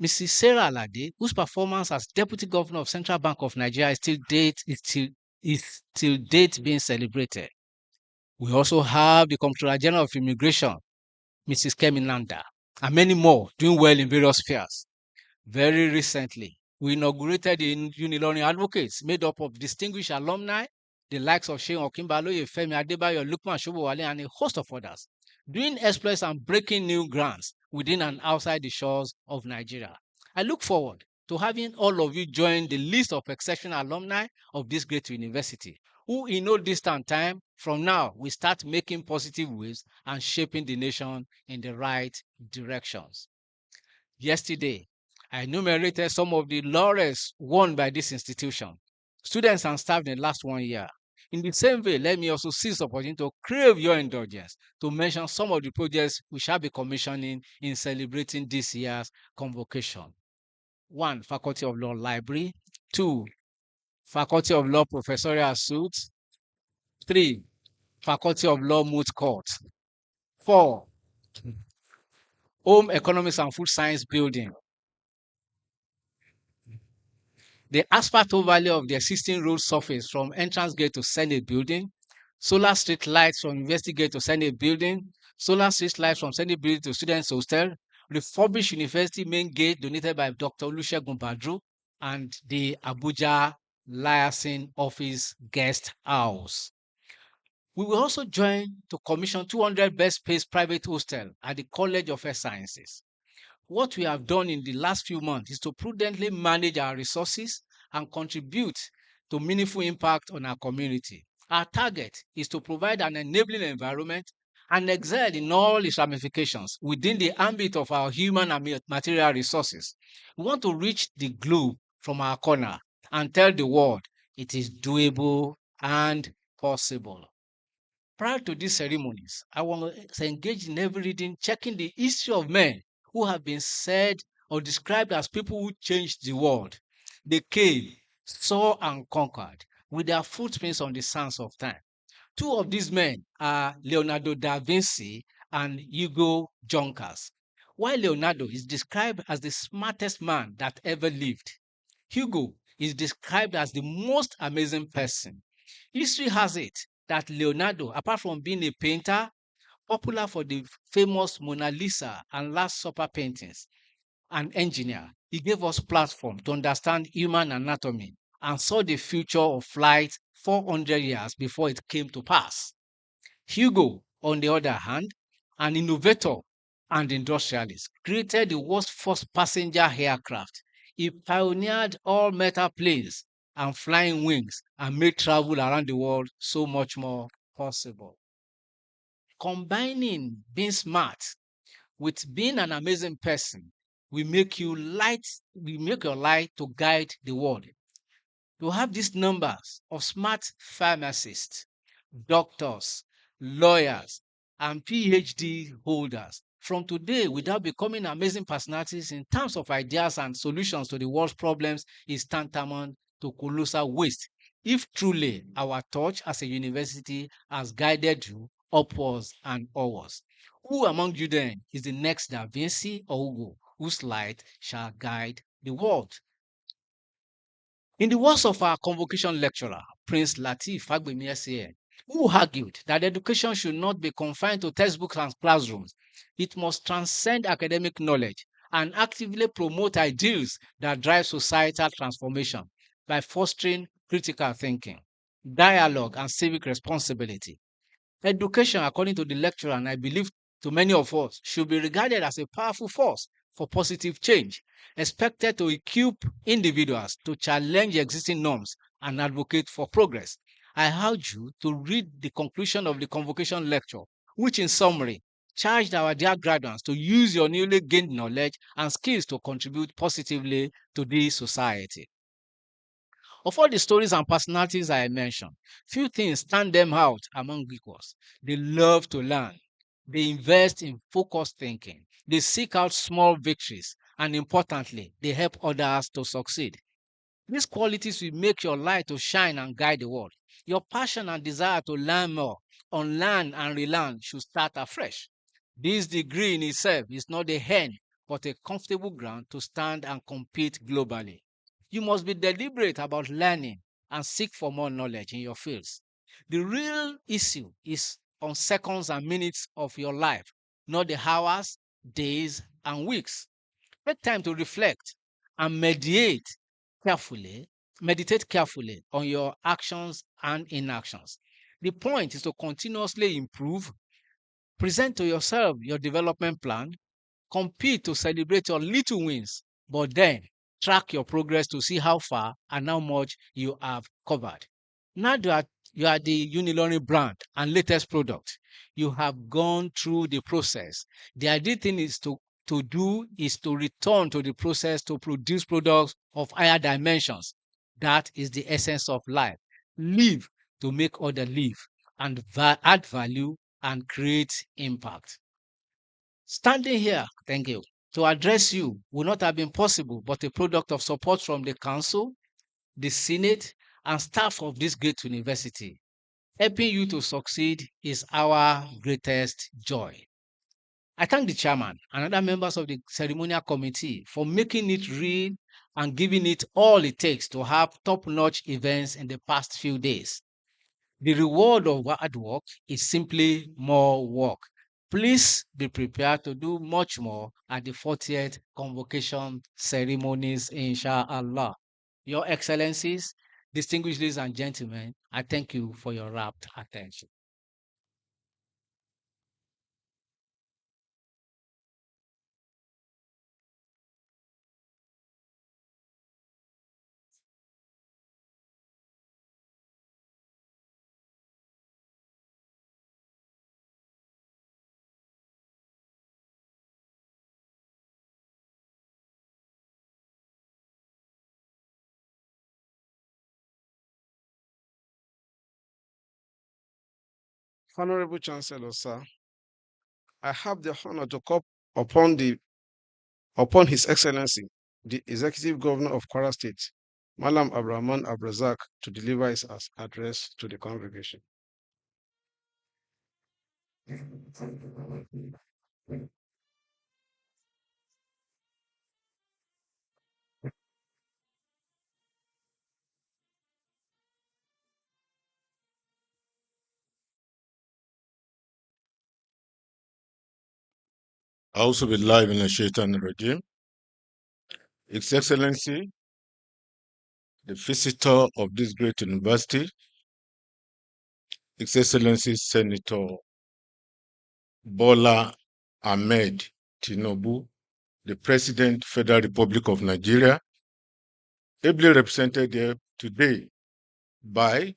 Mrs. Sarah Alade, whose performance as Deputy Governor of Central Bank of Nigeria is till date being celebrated. We also have the Comptroller General of Immigration, Mrs. Kemi Nanda, and many more doing well in various spheres. Very recently, we inaugurated the Ilorin Advocates, made up of distinguished alumni, the likes of Sheikh Okinbaloye, Femi Adebayo, Lukman Shobowale, and a host of others, doing exploits and breaking new grounds within and outside the shores of Nigeria. I look forward to having all of you join the list of exceptional alumni of this great university, who in no distant time from now will start making positive waves and shaping the nation in the right directions. Yesterday, I enumerated some of the laurels won by this institution, students and staff in the last 1 year. In the same way, let me also seize the opportunity to crave your indulgence to mention some of the projects we shall be commissioning in celebrating this year's convocation. 1. Faculty of Law Library. 2. Faculty of Law Professorial Suites. 3. Faculty of Law Moot Court. 4. Home Economics and Food Science Building. The asphalt overlay of the existing road surface from entrance gate to Senate building, solar street lights from University Gate to Senate building, solar street lights from Senate building to Students Hostel, refurbished University main gate donated by Dr. Olusegun Badru, and the Abuja Liaison Office Guest House. We will also join to commission 200 best placed private hostel at the College of Health Sciences. What we have done in the last few months is to prudently manage our resources and contribute to meaningful impact on our community. Our target is to provide an enabling environment and excel in all its ramifications within the ambit of our human and material resources. We want to reach the globe from our corner and tell the world it is doable and possible. Prior to these ceremonies, I was engaged in every reading, checking the history of men who have been said or described as people who changed the world. They came, saw, and conquered with their footprints on the sands of time. Two of these men are Leonardo da Vinci and Hugo Junkers. While Leonardo is described as the smartest man that ever lived, Hugo is described as the most amazing person. History has it that Leonardo, apart from being a painter, popular for the famous Mona Lisa and Last Supper paintings, an engineer, he gave us platform to understand human anatomy and saw the future of flight 400 years before it came to pass. Hugo, on the other hand, an innovator and industrialist, created the world's first passenger aircraft. He pioneered all metal planes and flying wings and made travel around the world so much more possible. Combining being smart with being an amazing person will make your light to guide the world. To have these numbers of smart pharmacists, doctors, lawyers, and PhD holders from today without becoming amazing personalities in terms of ideas and solutions to the world's problems is tantamount to colossal waste if truly our touch as a university has guided you upwards and onwards. Who among you then is the next Da Vinci or Hugo whose light shall guide the world? In the words of our convocation lecturer, Prince Lateef Fagbemi SAN, who argued that education should not be confined to textbooks and classrooms, it must transcend academic knowledge and actively promote ideals that drive societal transformation by fostering critical thinking, dialogue, and civic responsibility. Education, according to the lecturer, and I believe to many of us, should be regarded as a powerful force for positive change, expected to equip individuals to challenge existing norms and advocate for progress. I urge you to read the conclusion of the convocation lecture, which in summary charged our dear graduates to use your newly gained knowledge and skills to contribute positively to this society. Of all the stories and personalities I mentioned, few things stand them out among equals. They love to learn. They invest in focused thinking. They seek out small victories. And importantly, they help others to succeed. These qualities will make your light to shine and guide the world. Your passion and desire to learn more, unlearn and relearn should start afresh. This degree in itself is not a hen, but a comfortable ground to stand and compete globally. You must be deliberate about learning and seek for more knowledge in your fields. The real issue is on seconds and minutes of your life, not the hours, days, and weeks. Take time to reflect and meditate carefully on your actions and inactions. The point is to continuously improve, present to yourself your development plan, compete to celebrate your little wins, but then track your progress to see how far and how much you have covered. Now that you are the Ilorin brand and latest product, you have gone through the process. The ideal thing is to do is to return to the process to produce products of higher dimensions. That is the essence of life. Live to make others live and add value and create impact. Standing here, thank you, to address you would not have been possible but a product of support from the council, the senate, and staff of this great university. Helping you to succeed is our greatest joy. I thank the chairman and other members of the ceremonial committee for making it real and giving it all it takes to have top-notch events in the past few days. The reward of hard work is simply more work. Please be prepared to do much more at the 40th Convocation Ceremonies, inshallah. Your Excellencies, distinguished ladies and gentlemen, I thank you for your rapt attention. Honorable Chancellor, sir, I have the honor to call upon His Excellency, the Executive Governor of Kwara State, Malam Abrahman Abrazak, to deliver his address to the congregation. Also be live in a shaitan regime. His Excellency, the visitor of this great university, His Excellency Senator Bola Ahmed Tinubu, the President, Federal Republic of Nigeria, ably represented here today by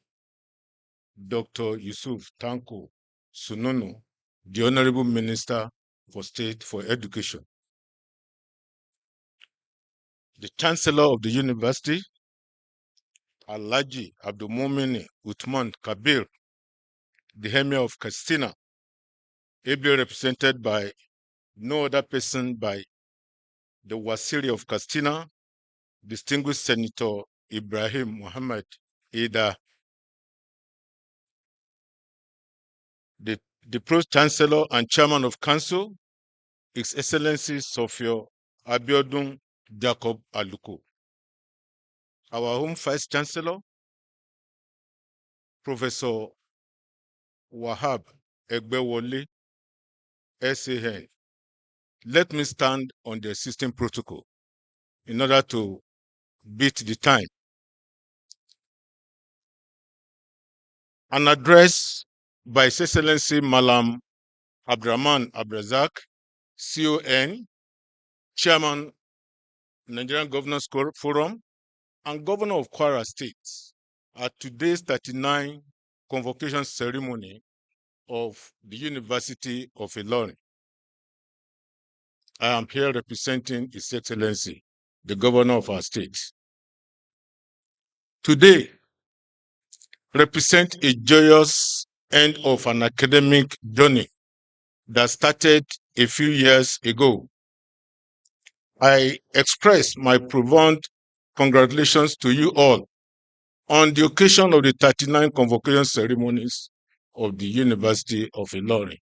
Dr. Yusuf Tanko Sunono, the Honorable Minister for State for Education, the Chancellor of the University, Alhaji Abdulmumini Uthman Kabir, the Emir of Katsina, ably represented by no other person by the Waziri of Katsina, distinguished Senator Ibrahim Muhammad Ida, the Pro-Chancellor and Chairman of Council, His Excellency Sofio Abiodun Jacob Aluko, our home Vice Chancellor, Professor Wahab Egbewole, SAN. Let me stand on the existing protocol in order to beat the time. An address by His Excellency Malam Abdurrahman Abrazak, CON, Chairman, Nigerian Governors Forum, and Governor of Kwara State at today's 39th Convocation Ceremony of the University of Ilorin. I am here representing His Excellency, the Governor of our state. Today represents a joyous end of an academic journey that started a few years ago. I express my profound congratulations to you all on the occasion of the 39th Convocation Ceremonies of the University of Ilorin.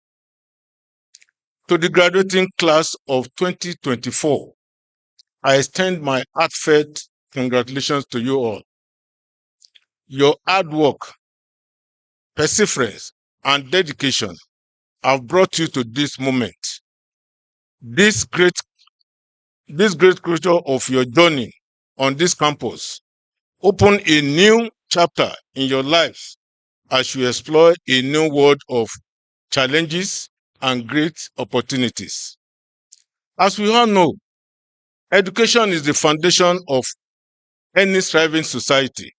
To the graduating class of 2024, I extend my heartfelt congratulations to you all. Your hard work, perseverance, and dedication have brought you to this moment. This great this great closure of your journey on this campus open a new chapter in your life as you explore a new world of challenges and great opportunities. As we all know, education is the foundation of any thriving society.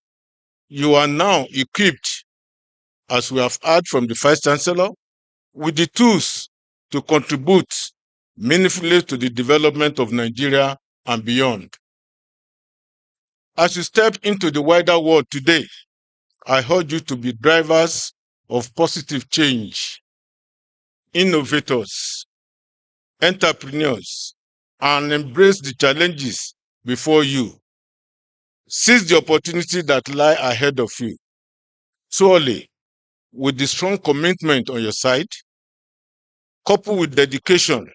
You are now equipped, as we have heard from the Vice Chancellor, with the tools to contribute meaningfully to the development of Nigeria and beyond. As you step into the wider world today, I urge you to be drivers of positive change, innovators, entrepreneurs, and embrace the challenges before you. Seize the opportunity that lie ahead of you. Surely, with the strong commitment on your side, coupled with dedication,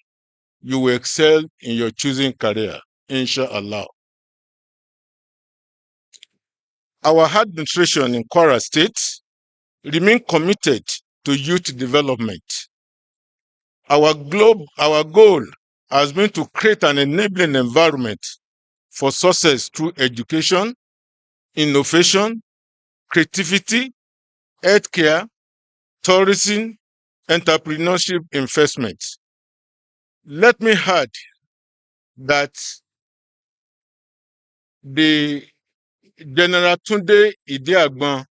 you will excel in your choosing career, inshallah. Our administration in Kwara State remain committed to youth development. Our goal has been to create an enabling environment for success through education, innovation, creativity, healthcare, tourism, entrepreneurship investment. Let me add that the General Tunde Idiagbon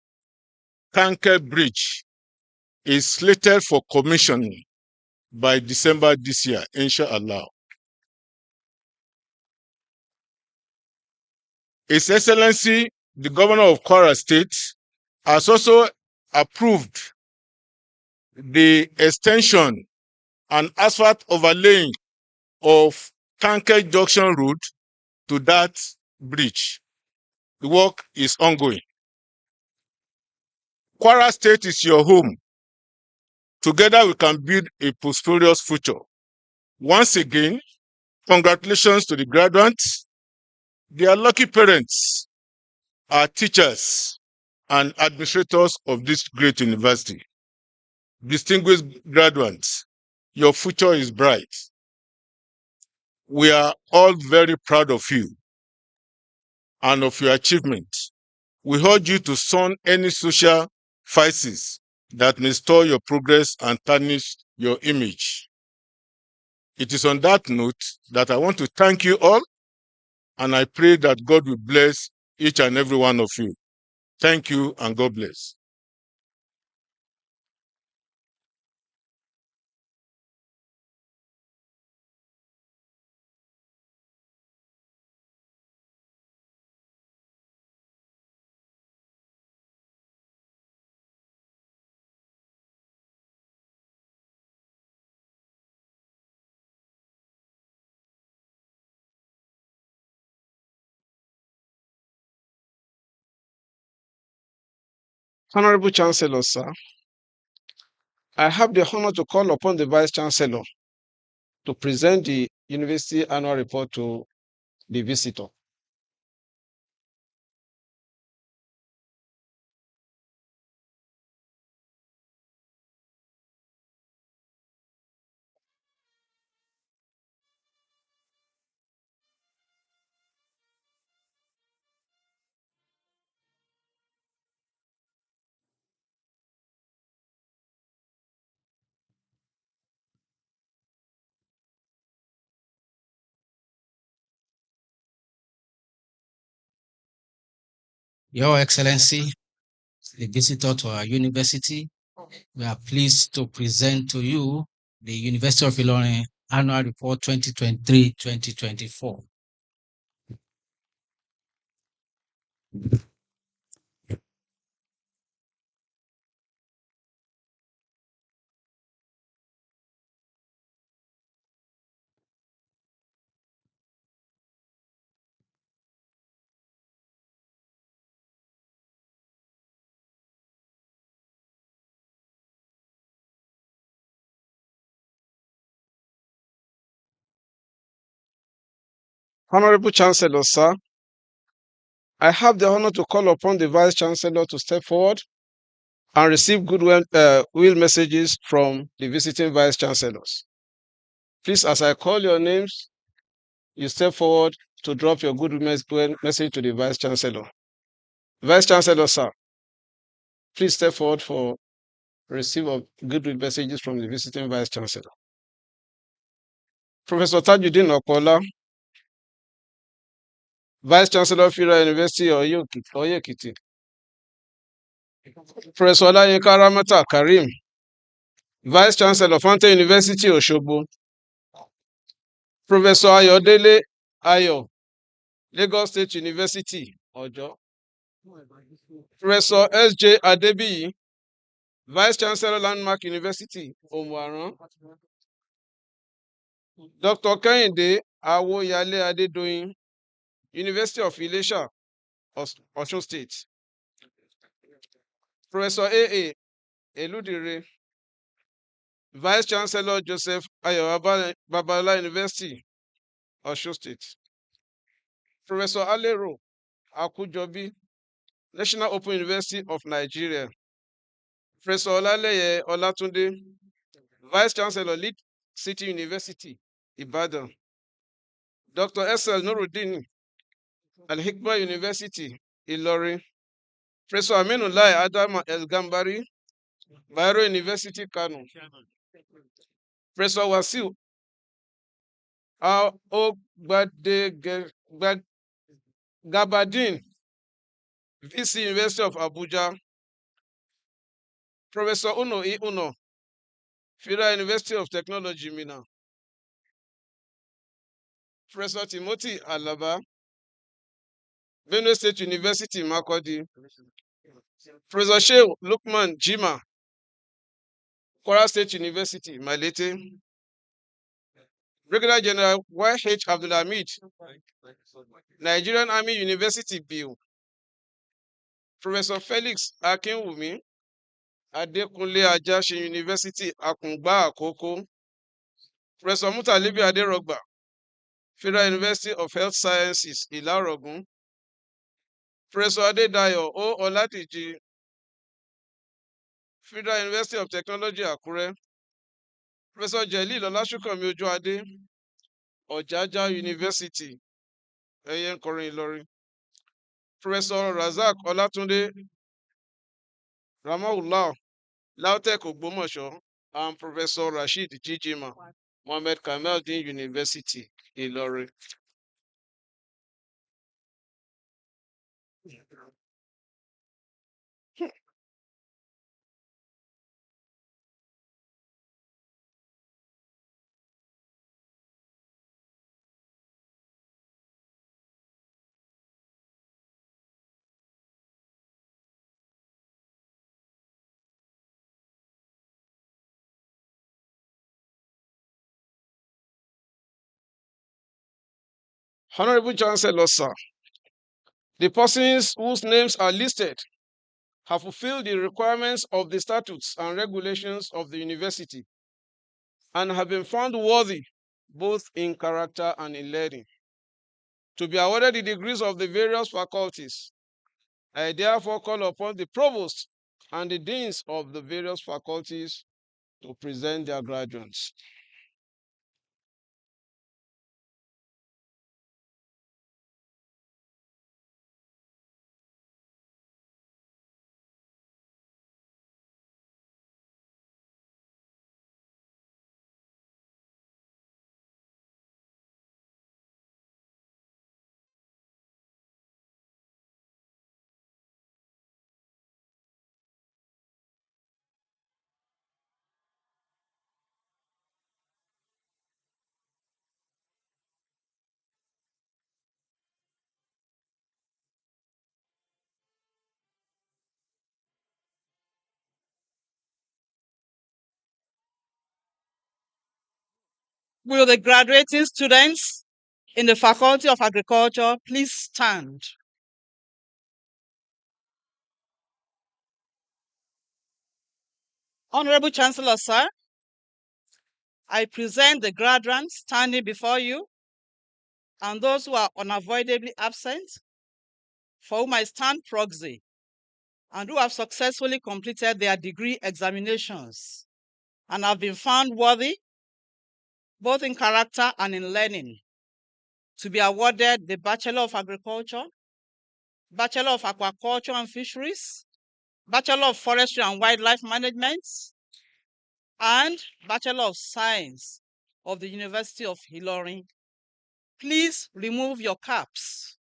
Tanker Bridge is slated for commissioning by December this year, inshallah. His Excellency, the Governor of Kwara State, has also approved the extension and asphalt overlaying of Tanker Junction Road to that bridge. The work is ongoing. Kwara State is your home. Together we can build a prosperous future. Once again, congratulations to the graduates, their lucky parents, our teachers, and administrators of this great university. Distinguished graduates, your future is bright. We are all very proud of you and of your achievement. We urge you to shun any social vices that may stall your progress and tarnish your image. It is on that note that I want to thank you all, and I pray that God will bless each and every one of you. Thank you, and God bless. Honorable Chancellor, sir, I have the honor to call upon the Vice Chancellor to present the University Annual Report to the visitor. Your Excellency, the visitor to our university, we are pleased to present to you the University of Ilorin Annual Report 2023-2024. Honorable Chancellor, sir, I have the honor to call upon the Vice Chancellor to step forward and receive goodwill messages from the visiting Vice Chancellors. Please, as I call your names, you step forward to drop your good message to the Vice Chancellor. Vice Chancellor, sir, please step forward for receive of good messages from the visiting Vice Chancellor. Professor Tajuddin Okola, Vice Chancellor of Federal University Oyo-Ekiti. Professor Olayinka Ramata Karim, Vice Chancellor of Fountain University Osogbo. Professor Ayodele Ayo, Lagos State University, Ojo. Professor S.J. Adebiyi, Vice Chancellor Landmark University, Omuaran. Dr. Kehinde Awoyale Adedoyin, University of Ilesha, Osun State. Professor A.A. Eludire, Vice Chancellor Joseph Ayo Babala University, Osun State. Professor Alero Akujobi, National Open University of Nigeria. Professor Olaleye Olatunde, Vice Chancellor Lead City University, Ibadan. Dr. S.L. Nuruddin, Al-Hikmah University, Ilorin. Professor Aminullah Adam El-Gambari, Bayero University, Kano. Professor Wasiu Gabadin, VC University of Abuja. Professor Uno E. Uno, Federal University of Technology, Minna. Professor Timothy Alaba, Benue State University, Makurdi. Professor Sheikh Lukman Jima, Kwara State University, Malete. Brigadier General Y.H. Abdulhamid, Nigerian Army University, Biu. Professor Felix Akinwumi, Adekunle Ajasin University, Akungba Akoko. Professor Mutalibi Aderogba, Federal University of Health Sciences, Ilarogun. Professor Adedayo O. Oladiji, Federal University of Technology, Akure. Professor Jelil Olasunkami Ojoade, Ojaja University, Eyenkorin, Ilorin. Professor Razak Olatunde Ramahullah, Lautech Ogbomoso, and Professor Rashid Jijima, Mohammed Kameldin University, Ilorin. Honorable Chancellor, sir, the persons whose names are listed have fulfilled the requirements of the statutes and regulations of the university and have been found worthy both in character and in learning to be awarded the degrees of the various faculties. I therefore call upon the provost and the deans of the various faculties to present their graduates. Will the graduating students in the Faculty of Agriculture please stand? Honorable Chancellor, sir, I present the graduates standing before you and those who are unavoidably absent, for whom I stand proxy, and who have successfully completed their degree examinations and have been found worthy, both in character and in learning, to be awarded the Bachelor of Agriculture, Bachelor of Aquaculture and Fisheries, Bachelor of Forestry and Wildlife Management, and Bachelor of Science of the University of Ilorin. Please remove your caps.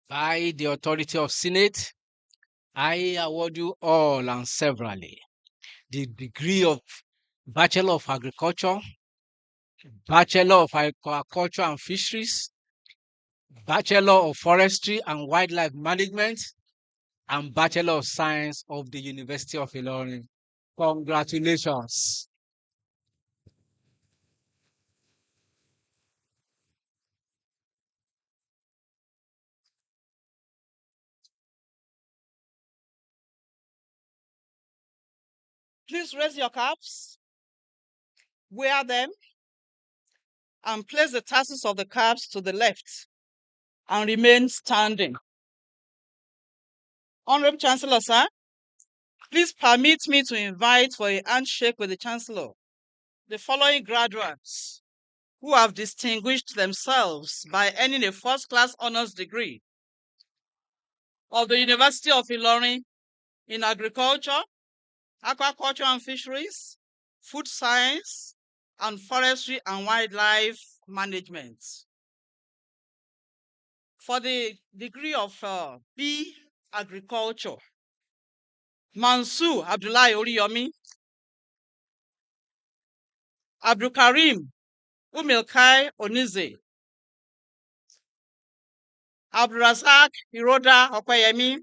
By the authority of Senate, I award you all and severally the degree of Bachelor of Agriculture, Bachelor of Aquaculture and Fisheries, Bachelor of Forestry and Wildlife Management, and Bachelor of Science of the University of Ilorin. Congratulations. Please raise your caps, wear them, and place the tassels of the caps to the left and remain standing. Honorable Chancellor, sir, please permit me to invite for a handshake with the Chancellor the following graduates who have distinguished themselves by earning a first-class honors degree of the University of Ilorin in Agriculture, Aquaculture and Fisheries, Food Science, and Forestry and Wildlife Management. For the degree of B, Agriculture, Mansour Abdullahi Oriyomi, Abdulkarim Umilkai Onize, Abdulrazak Iroda Opeyemi,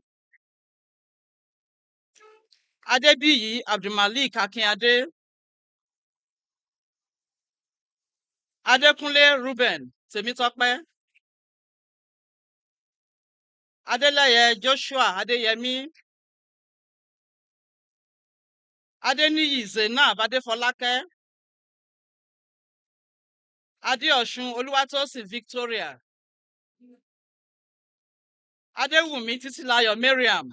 Adebiyi Abdulmalik Akinade, Adekunle Ruben Temitope, Adeleye Joshua Adeyemi, Adeniyi Zainab Adefolake, Adeosun Oluwatosin Victoria, Adewumi Titilayo Mariam,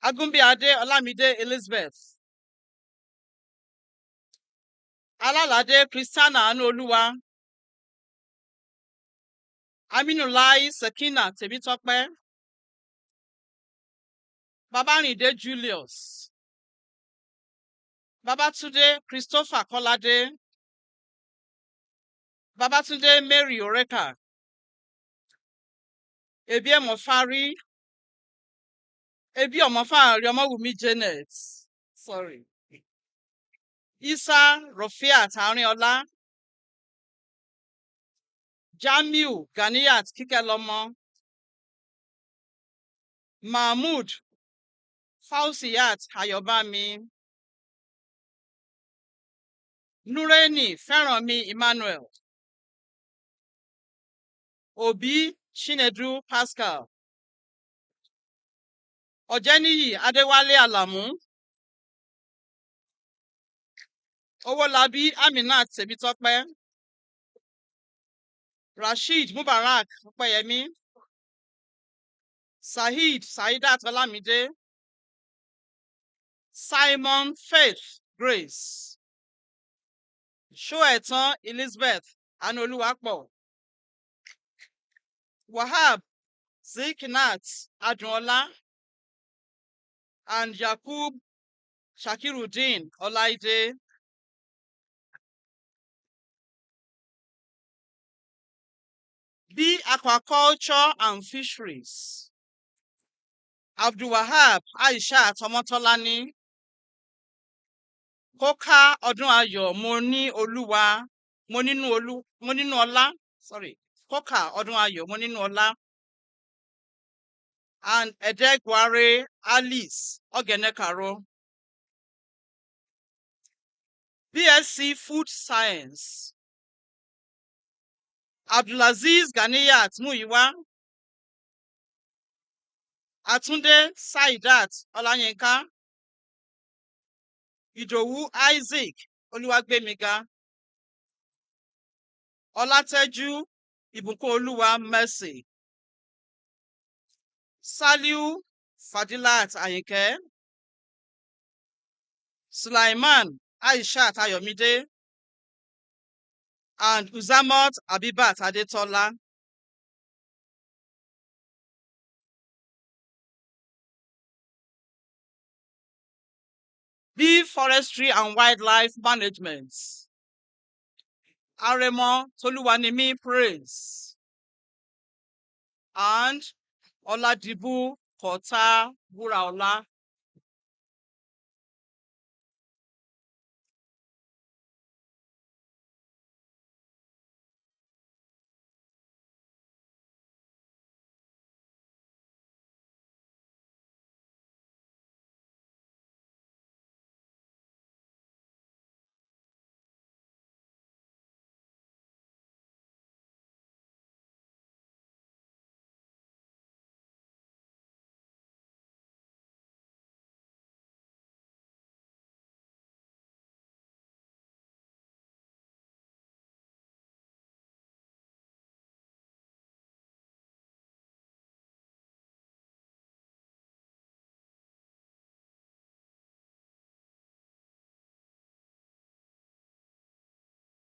Agunbiade Olamide Elizabeth, Alalade Christiana Anoluwa, Aminulayi Sekina Temitope, Babarinde Julius, Babatunde Christopher Kolade, Babatunde Mary Oreka, Ebi Omofari, Ebi Omofari Omowumi Janet, sorry, Isa Rofiat Arinola, Jamiu Ganiyat Kikelomo, Mahmood Fausiyat Ayobami, Nureni Feranmi Emmanuel, Obi Chinedu Pascal, Ojeniyi Adewale Alamu, Owolabi Aminat Temitope, Rashid Mubarak Opeyemi, Saidat Olamide, Simon Faith Grace, Shoetan Elizabeth Anoluwapo, Wahab Zikinat Adunola, and Yakub Shakiruddin Olaide. B, Aquaculture and Fisheries, Abdulwahab Aisha Tomotolani, Koka Odunayo Moninuola, sorry, Koka Odunayo Moninuola, and Edegware Alice Ogenekaro. BSc Food Science, Abdulaziz Ganiyat Muyiwa, Atunde Saidat Olayinka, Idowu Isaac Oluwagbemiga, Olateju Ibukoluwa Mercy, Saliu Fadilat Ayinke, Sulaiman Aishat Ayomide, and Uzamat Abibat Adetola. B. Forestry and Wildlife Management, Aremo Toluwanimi Praise, and Oladibu Kota Wuraola.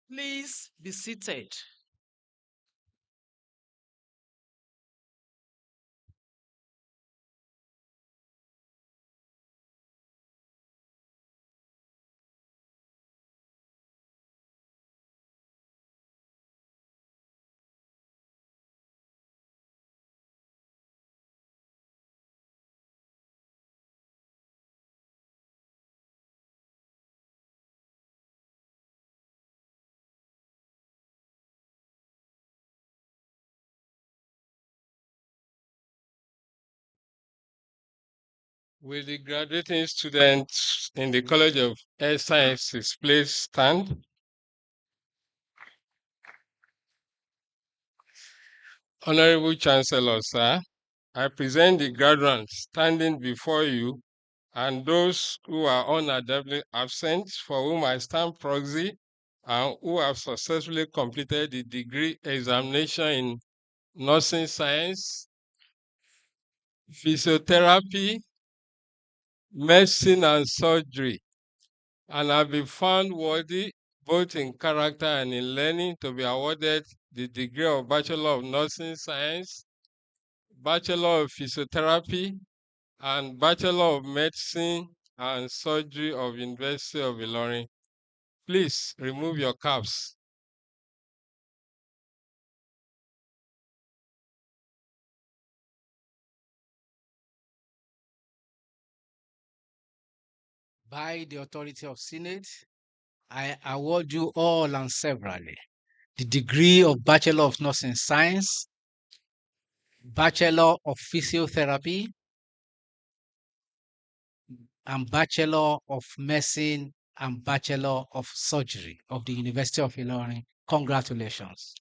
Please be seated. Will the graduating students in the College of Health Sciences please stand? Honorable Chancellor, sir, I present the graduates standing before you and those who are unavoidably absent, for whom I stand proxy, and who have successfully completed the degree examination in nursing science, physiotherapy, medicine, and surgery, and have been found worthy both in character and in learning to be awarded the degree of Bachelor of Nursing Science, Bachelor of Physiotherapy, and Bachelor of Medicine and Surgery of University of Ilorin. Please remove your caps. By the authority of Senate, I award you all and severally the degree of Bachelor of Nursing Science, Bachelor of Physiotherapy, and Bachelor of Medicine and Bachelor of Surgery of the University of Ilorin. Congratulations.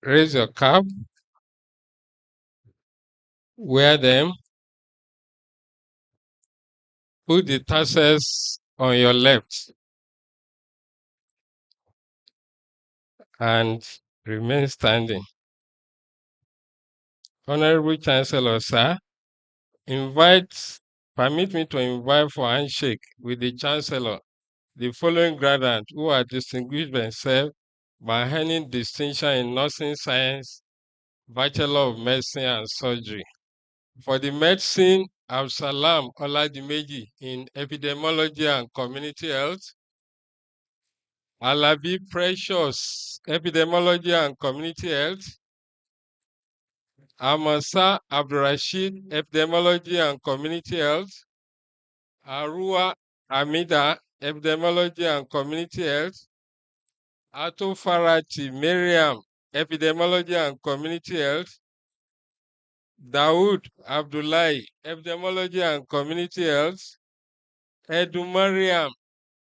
Raise your cap, wear them, put the tassels on your left, and remain standing. Honorable Chancellor, sir, permit me to invite for handshake with the Chancellor the following graduates who have distinguished themselves by earning distinction in nursing science, Bachelor of Medicine and Surgery. For the medicine, Absalam Oladimeji in epidemiology and community health, Alabi Precious, epidemiology and community health, Amasa Abdurrashid, epidemiology and community health, Arua Amida, epidemiology and community health, Ato Farati Miriam, epidemiology and community health, Dawood Abdullahi, epidemiology and community health, Edu Mariam,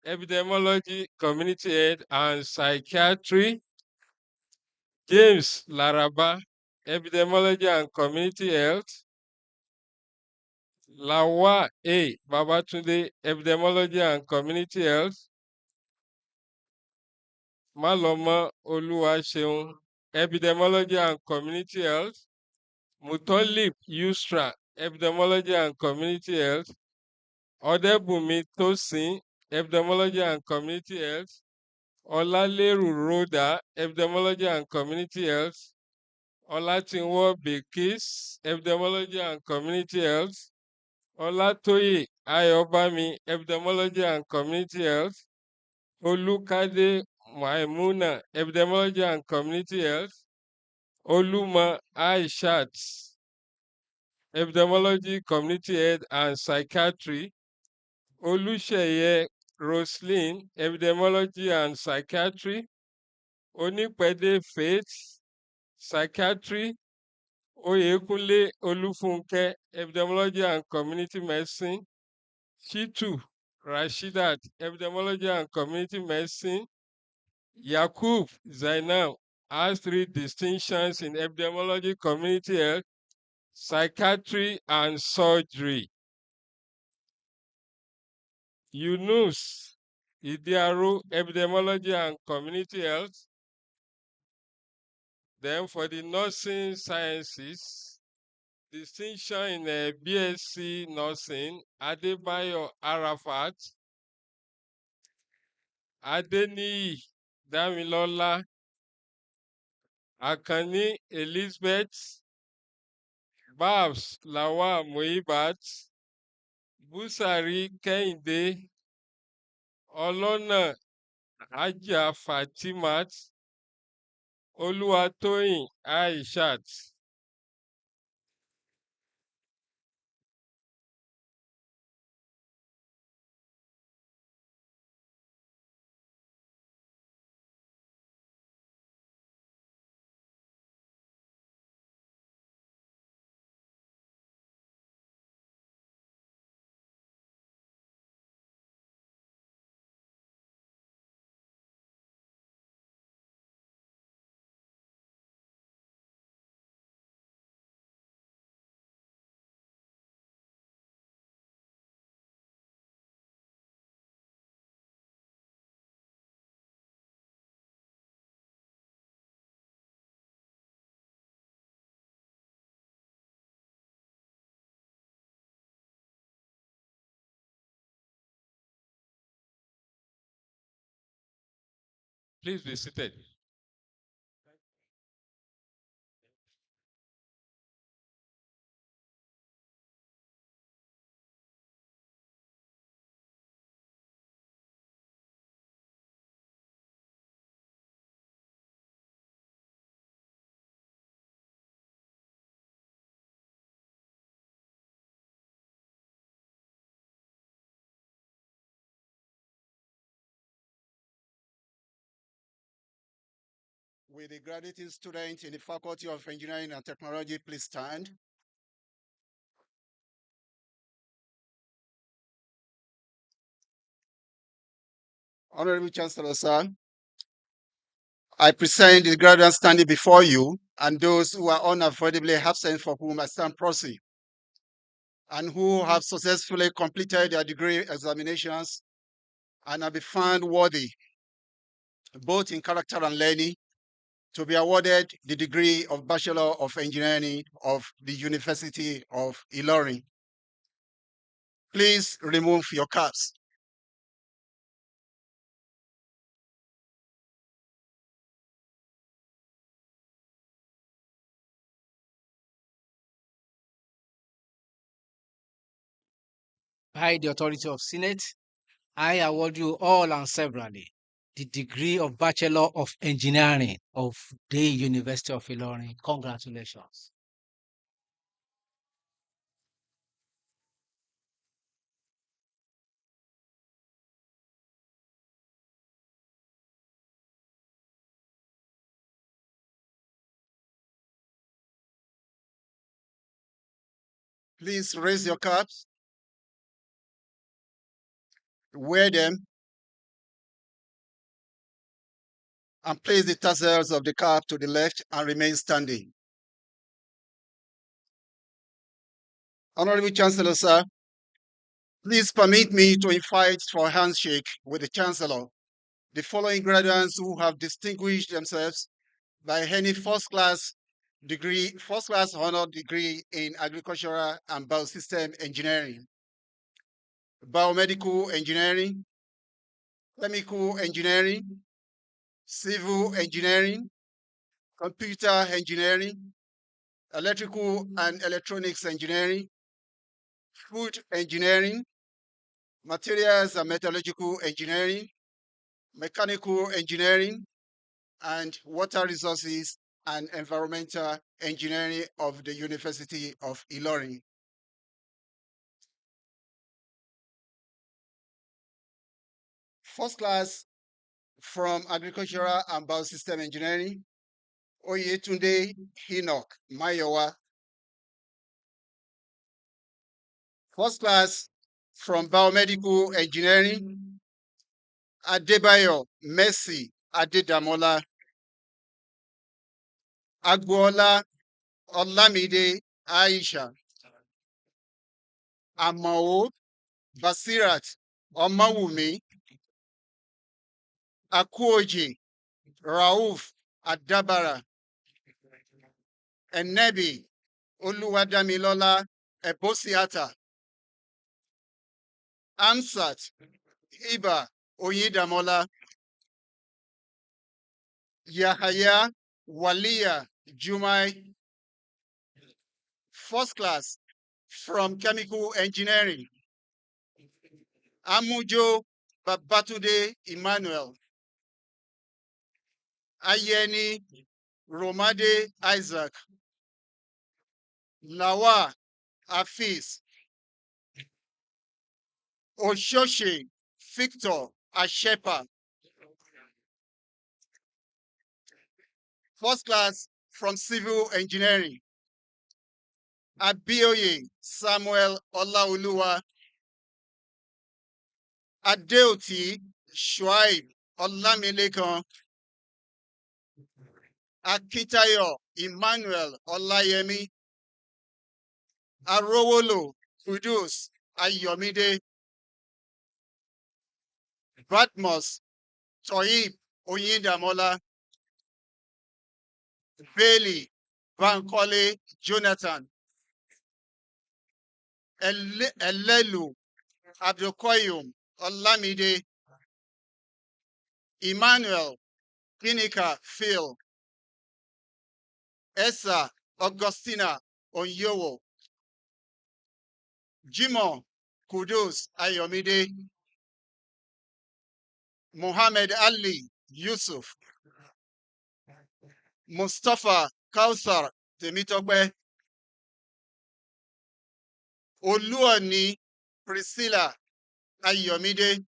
epidemiology, community health and psychiatry, James Laraba, epidemiology and community health, Lawa A. Babatunde, epidemiology and community health, Malomo Oluwaseun, Epidemiology and Community Health, Mutolib Yusra, Epidemiology and Community Health, Odebumi Tosin, Epidemiology and Community Health, Olaleru Rhoda, Epidemiology and Community Health, Olatinwo Bilkis, Epidemiology and Community Health, Olatoye Ayobami, Epidemiology and Community Health, Olukade Maimuna, Epidemiology and Community Health, Oluma Aishat, Epidemiology, Community Health and Psychiatry, Olusheye Roslyn, Epidemiology and Psychiatry, Onipede Faith, Psychiatry, Oyekunle Olufunke, Epidemiology and Community Medicine, Shitu Rashidat, Epidemiology and Community Medicine, Yakub Zainab has 3 distinctions in epidemiology, community health, psychiatry, and surgery. Yunus Idiaru, epidemiology and community health. Then for the nursing sciences, distinction in BSc nursing, Adebayo Arafat, Adeniyi Damilola, Akani Elizabeth, Babs Lawal Muibat, Busari Kehinde, Olona Haja Fatimat, Oluwatoyin Aishat. Please be seated. Will the graduating student in the Faculty of Engineering and Technology please stand? Honorable Chancellor, sir, I present the graduates standing before you and those who are unavoidably absent for whom I stand proxy and who have successfully completed their degree examinations and have been found worthy, both in character and learning, to be awarded the degree of Bachelor of Engineering of the University of Ilorin. Please remove your caps. By the authority of Senate, I award you all and severally the degree of Bachelor of Engineering of the University of Ilorin. Congratulations. Please raise your caps, wear them, and place the tassels of the cap to the left and remain standing. Honorable Chancellor, sir, please permit me to invite for a handshake with the Chancellor the following graduates who have distinguished themselves by any first-class honor degree in agricultural and biosystem engineering, biomedical engineering, chemical engineering, civil engineering, computer engineering, electrical and electronics engineering, food engineering, materials and metallurgical engineering, mechanical engineering, and water resources and environmental engineering of the University of Ilorin. First class from agricultural and biosystem engineering, Oyetunde Enoch Mayowa. First class from biomedical engineering, Adebayo Mercy Adedamola. Agboola Olamide Aisha. Amao Basirat Omawumi. Akuoji Rauf Adabara. Enebi Oluwadamilola Ebosiata. Amsat Iba Oyedamola. Yahaya Walia Jumai. First class from chemical engineering, Amujo Babatude Emmanuel. Ayeni Romade Isaac. Lawa Afis. Oshoshe Victor Ashepa. First class from civil engineering, Abioye Samuel Olaoluwa. Adeoti Shuaib Olamilekan. Akitayo Emmanuel Olayemi. Arowolo Kudus Ayomide. Badmus Toyib Oyindamola. Bailey Bankole Jonathan. Elelu Abdulkoyum Olamide. Emmanuel Ginika Phil. Esa Augustina Onyowo. Jimo Kudus Ayomide. Muhammad Ali Yusuf. Mustafa Kausar Temitogbe. Oluoni Priscilla Ayomide.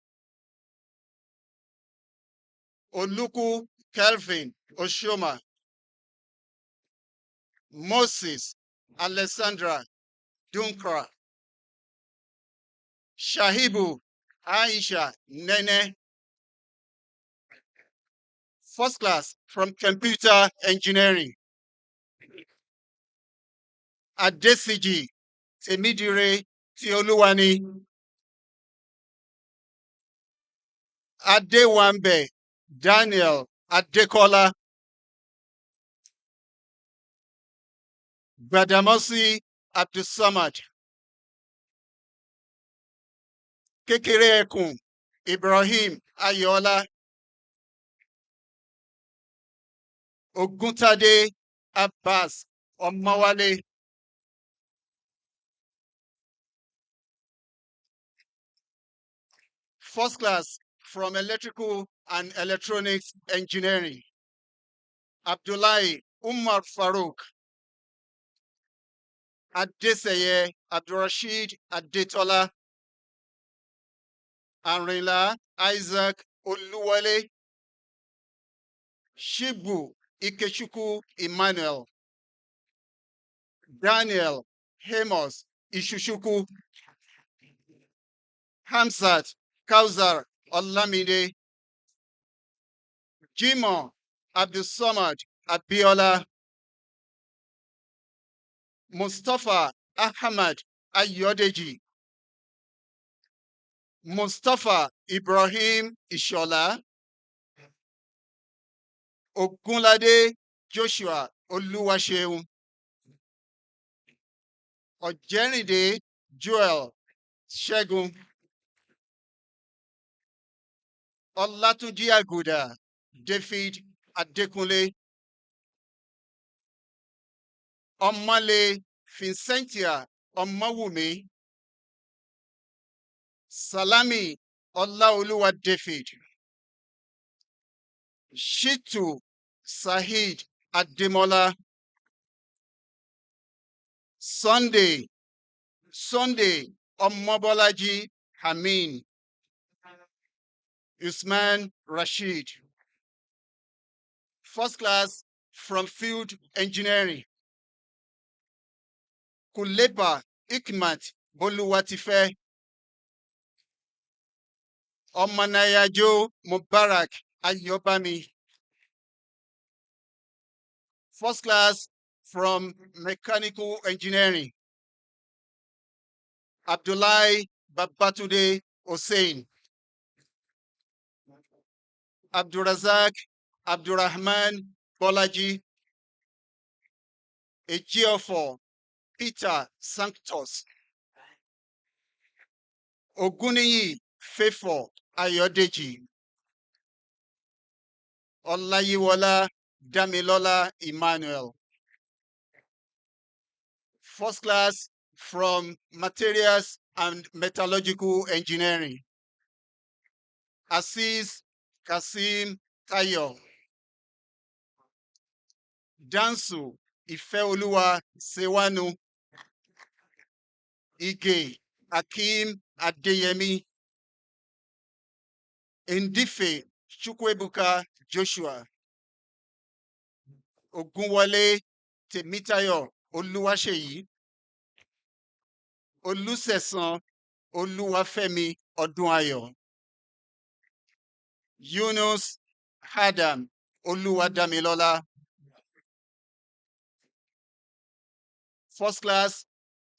Oluku Kelvin Oshoma. Moses Alessandra Dunkra. Shahibu Aisha Nene. First class from computer engineering, Adesiji Temidire Tioluwani. Adewambe Daniel Adekola. Gbadamosi Abdulsamad. Kekere Ekun Ibrahim Ayola. Oguntade Abbas Omawale. First class from electrical and electronics engineering, Abdullahi Umar Farouk. Adeseye Abdurrashid Adetola. Anrila Isaac Oluwale. Shibu Ikechukwu Emmanuel. Daniel Hemos Ishushuku. Hamzat Kausar Olamide. Jimo Abdulsamad Abiola. Mustafa Ahmad Ayodeji. Mustafa Ibrahim Ishola. Ogunlade Joshua Oluwaseun. Ọ̀jẹ́rìndé Joel Ṣẹ́gun. Ọlátúnjí Àgùdà David Adékúnlé. Ọmọlé Vincentia Ọmọwùmí. Salami Ọláolúwa David. Shitu Saheed Adémọ́lá. Sunday Ọmọbọ́lájí Amin. Usman Rashid. First class from Field Engineering. Kulepa Ikmat Boluwatife. Ọmọnayajo Mubarak Ayobami. First class from Mechanical Engineering. Abdullahi Babatunde Hussein. Abdurazak Abdurrahman Bolaji. Ejiofor Peter Sanctus. Oguniyi Faithful Ayodeji. Olayiwola Damilola Emmanuel. First class from Materials and Metallurgical Engineering. Aziz Kasim Tayo. Dansu Ifeoluwa Sewanu. Ige Akim Adeyemi. Ndife Chukwuebuka Joshua. Ogunwole Temitayo Oluwaseyi. Olusesan Oluwafemi Odunayo. Yunus Adam Oluwadamilola. First class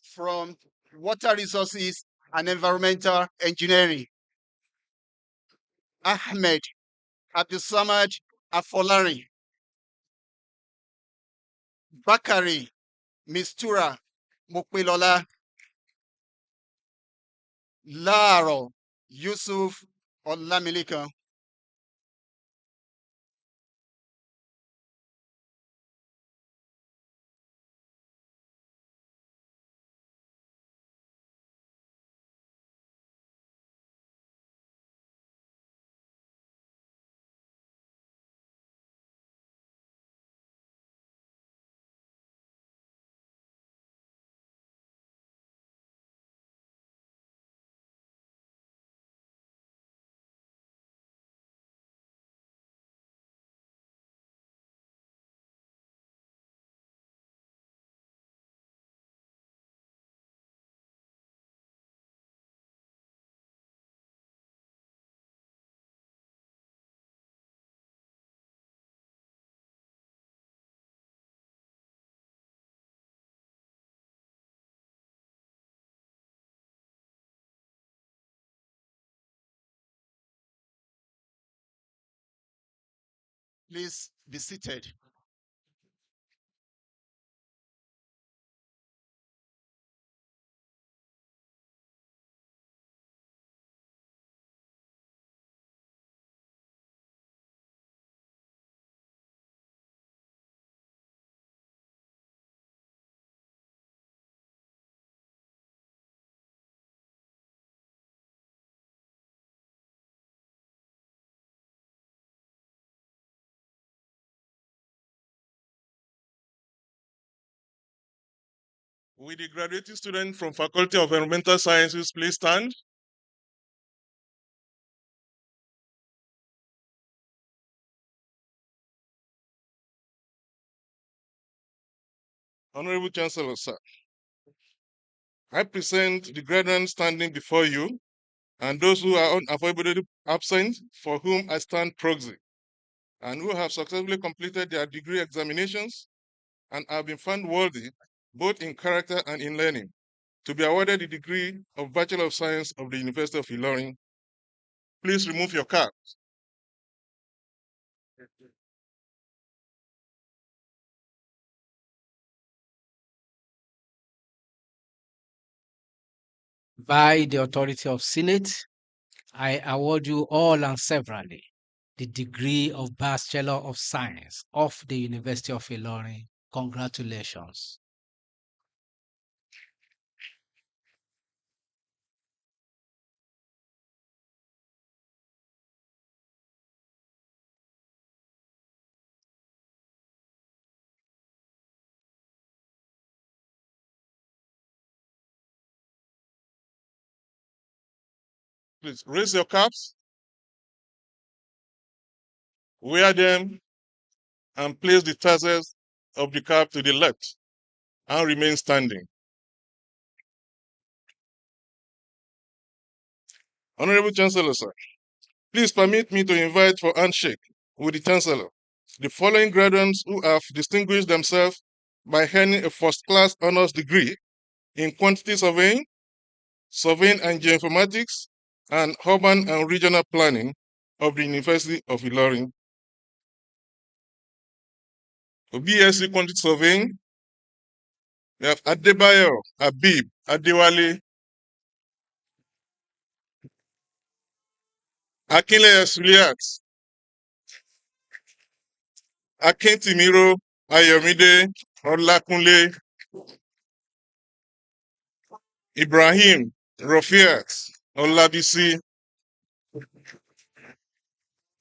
from Water Resources and Environmental Engineering. Ahmed Abdulsamad Afolari. Bakari Mistura Mopelola. Laro Yusuf Olamileka. Please be seated. Will the graduating student from Faculty of Environmental Sciences please stand? Honorable Chancellor, sir, I present the graduates standing before you and those who are unavoidably absent for whom I stand proxy and who have successfully completed their degree examinations and have been found worthy, both in character and in learning, to be awarded the degree of Bachelor of Science of the University of Ilorin. Please remove your cap. By the authority of Senate, I award you all and severally the degree of Bachelor of Science of the University of Ilorin. Congratulations. Please raise your caps, wear them, and place the tassels of the cap to the left and remain standing. Honorable Chancellor, sir, please permit me to invite for handshake with the Chancellor the following graduates who have distinguished themselves by earning a first-class honors degree in quantity surveying, surveying and geoinformatics, and urban and regional planning of the University of Ilorin. For BSc quantity surveying, we have Adebayo Abib Adewale, Akinle Suliat, Akintimiro Ayomide Olakunle, Ibrahim Rafiat Olabisi,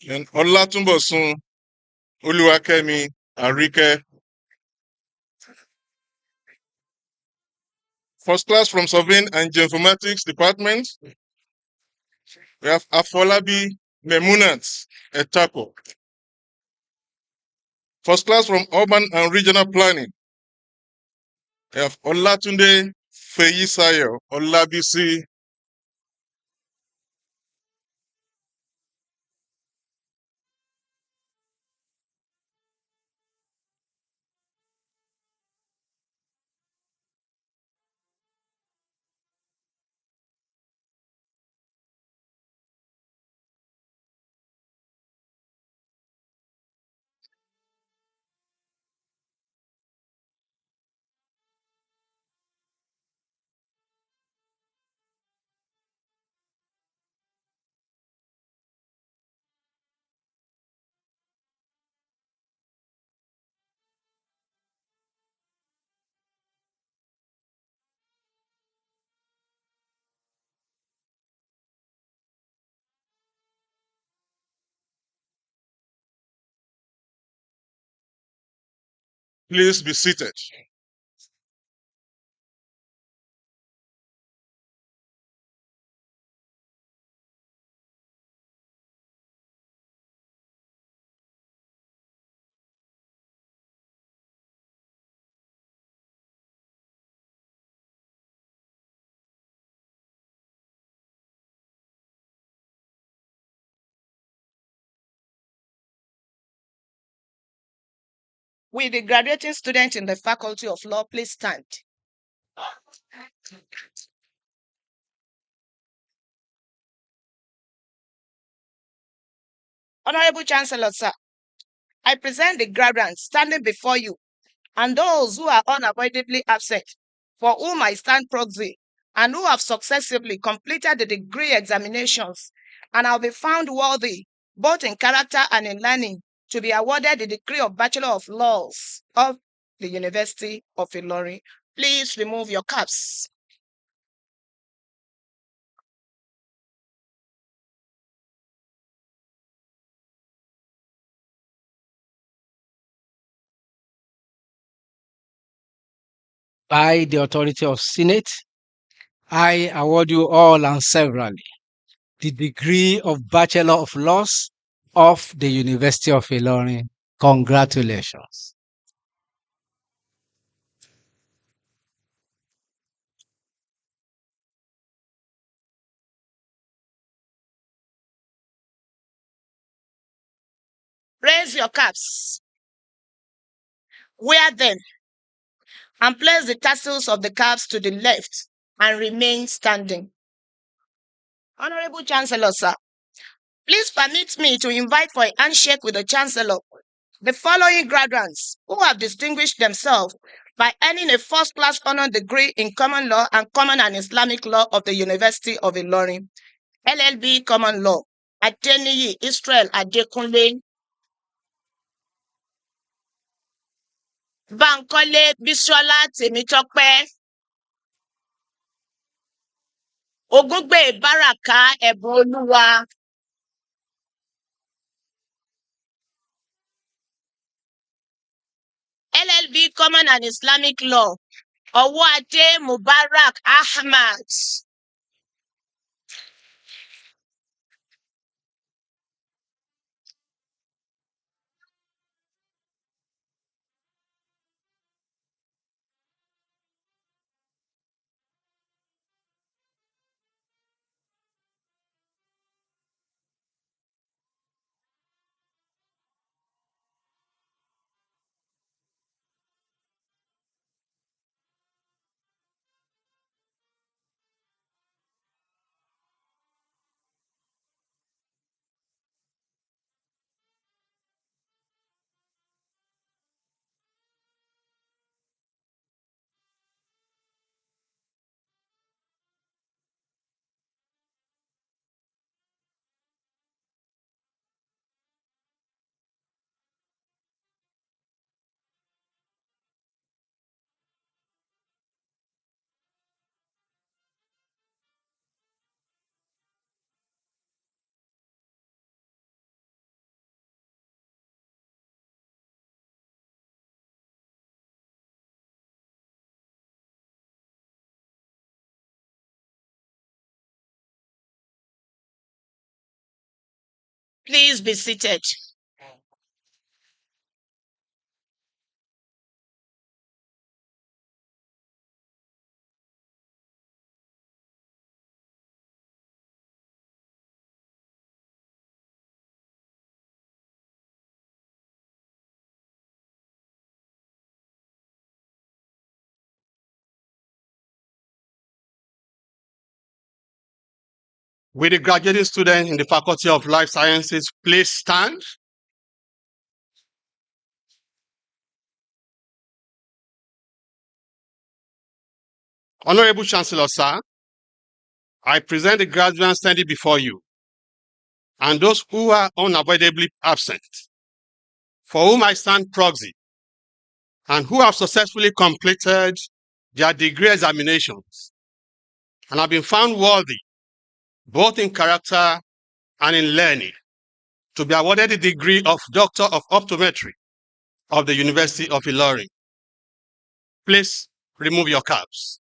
and Olatunbosun Oluwakemi Arike. First class from Surveying and Geoinformatics Department, we have Afolabi Memunat Etako. First class from Urban and Regional Planning, we have Olatunde Feyisayo Olabisi. Please be seated. Will the graduating student in the Faculty of Law please stand? Honorable Chancellor, sir, I present the graduates standing before you and those who are unavoidably absent, for whom I stand proxy, and who have successfully completed the degree examinations and have been found worthy, both in character and in learning, to be awarded the degree of Bachelor of Laws of the University of Ilorin. Please remove your caps. By the authority of Senate, I award you all and severally the degree of Bachelor of Laws of the University of Ilorin. Congratulations. Raise your caps, wear them, and place the tassels of the caps to the left and remain standing. Honorable Chancellor, sir, please permit me to invite for a handshake with the Chancellor the following graduates who have distinguished themselves by earning a first-class honor degree in common law and common and Islamic law of the University of Ilorin, LLB Common Law, Adeniyi Israel Adekunle, Bankole Bisola Temitope, Ogungbe Baraka Eboluwa, LLB Common and Islamic Law, Owode Mubarak Ahmad. Please be seated. Will the graduating student in the Faculty of Life Sciences please stand? Honorable Chancellor, sir, I present the graduates standing before you and those who are unavoidably absent, for whom I stand proxy, and who have successfully completed their degree examinations and have been found worthy, both in character and in learning, to be awarded the degree of Doctor of Optometry of the University of Ilorin. Please remove your caps.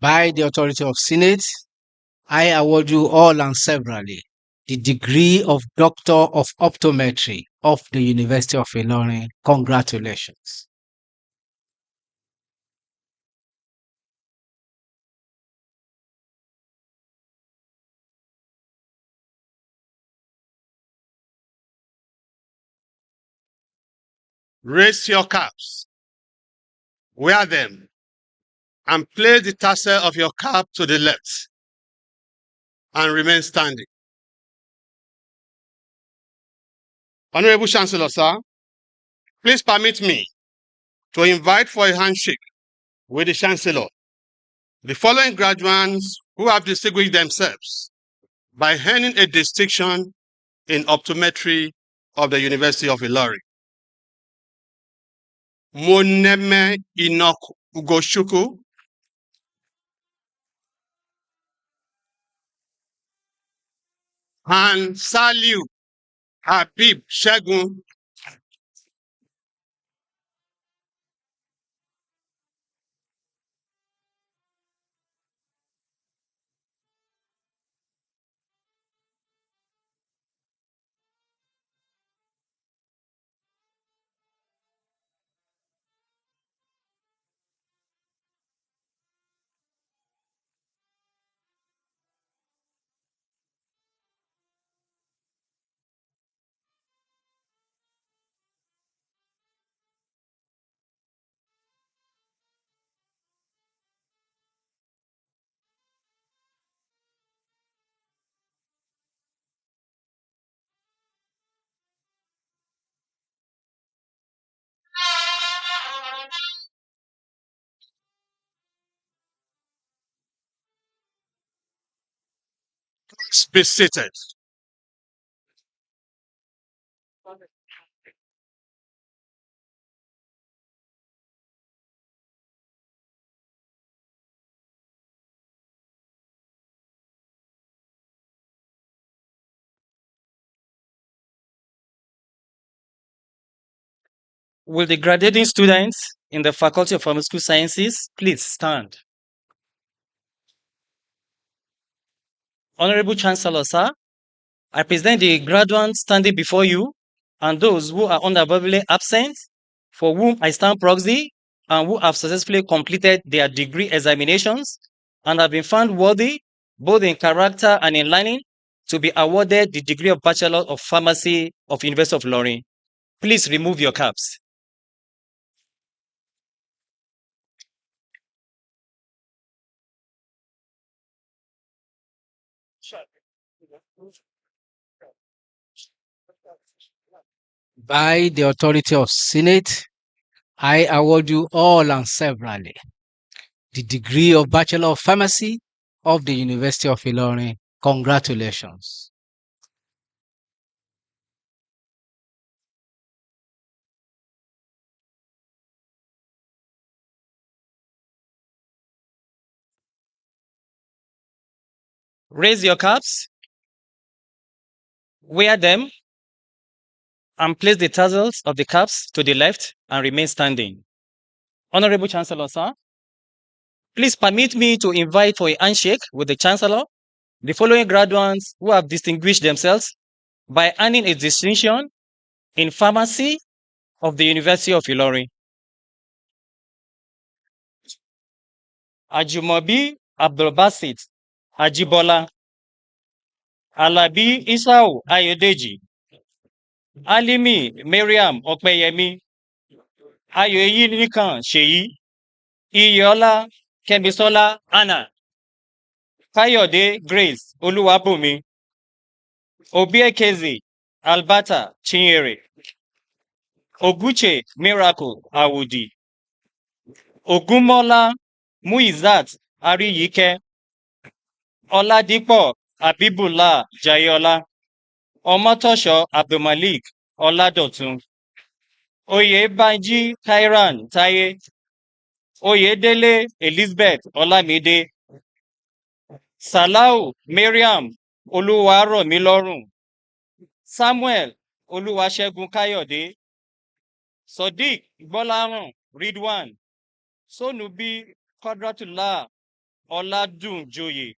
By the authority of Senate, I award you all and severally the degree of Doctor of Optometry of the University of Ilorin. Congratulations. Raise your caps, wear them, and place the tassel of your cap to the left, and remain standing. Honorable Chancellor, sir, please permit me to invite for a handshake with the Chancellor the following graduates who have distinguished themselves by earning a distinction in optometry of the University of Ilorin. Moneme Enoch Ugochukwu, and Saliu Habib Shegun, Be seated. Will the graduating students in the Faculty of Pharmaceutical Sciences please stand? Honorable Chancellor, sir, I present the graduates standing before you and those who are unavoidably absent, for whom I stand proxy, and who have successfully completed their degree examinations and have been found worthy, both in character and in learning, to be awarded the degree of Bachelor of Pharmacy of University of Ilorin. Please remove your caps. By the authority of Senate, I award you all and severally the degree of Bachelor of Pharmacy of the University of Ilorin. Congratulations. Raise your caps, wear them, and place the tassels of the caps to the left and remain standing. Honorable Chancellor, sir, please permit me to invite for a handshake with the Chancellor the following graduates who have distinguished themselves by earning a distinction in pharmacy of the University of Ilorin. Ajumobi Abdulbasit Ajibola, Alabi Isau Ayodeji, Alimi Mariam Opeyemi, Ayoyi Nikan Sheyi, Iyola Kemisola Anna, Kayode Grace Oluwabumi, Obiekeze Alberta Chinyere, Oguche Miracle Awudi, Ogunmola Muizat Ariyike, Oladipo Abibullah Jayola, Omotosho Abdulmalik Oladotun, Oyebanji Kairan Taye, Oyedele Elizabeth Olamide, Salau Mariam Oluwaromilorun, Samuel Oluwasegun Kayode, Sodiq Gbolaran Ridwan, Sonubi Quadratullah Oladunjoye.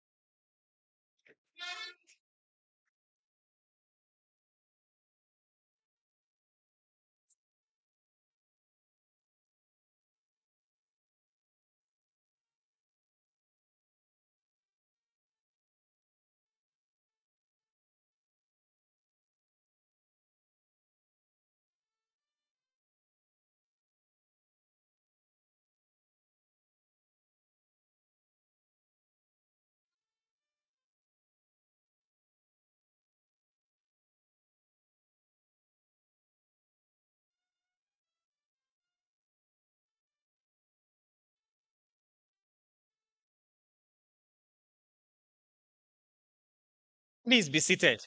Please be seated.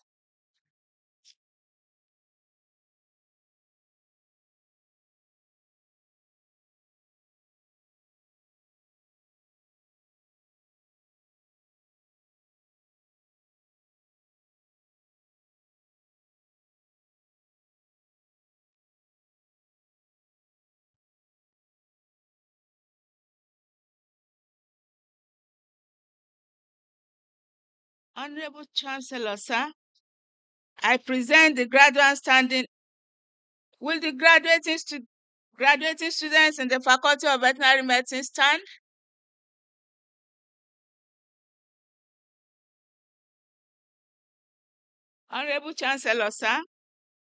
Honorable Chancellor, sir, I present the graduate standing. Will the graduating students in the Faculty of Veterinary Medicine stand? Honorable Chancellor, sir,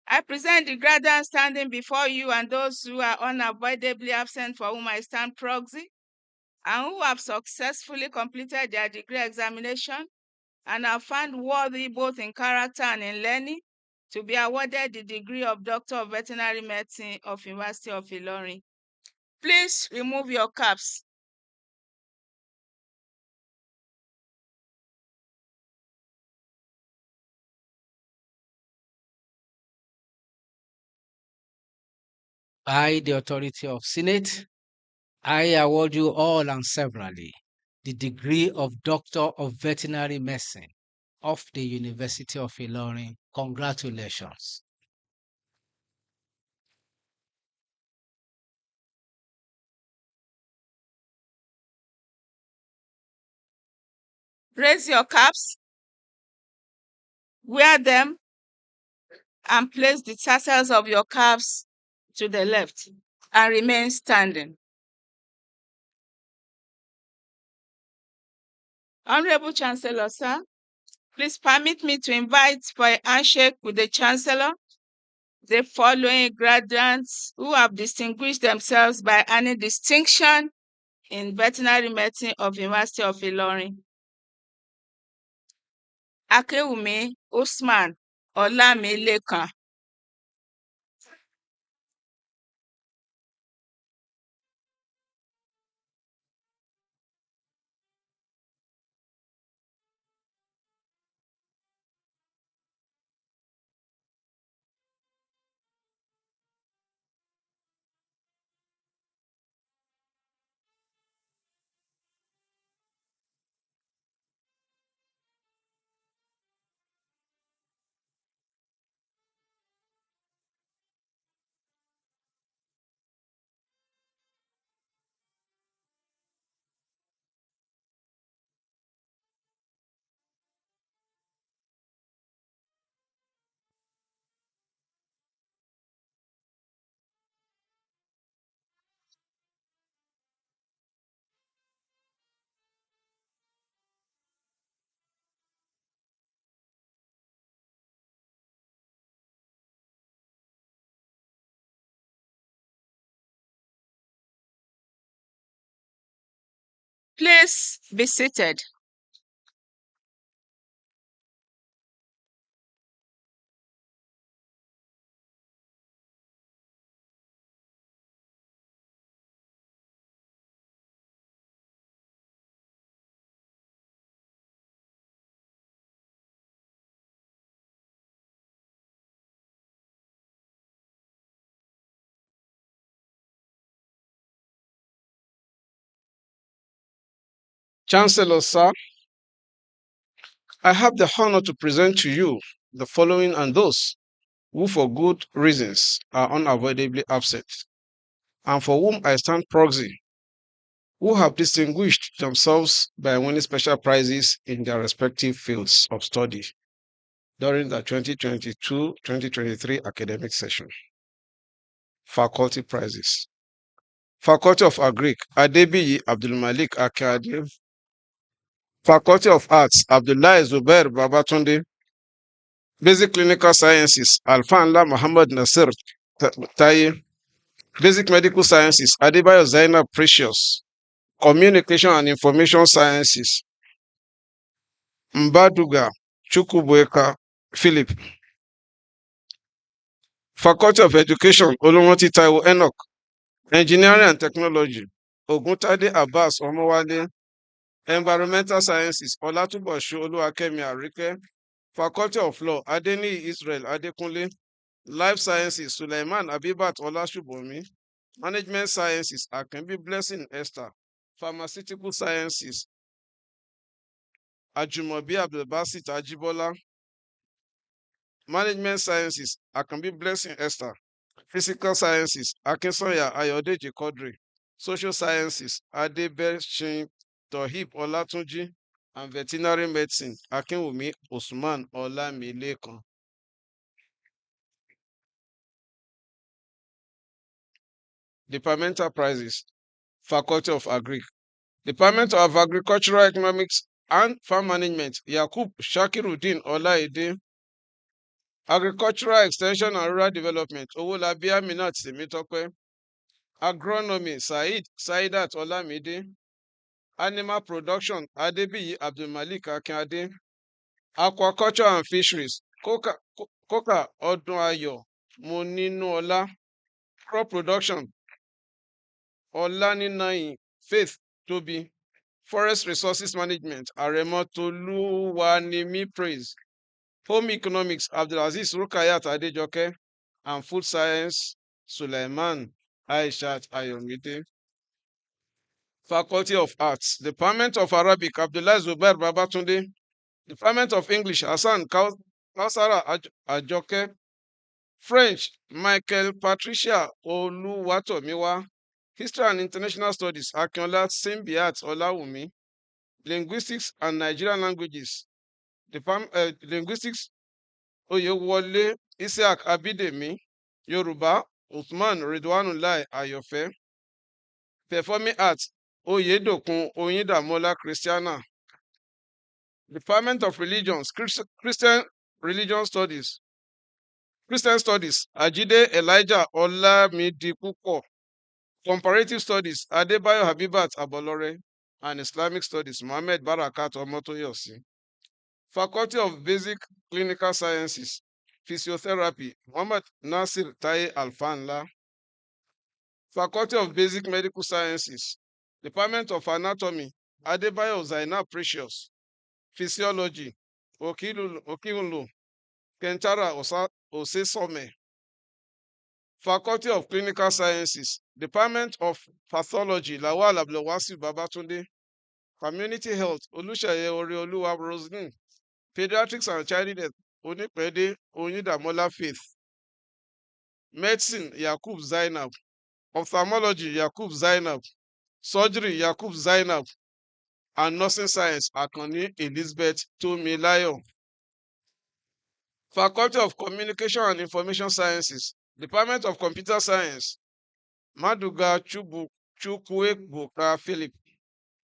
I present the graduate standing before you and those who are unavoidably absent, for whom I stand proxy, and who have successfully completed their degree examination and are found worthy both in character and in learning to be awarded the degree of Doctor of Veterinary Medicine of University of Ilorin. Please remove your caps. I, the authority of Senate, I award you all and severally the degree of Doctor of Veterinary Medicine of the University of Ilorin. Congratulations. Raise your caps, wear them, and place the tassels of your caps to the left and remain standing. Honorable Chancellor, sir, please permit me to invite for a handshake with the Chancellor the following graduates who have distinguished themselves by earning distinction in veterinary medicine of University of Ilorin. Akewumi Usman Olamilekan. Please be seated. Chancellor, sir, I have the honor to present to you the following and those who for good reasons are unavoidably absent, and for whom I stand proxy, who have distinguished themselves by winning special prizes in their respective fields of study during the 2022-2023 academic session. Faculty prizes. Faculty of Agric, Adebiyi Abdulmalik Akade. Faculty of Arts, Abdullahi Zubair Babatunde. Basic Clinical Sciences, Alfanla Muhammad Nasir Taye. Basic Medical Sciences, Adebayo Zainab Precious. Communication and Information Sciences, Mbaduga Chukwubueka Philip. Faculty of Education, Olumoti Taiwo Enoch. Engineering and Technology, Oguntade Abbas Omowale. Environmental Sciences, Olatuboshu Oluwakemi Arike. Faculty of Law, Adeniyi Israel Adekunle. Life Sciences, Suleiman Abibat Olashubomi. Management Sciences, Akenbi Blessing Esther. Pharmaceutical Sciences, Ajumobi Abdulbasit Ajibola. Management Sciences, Akanbi Blessing Esther. Physical Sciences, Akinsoya Ayodeji Quadri. Social Sciences, Adebeshin Tohib Olatunji. And Veterinary Medicine, Akinwumi Usman Olamilekan. Departmental prizes. Faculty of Agric. Department of Agricultural Economics and Farm Management, Yakub Shakiruddin Olaide. Agricultural Extension and Rural Development, Owolabi Aminat Temitope. Agronomy, Saidat Olamide. Animal Production, Adebiyi Abdulmalik Akinade. Aquaculture and Fisheries, Coca Odunayo Moninola. Crop Production, Olaninayin Faith Tobi. Forest Resources Management, Aremo Toluwanimi Praise. Home Economics, Abdulaziz Rukayat Adejoke. And Food Science, Suleiman Aishat Ayomide. Faculty of Arts, Department of Arabic, Abdullah Zubair Babatunde. Department of English, Hassan Kausara Ajoke. French, Michael Patricia Oluwatomiwa. History and International Studies, Akinola Simbiat Olawumi. Linguistics and Nigerian Languages, Linguistics, Oyewole Isiaq Abidemi. Yoruba, Uthman Ridwanullah Ayofe. Performing Arts, Oyedokun Oyindamola Christiana. Department of Religions, Christian Religion Studies, Christian Studies, Ajide Elijah Olamidipupo. Comparative Studies, Adebayo Habibat Abolore. And Islamic Studies, Mohammed Barakat Omotoyosi. Faculty of Basic Clinical Sciences, Physiotherapy, Muhammad Nasir Taye Alfanla. Faculty of Basic Medical Sciences, Department of Anatomy, Adebayo Zainab Precious. Physiology, Okiunlu, Kentara Osesome. Faculty of Clinical Sciences, Department of Pathology, Lawal Ablewasi Babatunde. Community Health, Olushaye Oreoluwa Roslyn. Pediatrics and Child Health, Onipede Oyindamola Faith. Medicine, Yakub Zainab. Ophthalmology, Yakub Zainab. Surgery, Yakub Zainab. And Nursing Science, Akani Elizabeth Tomilayo. Faculty of Communication and Information Sciences, Department of Computer Science, Maduga Chukwuebuka Philip.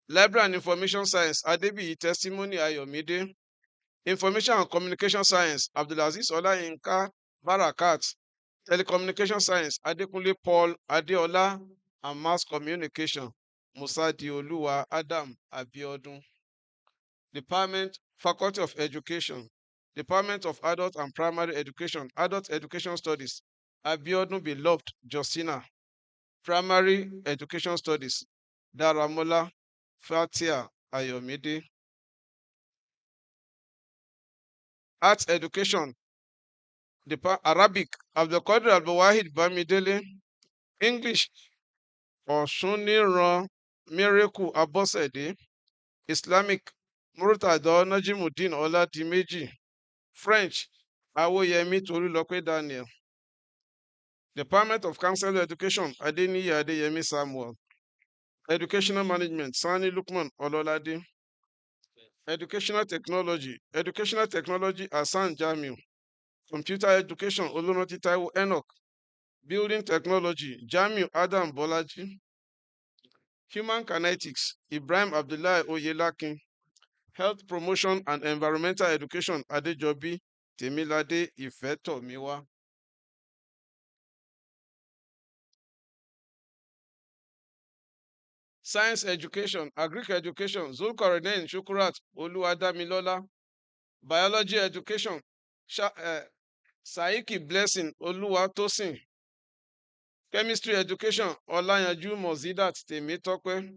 Library and Information Science, Adebiyi Testimony Ayomide. Information and Communication Science, Abdulaziz Olayinka Barakat. Telecommunication Science, Adekunle Paul Adeola. And Mass Communication, Musa Dioluwa Adam Abiodun. Department, Faculty of Education, Department of Adult and Primary Education, Adult Education Studies, Abiodun Beloved Josina. Primary Education Studies, Daramola Fatia Ayomide. Arts Education, Arabic, Abdulkadir Abdulwahid Bamidele. English, Osuniran Miracle Abosede. Islamic, Murtada Najimuddin Oladimeji. French, Awoyemi Tolulope Daniel. Department of Counseling Education, Adeniyi Adeyemi Samuel. Educational Management, Sani Lukman Ololade. Educational Technology, Hassan Jamiu. Computer Education, Olunoti Taiwo Enoch. Building Technology, Jamiu Adam Bolaji. Human Kinetics, Ibrahim Abdullahi Oyelakin. Health Promotion and Environmental Education, Adejobi Temilade Ifetomiwa. Science Education, Agric Education, Zulkarnain Shukurat Oluwadamilola. Biology Education, Saiki Blessing Oluwatosin. Chemistry Education, Olayanju Mozidat Temitope.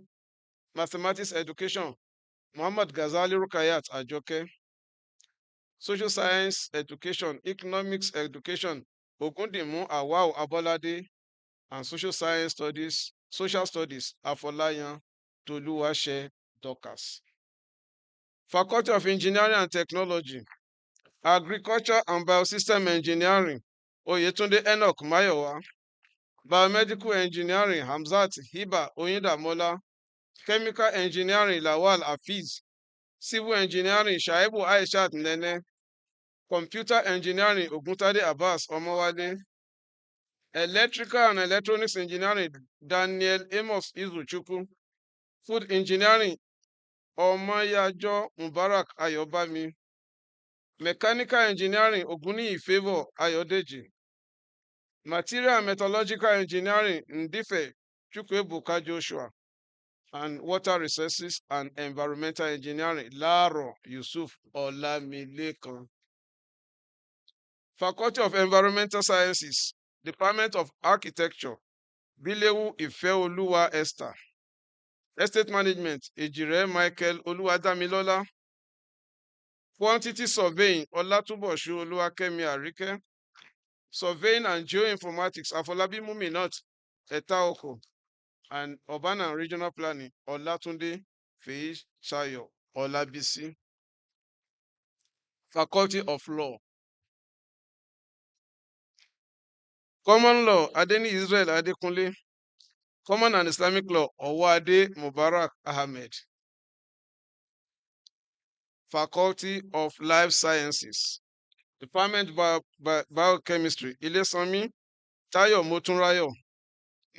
Mathematics Education, Muhammad Ghazali Rukayat Ajoke. Social Science Education, Economics Education, Ogundimu Awao Abolade. And Social Studies, Afolayan Toluwase Dorcas. Faculty of Engineering and Technology, Agriculture and Biosystem Engineering, Oyetunde Enoch Mayowa. Biomedical Engineering, Hamzat Hiba Oyindamola. Chemical Engineering, Lawal Afiz. Civil Engineering, Shaibu Aishat Nene. Computer Engineering, Oguntade Abbas Omowale. Electrical and Electronics Engineering, Daniel Amos Izuchukwu. Food Engineering, Omoyajo Mubarak Ayobami. Mechanical Engineering, Oguniyi Favour Ayodeji. Material and Metallurgical Engineering, Ndife Chukwuebuka Joshua. And Water Resources and Environmental Engineering, Laro Yusuf Olamilekan. Faculty of Environmental Sciences, Department of Architecture, Bilewu Ifeoluwa Esther. Estate Management, Ejire Michael Oluwadamilola. Quantity Surveying, Olatuboshu Oluwakemi Arike. Surveying and Geoinformatics, Afolabi Muminat Etaoko, and Urban and Regional Planning, Olatunde Feyi-Sayo Olabisi. Faculty of Law. Common Law, Adeni Israel Adekunle. Common and Islamic Law, Owade Mubarak Ahmed. Faculty of Life Sciences. Department Biochemistry, Ilesami Tayo Motunrayo.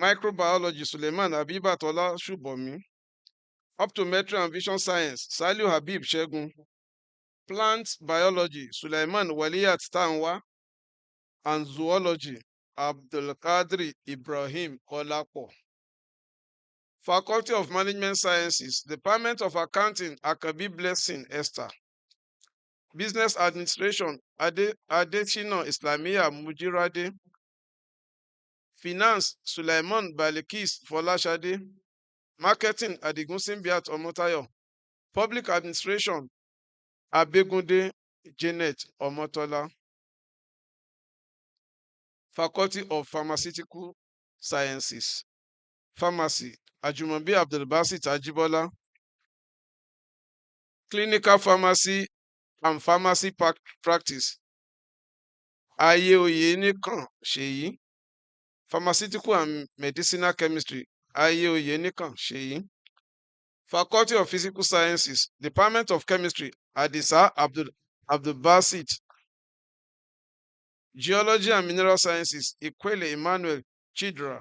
Microbiology, Suleiman Abibatola Shubomi. Optometry and Vision Science, Saliu Habib Shegun. Plant Biology, Suleiman Waliyat Tanwa. And Zoology, Abdulkadir Ibrahim Kolapo. Faculty of Management Sciences, Department of Accounting, Akabi Blessing Esther. Business Administration, Adeshina Islamia Mujirade. Finance, Sulaiman Balikis Folashade. Marketing, Adigun Simbiat Omotayo. Public Administration, Abegunde Janet Omotola. Faculty of Pharmaceutical Sciences, Pharmacy, Ajumobi Abdulbasit Ajibola. Clinical Pharmacy and Pharmacy Practice, Ayeoye Nikan Sheyi. Pharmaceutical and Medicinal Chemistry, Ayeoye Nikan Sheyi. Faculty of Physical Sciences, Department of Chemistry, Adisa Abdulbasit. Geology and Mineral Sciences, Ikwele Emmanuel Chidra.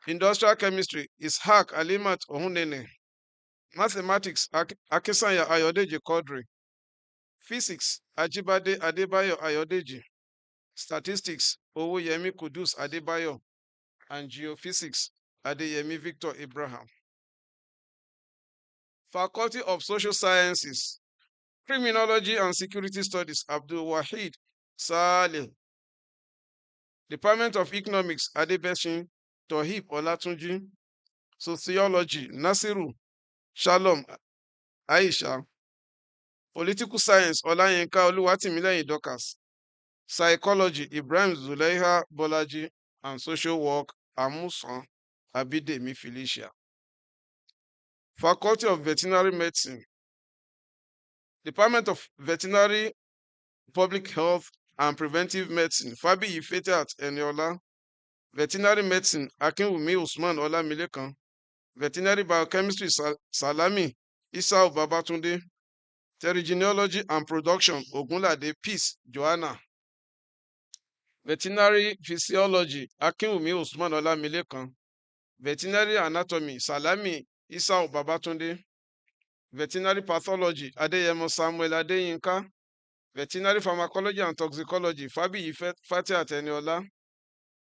Industrial Chemistry, Ishaq Alimat Ohunene. Mathematics, Akisanya Ayodeji Quadri. Physics, Ajibade Adebayo Ayodeji. Statistics, Owoyemi Kudus Adebayo. And Geophysics, Adeyemi Victor Abraham. Faculty of Social Sciences, Criminology and Security Studies, Abdul Wahid Saleh. Department of Economics, Adebeshin Tohib Olatunji. Sociology, Nasiru Shalom Aisha. Political Science, Olayinka Oluwatimileyin Dorcas. Psychology, Ibrahim Zuleiha Bolaji. And Social Work, Amusan Abidemi Felicia. Faculty of Veterinary Medicine, Department of Veterinary, Public Health and Preventive Medicine, Fabi Ifetat Eniola. Veterinary Medicine, Akinwumi Usman Olamilekan. Veterinary Biochemistry, Salami Isao Babatunde. Pteryginology and Production, Ogunlade Peace Joanna. Veterinary Physiology, Akinwumi Usman Olamilekan. Veterinary Anatomy, Salami Isao Babatunde. Veterinary Pathology, Adeyemo Samuel Adeyinka. Veterinary Pharmacology and Toxicology, Fabi Fatihat Eniola.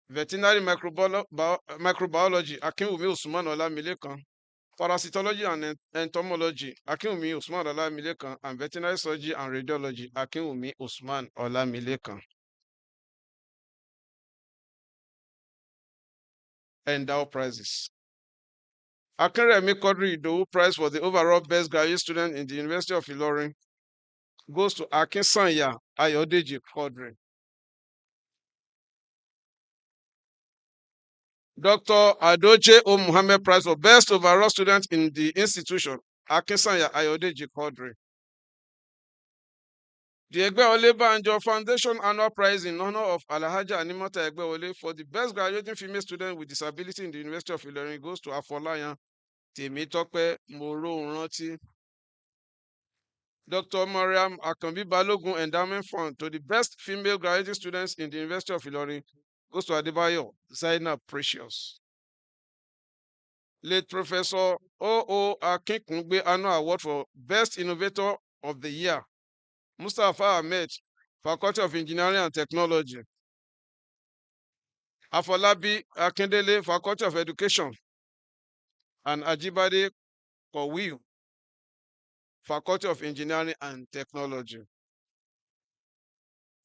Veterinary Microbiology, Akinwumi Usman Olamilekan. Parasitology and Entomology, Akinwumi Usman Olamilekan. And Veterinary Surgery and Radiology, Akinwumi Usman Olamilekan. Endow prizes. Akinremi Quadri Idowu Prize for the overall best graduate student in the University of Ilorin goes to Akinsanya Ayodeji Quadri. Dr. Adoche O. Muhammad Prize for best overall student in the institution, Akinsanya Ayodeji Quadri. The Egbewole Banjo Foundation Annual Prize in honor of Alhaja Animata Egbewole for the best graduating female student with disability in the University of Ilorin goes to Afolayan Temitope Moro-Ranti. Dr. Mariam Akambi Balogun Endowment Fund to the best female graduating students in the University of Ilorin goes to Adebayo Zainab Precious. Late Professor O.O. Akinkunbe Annual Award for Best Innovator of the Year, Mustafa Ahmed, Faculty of Engineering and Technology. Afolabi Akindele, Faculty of Education. And Ajibade Kowiu, Faculty of Engineering and Technology.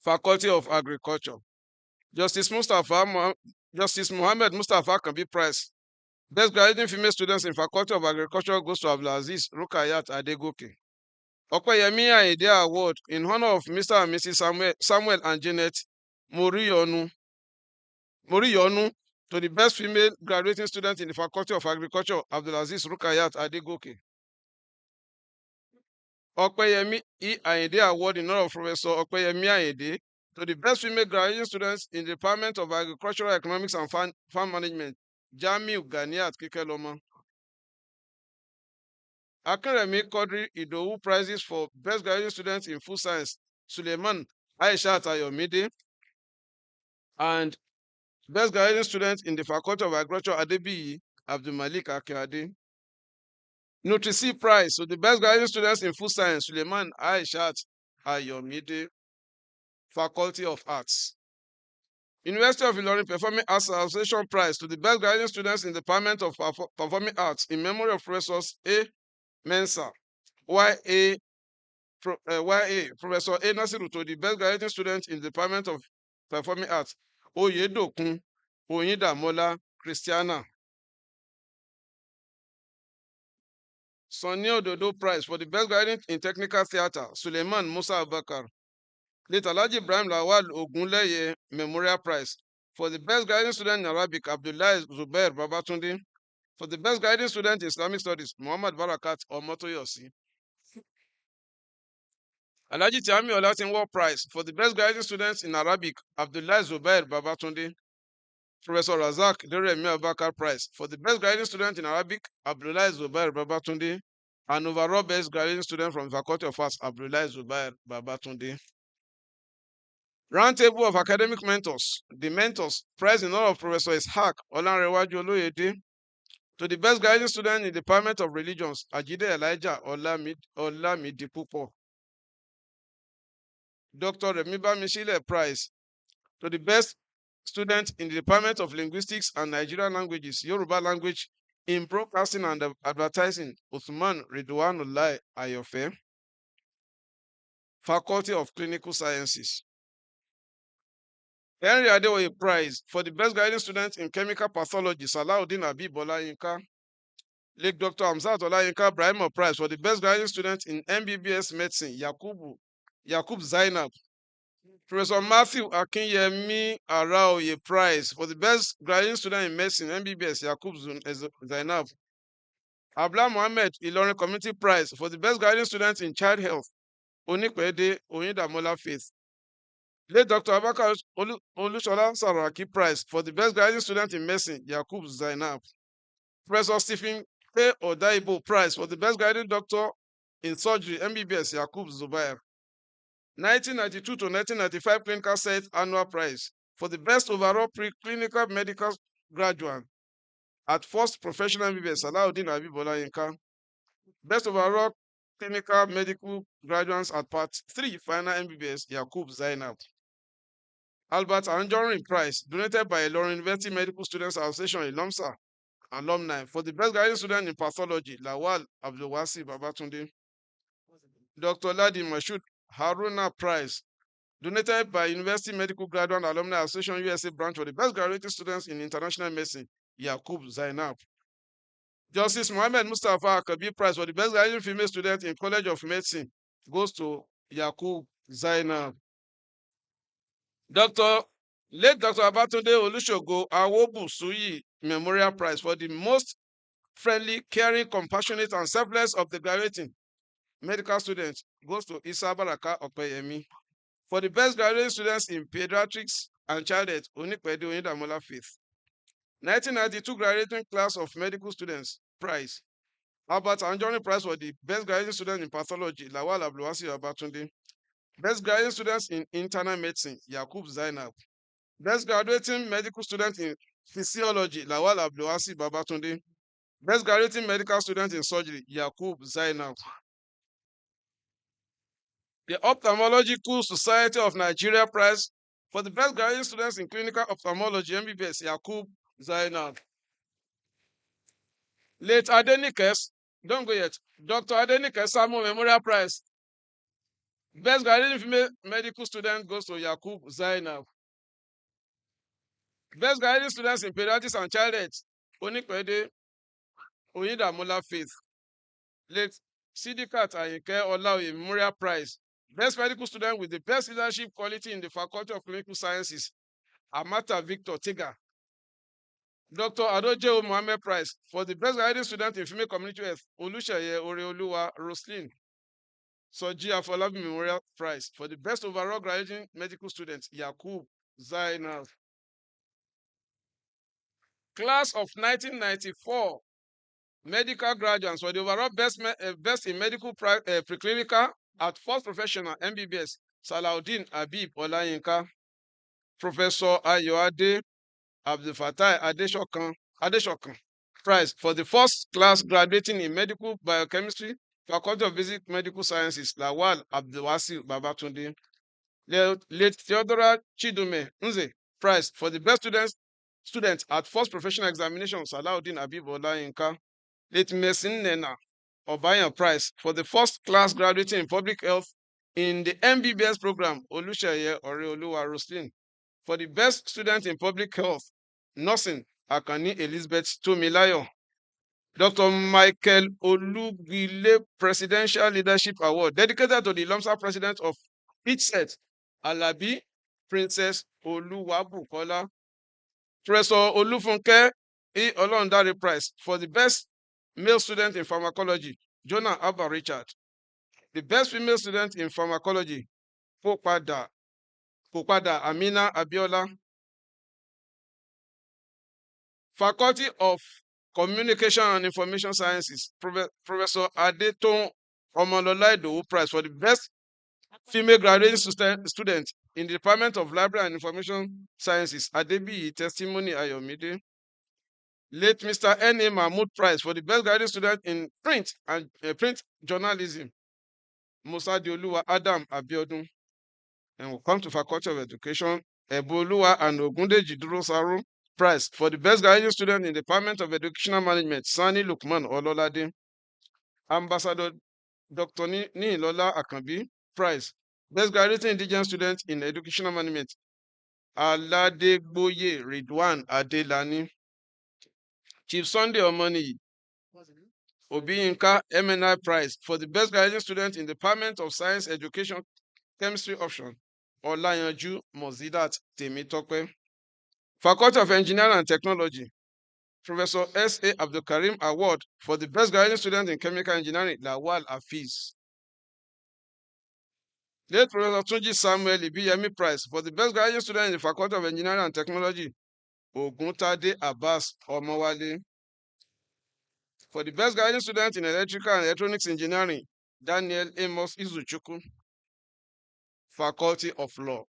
Faculty of Agriculture. Justice Mohammed Mustafa Kambi Prize. Best graduating female students in Faculty of Agriculture goes to Abdulaziz Rukayat Adegoke. Okoyemi Aide Award in honor of Mr. and Mrs. Samuel and Janet Moriyonu To the best female graduating student in the Faculty of Agriculture, Abdulaziz Rukayat Adegoke. Opeyemi E. Ayinde Award in honor of Professor Opeyemi Ayinde. To the best female graduating students in the Department of Agricultural Economics and Farm Management, Jamiu Ganiat Kikeloma. Akinremi Quadri Idowu prizes for best graduating students in food science, Suleiman Aishat Ayomide. And best graduating student in the Faculty of Agriculture, Adebiyi Abdulmalik Akeade. NutriC prize. So the best graduating students in food science, Suleiman Aishat Ayomide, Faculty of Arts. University of Ilorin Performing Arts Association prize to the best graduating students in the Department of Performing Arts in memory of Professors A. Mensa, Y.A. Professor A. Nasiru to the best graduating student in the Department of Performing Arts, Oyedokun Oyindamola Christiana. Sonny Ododo prize for the best graduate in technical theatre, Suleiman Musa Abakar. Late Alhaji Ibrahim Lawal Ogunleye Memorial Prize for the best graduate student in Arabic, Abdullahi Zubair Babatunde. For the best graduate student in Islamic Studies, Muhammad Barakat Omotoyosi. Alhaji Tiami Olatinwo Prize for the best graduate students in Arabic, Abdullahi Zubair Babatunde. Professor Razak Deremi Abakar Prize for the best graduate student in Arabic, Abdullahi Zubair Babatunde. And overall best graduate student from the Faculty of Arts, Abdullahi Zubair Babatunde. Roundtable of Academic Mentors. The Mentors Prize in honor of Professor Ishaq Olanrewaju Oloyede. To the best graduate student in the Department of Religions, Ajide Elijah Olamidipupo. Dr. Remiba Mishile Prize. To the best student in the Department of Linguistics and Nigerian Languages, Yoruba Language in Broadcasting and Advertising, Uthman Ridwanullah Ayofe. Faculty of Clinical Sciences. Henry Adewoye Prize for the best graduate student in Chemical Pathology, Salahuddin Habib Olayinka. Late Dr. Hamzat Olayinka Brahima Prize for the best graduate student in MBBS Medicine, Yakub Zainab. Professor Matthew Akinyemi Araoye Prize for the best graduate student in Medicine, MBBS, Yakub Zainab. Abla Mohammed Ilorin Community Prize for the best graduate student in Child Health, Onikpede Oyindamola Faith. Late Dr. Abakar Olushola Saraki Prize for the best graduate student in Medicine, Yakub Zainab. Professor Stephen A. Odaibo Prize for the best graduate doctor in surgery, MBBS, Yakub Zubair. 1992 to 1995 Clinical Set Annual Prize for the best overall preclinical medical graduate at first professional MBBS, Salahuddin Habib Olayinka. Best overall clinical medical graduates at part 3 final MBBS, Yakub Zainab. Albert Anjorin Prize, donated by Ilorin University Medical Students Association in Lomsa alumni for the best graduate student in pathology, Lawal Abdulwasi Babatunde. Dr. Ladi Mashud Haruna Prize, donated by University Medical Graduate Alumni Association USA branch for the best graduate students in international medicine, Yakub Zainab. Justice Mohammed Mustafa Akabi Prize for the best graduate female student in College of Medicine goes to Yakub Zainab. Late Dr. Abatunde Olushogo Awobu Suyi Memorial Prize for the most friendly, caring, compassionate, and selfless of the graduating medical students goes to Isa Baraka Opeyemi. For the best graduate students in pediatrics and child health, Onikpede Oyindamola Faith. 1992 graduating class of medical students prize. Albert Anjorin Prize for the best graduate student in pathology, Lawal Abdulwasi Abatunde. Best graduate students in internal medicine, Yakub Zainab. Best graduating medical student in physiology, Lawal Abdulwasi Babatunde. Best graduating medical student in surgery, Yakub Zainab. The Ophthalmological Society of Nigeria Prize for the best graduate students in clinical ophthalmology, MBBS, Yakub Zainab. Late Adenikes, don't go yet, Dr. Adenikes Samuel Memorial Prize. Best graduating female medical student goes to Yakub Zainab. Best graduating students in pediatrics and child health, Onikpede Oyindamola Faith. Late Sidikat Ayinke Olaoye Memorial Prize. Best medical student with the best leadership quality in the Faculty of Clinical Sciences, Amata Victor Tiga. Dr. Adoje Mohammed Prize for the best guiding student in female community health, Oluseye Oreoluwa Roslyn. Soji Afolabi Memorial Prize for the best overall graduating medical student, Yakub Zainal. Class of 1994 medical graduates for the overall best in medical preclinical at first professional MBBS, Salaudin Habib Olayinka. Professor Ayoade Abdulfatai Adeshokan Prize for the first class graduating in medical biochemistry, Faculty of Basic Medical Sciences, Lawal Abdulwasi Babatunde. Late Theodora Chidume Nze Prize for the best student at first professional examination, Salaudin Habib Olayinka. Late Mesin Nena Obayan Prize for the first class graduating in public health in the MBBS program, Oluseye Oreoluwa Roslyn. For the best student in public health, nursing, Akani Elizabeth Tomilayo. Dr. Michael Olugile Presidential Leadership Award, dedicated to the Lomsa president of each set, Alabi Princess Oluwabukola. Professor Olufunke E. Olondare Prize for the best male student in pharmacology, Jonah Abba Richard. The best female student in pharmacology, Popada Amina Abiola. Faculty of Communication and Information Sciences, Professor Adeton Omolola Idowu Prize for the best female graduating student in the Department of Library and Information Sciences, Adebiyi Testimony Ayomide. Late Mr. N.A. Mahmood Prize for the best graduating student in print and print journalism, Musa Dioluwa Adam Abiodun. And we'll come to Faculty of Education, Eboluwa and Ogundeji Durosaro Prize for the best graduating student in the Department of Educational Management, Sani Lukman Ololade. Ambassador Dr. Nilola Akanbi Prize, best graduating indigenous student in Educational Management, Aladegboye Ridwan Adelani. Chief Sunday Omoni Obiyinka MNI Prize for the best graduating student in the Department of Science Education Chemistry option, Olayanju Mozidat Temitope. Faculty of Engineering and Technology, Professor S.A. Abdulkarim Award for the best graduating student in Chemical Engineering, Lawal Hafiz. Late Professor Tunji Samuel Ibiyemi Prize for the best graduating student in the Faculty of Engineering and Technology, Oguntade Abbas Omowale. For the best graduating student in Electrical and Electronics Engineering, Daniel Amos Izuchukwu. Faculty of Law.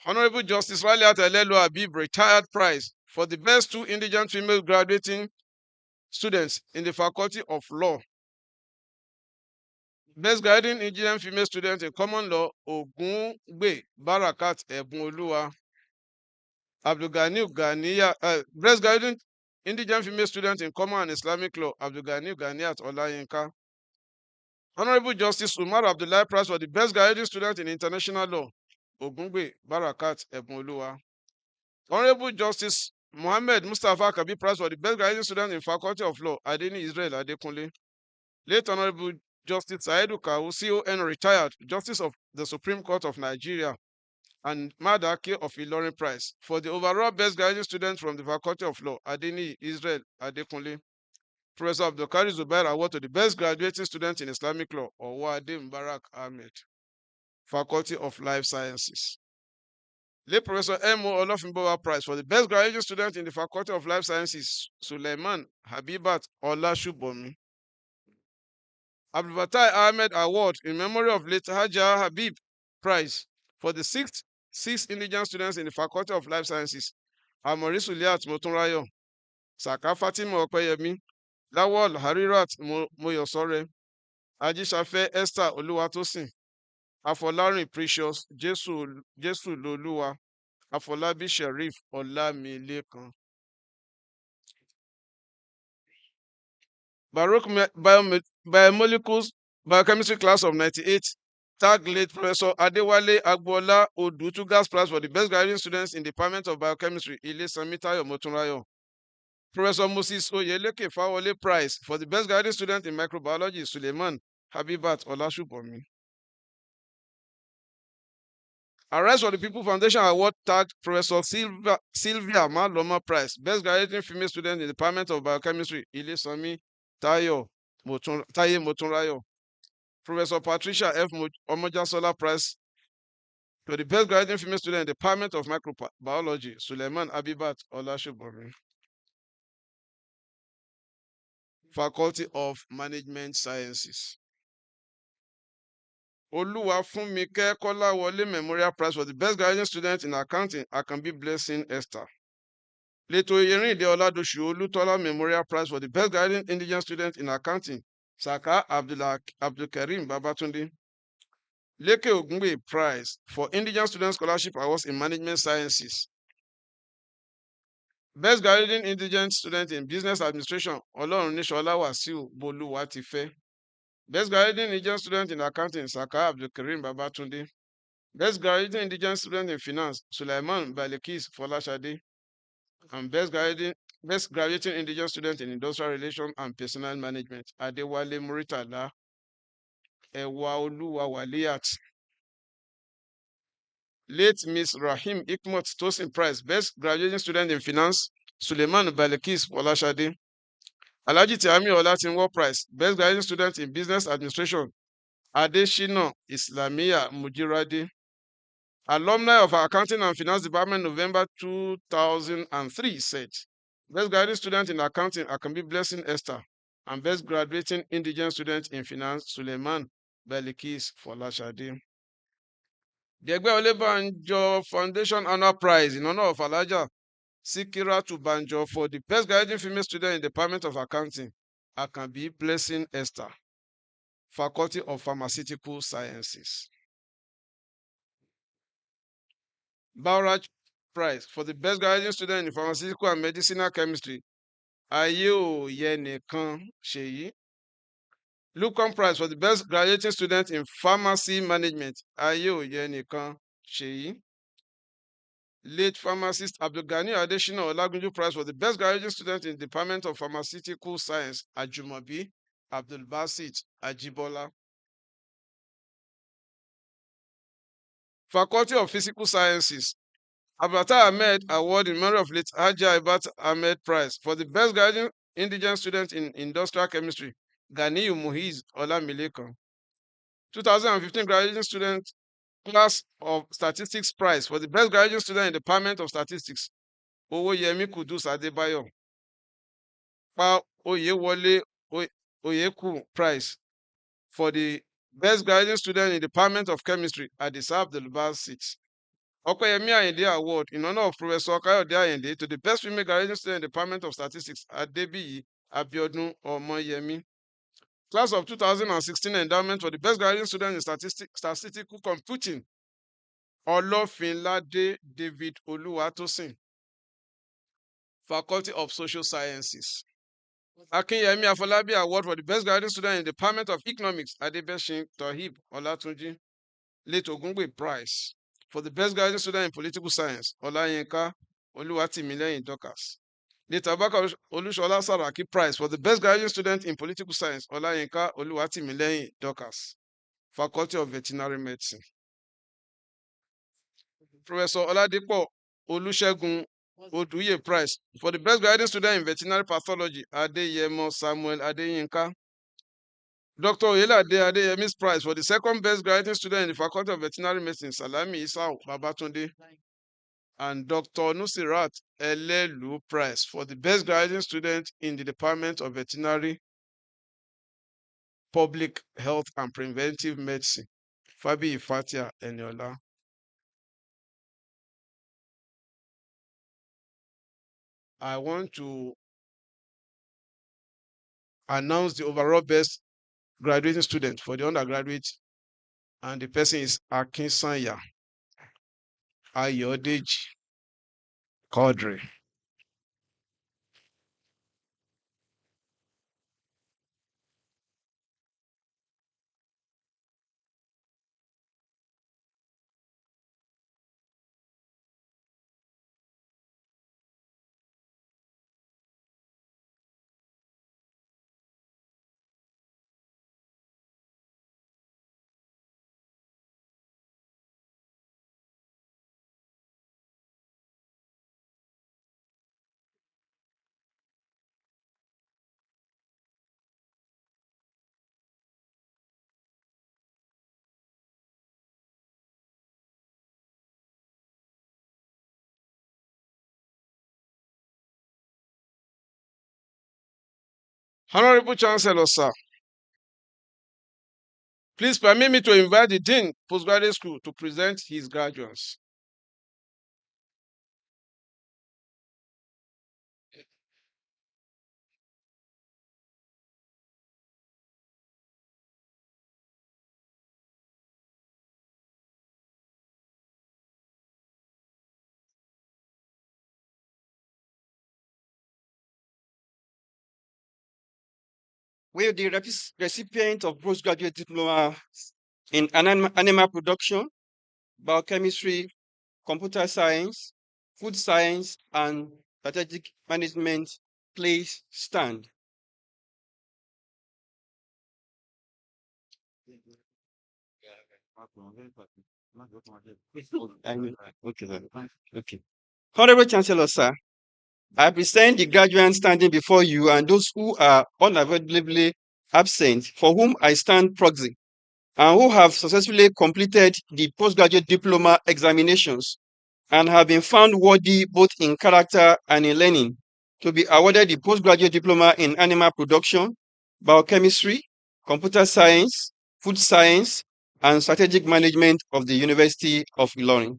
Honorable Justice Raliat Elelo Habib Retired Prize for the best two indigent female graduating students in the Faculty of Law. Best graduating indigent female student in Common Law, Ogungbe Barakat Ebunoluwa. Abdulganiu Ganiya, best graduating indigent female student in Common and Islamic Law, Abdulganiu Ganiyat Olayinka. Honorable Justice Umar Abdullahi Prize for the best graduating student in International Law, Ogungbe Barakat Ebunoluwa. Honorable Justice Mohammed Mustafa Kabi Prize for the best graduating student in Faculty of Law, Adeni Israel Adekunle. Late Honorable Justice Saidu Kawu, CON retired, Justice of the Supreme Court of Nigeria, and Madake of Ilorin Prize for the overall best graduating student from the Faculty of Law, Adeni Israel Adekunle. Professor Abdulkari Zubair Award to the best graduating student in Islamic Law, Owade Mubarak Ahmed, Faculty of Life Sciences. Late Professor M.O. Olofinbowa Prize for the best graduating student in the Faculty of Life Sciences, Suleiman Habibat Olashubomi. Abdulfatai Ahmed Award in memory of late Haja Habib Prize for the six indigent students in the Faculty of Life Sciences, Amori Suliat Motunrayo, Saka Fatima Opeyemi, Lawal Harirat Moyosore, Ajishafe Esther Oluwatosin, Afolarin Precious, Jesu Loluwa, Afolabi Sheriff Olamilekan. Baroque Biomolecules Biochemistry class of 98, tag late Professor Adewale Agbola Odutugas Prize for the best graduating students in the Department of Biochemistry, Ile Samitayo Motunrayo. Professor Moses Oyeleke Fawole Prize for the best graduating student in microbiology, Suleiman Habibat Olashubomi. Arise for the People Foundation Award tagged Professor Sylvia Maloma Prize, Best Graduating Female Student in the Department of Biochemistry, Ilesami Taye Motunrayo. Professor Patricia F. Omojasola Prize to the Best Graduating Female Student in the Department of Microbiology, Suleiman Abibat Olashubomi. Faculty of Management Sciences. Oluwafunmike Kolawole Memorial Prize for the Best Graduating Student in Accounting, Akanbi Blessing Esther. Leto Yerinde Oladosu Olutola Memorial Prize for the Best Graduating Indigenous Student in Accounting, Saka Abdulkarim Babatunde. Leke Ogungbe Prize for Indigenous Student Scholarship Awards in Management Sciences. Best Graduating Indigenous Student in Business Administration, Olorunnishola Wasiu Boluwatife. Best Graduating Indigenous Student in Accounting, Saka Abdulkarim Babatunde. Best Graduating Indigenous Student in Finance, Sulaiman Balikis Folashade. And Best Graduating Indigenous Student in Industrial Relations and Personnel Management, Adewale Muritala Ewaoluwa Waliat. Late Miss Rahim Ikmot Tosin Prize, Best Graduating Student in Finance, Suleiman Balikis Folashade. Alhaji Tiami Olatinwo Prize, Best Graduating Student in Business Administration, Adeshina Islamia Mujirade. Alumni of Accounting and Finance Department, November 2003, said, Best Graduating Student in Accounting, Akambi Blessing Esther, and Best Graduating Indigenous Student in Finance, Suleiman Balikis Folashade. The Egbe Olebanjo Foundation Honor Prize in honor of Alaja Sikira Banjo for the Best Graduating Female Student in the Department of Accounting, Akambi Blessing Esther, Faculty of Pharmaceutical Sciences. Bauraj Prize for the Best Graduating Student in Pharmaceutical and Medicinal Chemistry, Ayo Yenekan Sheyi. Lucon Prize for the Best Graduating Student in Pharmacy Management, Ayo Yenekan Sheyi. Late pharmacist Abdulgani Adeshina Olagunju Prize for the Best Graduating Student in Department of Pharmaceutical Science, Ajumabi Abdulbasit Ajibola. Faculty of Physical Sciences, Abata Ahmed Award in memory of late Haji Ibat Ahmed Prize for the Best Graduating Indigenous Student in Industrial Chemistry, Ganiyu Muhiz Olamilekan. 2015 Graduating Student Class of Statistics Prize for the Best Graduating Student in the Department of Statistics, Owoyemi Kudus Adebayo. Pa Oyewole Oyeku Prize for the Best Graduating Student in the Department of Chemistry, Adisa Abdulbasit. Okoyemi Ayinde Award in honor of Professor Kayode Ayinde to the Best Female Graduating Student in the Department of Statistics, Adebiyi Abiodun Omoyemi. Class of 2016 Endowment for the Best Graduating Student in Statistical Computing, Olofinlade David Oluwatosin. Faculty of Social Sciences. Akinyemi Afolabi Award for the Best Graduating Student in the Department of Economics, Adebeshin Tohib Olatunji. Late Ogungbe Prize for the Best Graduating Student in Political Science, Olayinka Oluwatimileyin Dorcas. Late Abubakar Olushola Saraki Prize for the Best Graduating Student in Political Science, Olayinka Oluwatimileyin Dorcas. Faculty of Veterinary Medicine. Professor Oladipo Olusegun Oduye Prize for the Best Graduating Student in Veterinary Pathology, Adeyemo Samuel Adeyinka. Dr. Oyelade Adeyemi's Prize for the second best graduating student in the Faculty of Veterinary Medicine, Salami Isao Babatunde. And Dr. Nusirat Elelu Prize for the best graduating student in the Department of Veterinary, Public Health and Preventive Medicine, Fabi Ifatia Eniola. I want to announce the overall best graduating student for the undergraduate, and the person is Akinsanya Ayodeji Quadri. Honorable Chancellor, sir, please permit me to invite the Dean Postgraduate School to present his graduates. Will the recipient of postgraduate diploma in animal production, biochemistry, computer science, food science, and strategic management please stand? Okay. Honorable Chancellor, sir, I present the graduates standing before you and those who are unavoidably absent, for whom I stand proxy, and who have successfully completed the postgraduate diploma examinations and have been found worthy both in character and in learning to be awarded the postgraduate diploma in animal production, biochemistry, computer science, food science, and strategic management of the University of Ilorin.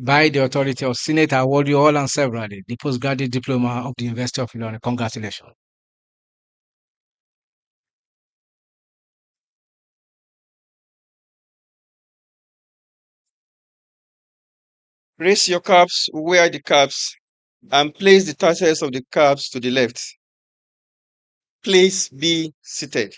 By the authority of Senate, I award you all and severally the postgraduate diploma of the University of Ilorin. Congratulations. Raise your caps, wear the caps, and place the tassels of the caps to the left. Please be seated.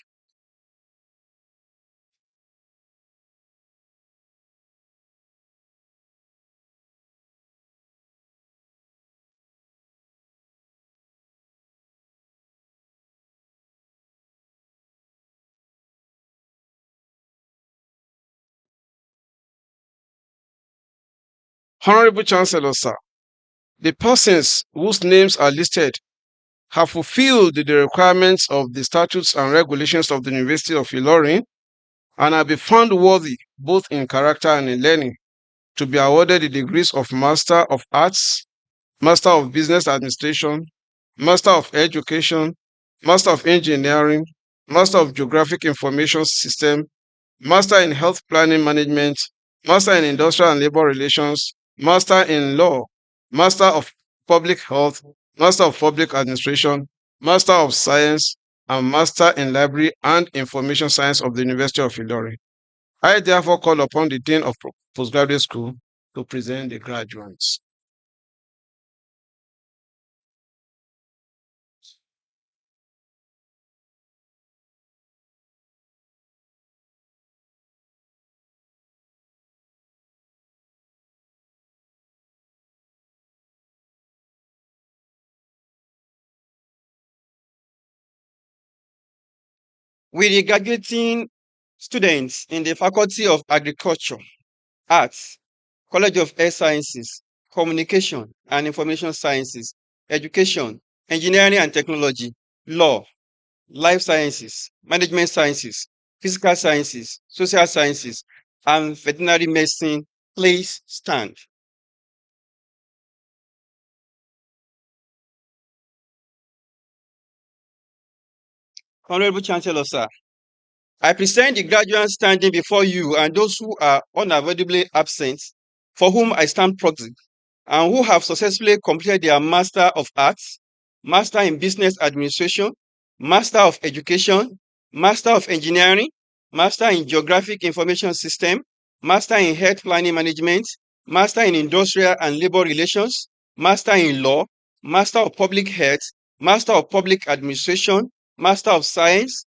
Honorable Chancellor, sir, the persons whose names are listed have fulfilled the requirements of the statutes and regulations of the University of Ilorin and have been found worthy both in character and in learning to be awarded the degrees of Master of Arts, Master of Business Administration, Master of Education, Master of Engineering, Master of Geographic Information System, Master in Health Planning Management, Master in Industrial and Labor Relations, Master in Law, Master of Public Health, Master of Public Administration, Master of Science, and Master in Library and Information Science of the University of Ilorin. I therefore call upon the Dean of Postgraduate School to present the graduates. With the graduating students in the Faculty of Agriculture, Arts, College of Health Sciences, Communication and Information Sciences, Education, Engineering and Technology, Law, Life Sciences, Management Sciences, Physical Sciences, Social Sciences, and Veterinary Medicine, please stand. Honorable Chancellor, sir, I present the graduates standing before you and those who are unavoidably absent, for whom I stand proxy, and who have successfully completed their Master of Arts, Master in Business Administration, Master of Education, Master of Engineering, Master in Geographic Information System, Master in Health Planning Management, Master in Industrial and Labor Relations, Master in Law, Master of Public Health, Master of Public Administration, Master of Science,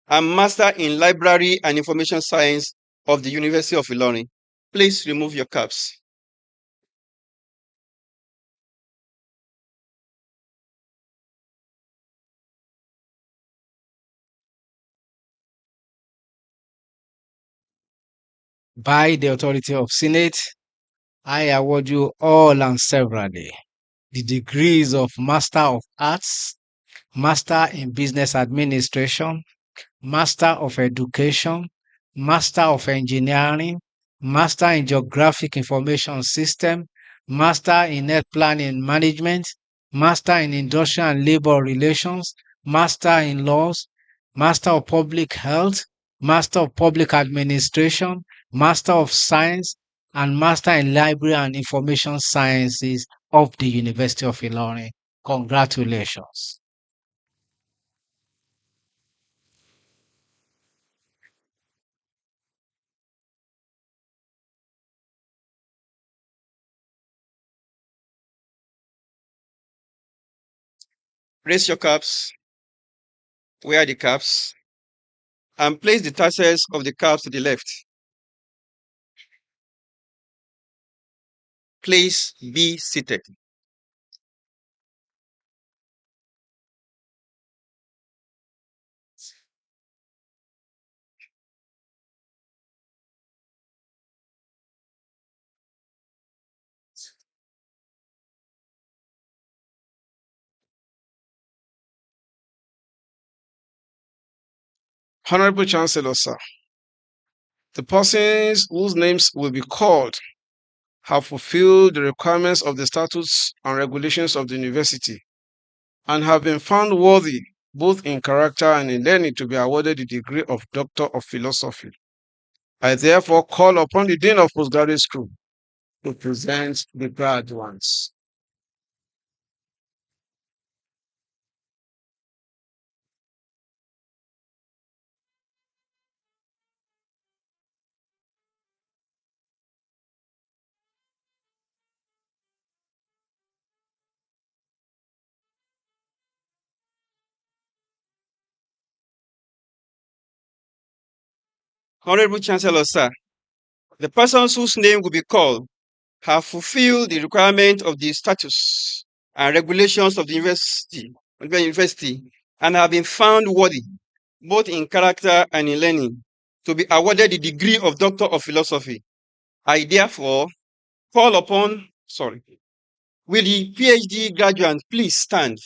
and Master in Library and Information Science of the University of Ilorin. Please remove your caps. By the authority of Senate, I award you all and severally the degrees of Master of Arts, Master in Business Administration, Master of Education, Master of Engineering, Master in Geographic Information System, Master in Health Planning Management, Master in Industrial and Labor Relations, Master in Laws, Master of Public Health, Master of Public Administration, Master of Science, and Master in Library and Information Sciences of the University of Ilorin. Congratulations. Raise your caps, wear the caps, and place the tassels of the caps to the left. Please be seated. Honorable Chancellor, sir, the persons whose names will be called have fulfilled the requirements of the statutes and regulations of the university and have been found worthy, both in character and in learning, to be awarded the degree of Doctor of Philosophy. I therefore call upon the Dean of Postgraduate School to present the graduates. Honorable Chancellor, sir, the persons whose name will be called have fulfilled the requirement of the statutes and regulations of the university and have been found worthy, both in character and in learning, to be awarded the degree of Doctor of Philosophy. I therefore call upon, will the PhD graduate please stand?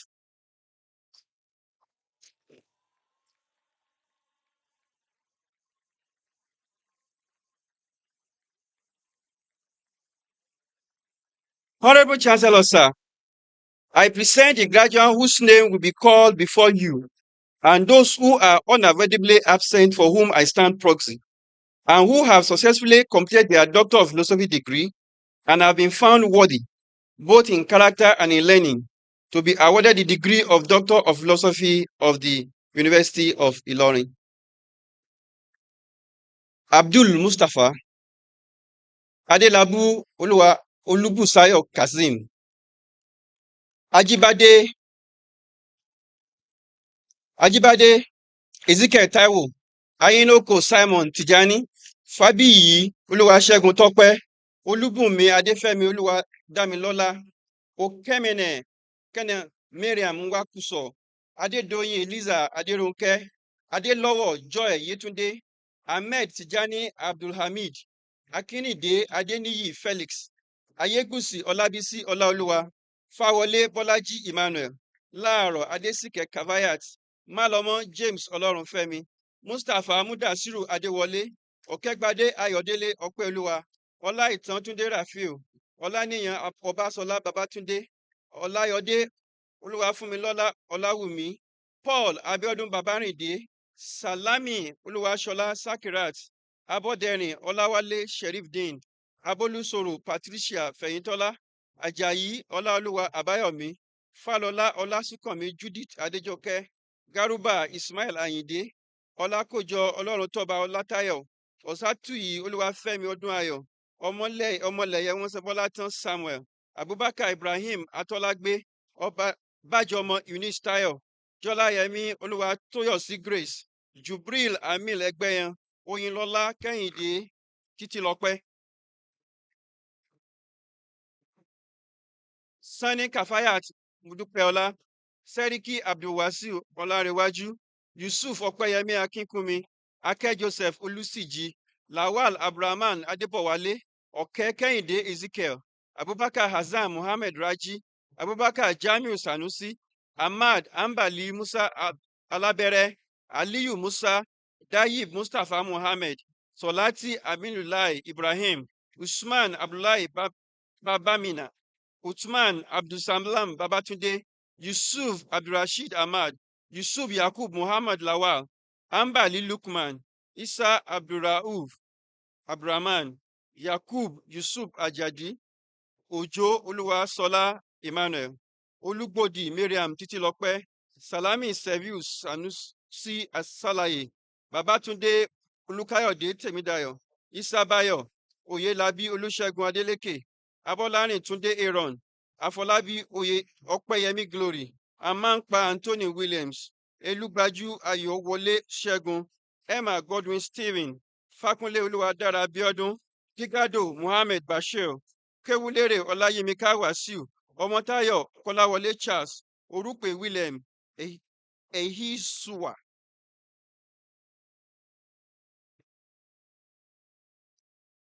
Honorable Chancellor, sir, I present the graduate whose name will be called before you, and those who are unavoidably absent for whom I stand proxy, and who have successfully completed their Doctor of Philosophy degree and have been found worthy, both in character and in learning, to be awarded the degree of Doctor of Philosophy of the University of Ilorin. Abdul Mustafa, Adelabu Olubusayo Kazeem, Ajibade Ezekiel Taiwo, Ayinoko Simon Tijani, Fabiyi Oluwasegun Tope, Olubunmi Adefemi Oluwadamilola, Okemene Kene Mariam Nwakuso, Adedoyin Eliza Aderonke, Adelowo Joy Yetunde, Ahmed Tijani Abdulhamid, Akinide Adeniyi Felix, Ayegusi Olabisi Olaoluwa, Fawole Bolaji Emmanuel, Láàrọ̀ Adésìkẹ́ Kavayat, Málọmọ́ James Ọlọ́runfẹ́mi, Mustapha Mudasiru Adéwọlé, Ọ̀kẹ́gbadé Ayọ̀délé Ọpẹ́olúwa, Ọláìtàn Túndé Rafiu, Ọláníyàn Ọbáṣọlá Babátúndé, Ọláyọdé Olúwafúnmilọ́lá Ọláwùmí, Paul Abíọ́dún Babárìndé, Salami Olúwaṣọlá Sakirat, Abọ́dẹrìn Ọláwálé Sherifdeen, Abolúsòrò Patricia Fẹ̀yìntọ́lá, Àjàyí Ọláolúwa Àbáyọ̀mí, Fálọlá Ọlásùnkànmí Judith Adéjọkẹ́, Garuba Ismail Ayinde, Ọlákòjọ Ọlọ́runtọ́ba Ọlátayọ̀, Ọ̀sátúyì Olúwafẹ́mi Ọdúnayọ̀, Ọmọlẹ̀yẹ Wọ́nsẹ̀bọ́látán Samuel, Abubakar Ibrahim Atọ́lágbé, Ọba Bájọmọ Eunice Tayo, Jọláyẹmí Olúwatóyọ̀sí Grace, Jubril Amil Ẹgbẹ́yan, Oyinlọ́lá Kẹ́hìndé Títílọpẹ́, Sani Kafayat Mudupeola, Sẹ́ríkì Abdulwasiu Ọlárẹ̀wájú, Yusuf Ọpẹ́yẹmí Akínkúnmi, Akẹ́ Joseph Olùsíjì, Lawal Abdulrahman Adébọ̀wálé, Ọ̀kẹ́ Kẹ́hìndé Ezekiel, Abubakar Hasan Muhammed Raji, Abubakar Jamiu Sanusi, Ahmad Ambali Musa Alábẹ́rẹ́, Aliyu Musa, Dayib Mustapha Muhammed, Solati Aminulai Ibrahim, Usman Abdullahi Babamina, Uthman Abdulsalam Babatunde, Yusuf Abdurrashid Ahmad, Yusuf Yakub Muhammad Lawal, Ambali Lukman, Isa Abdurrauf Abdurrahman, Yakub Yusuf Ajadi, Ojo Oluwasola Emmanuel, Olugbodi Mariam Titilope, Salami Sevius Sanusi Asalaye, Babatunde Olukayode Temidayo, Isa Bayo, Oyelabi Olusegun Adeleke, Abolarin Tunde Aaron, Afolabi Opeyemi Glory, Amankpa Anthony Williams, Elugbaju Ayowole Segun, Emma Godwin Stephen, Fakunle Oluwadara Abiodun, Gigado Muhammed Bashir, Kewulere Ọláyímíká Wàsíù, Ọmọ́táyọ̀ Kọ́láwọlé Charles, Orúpè William Ehisuwa.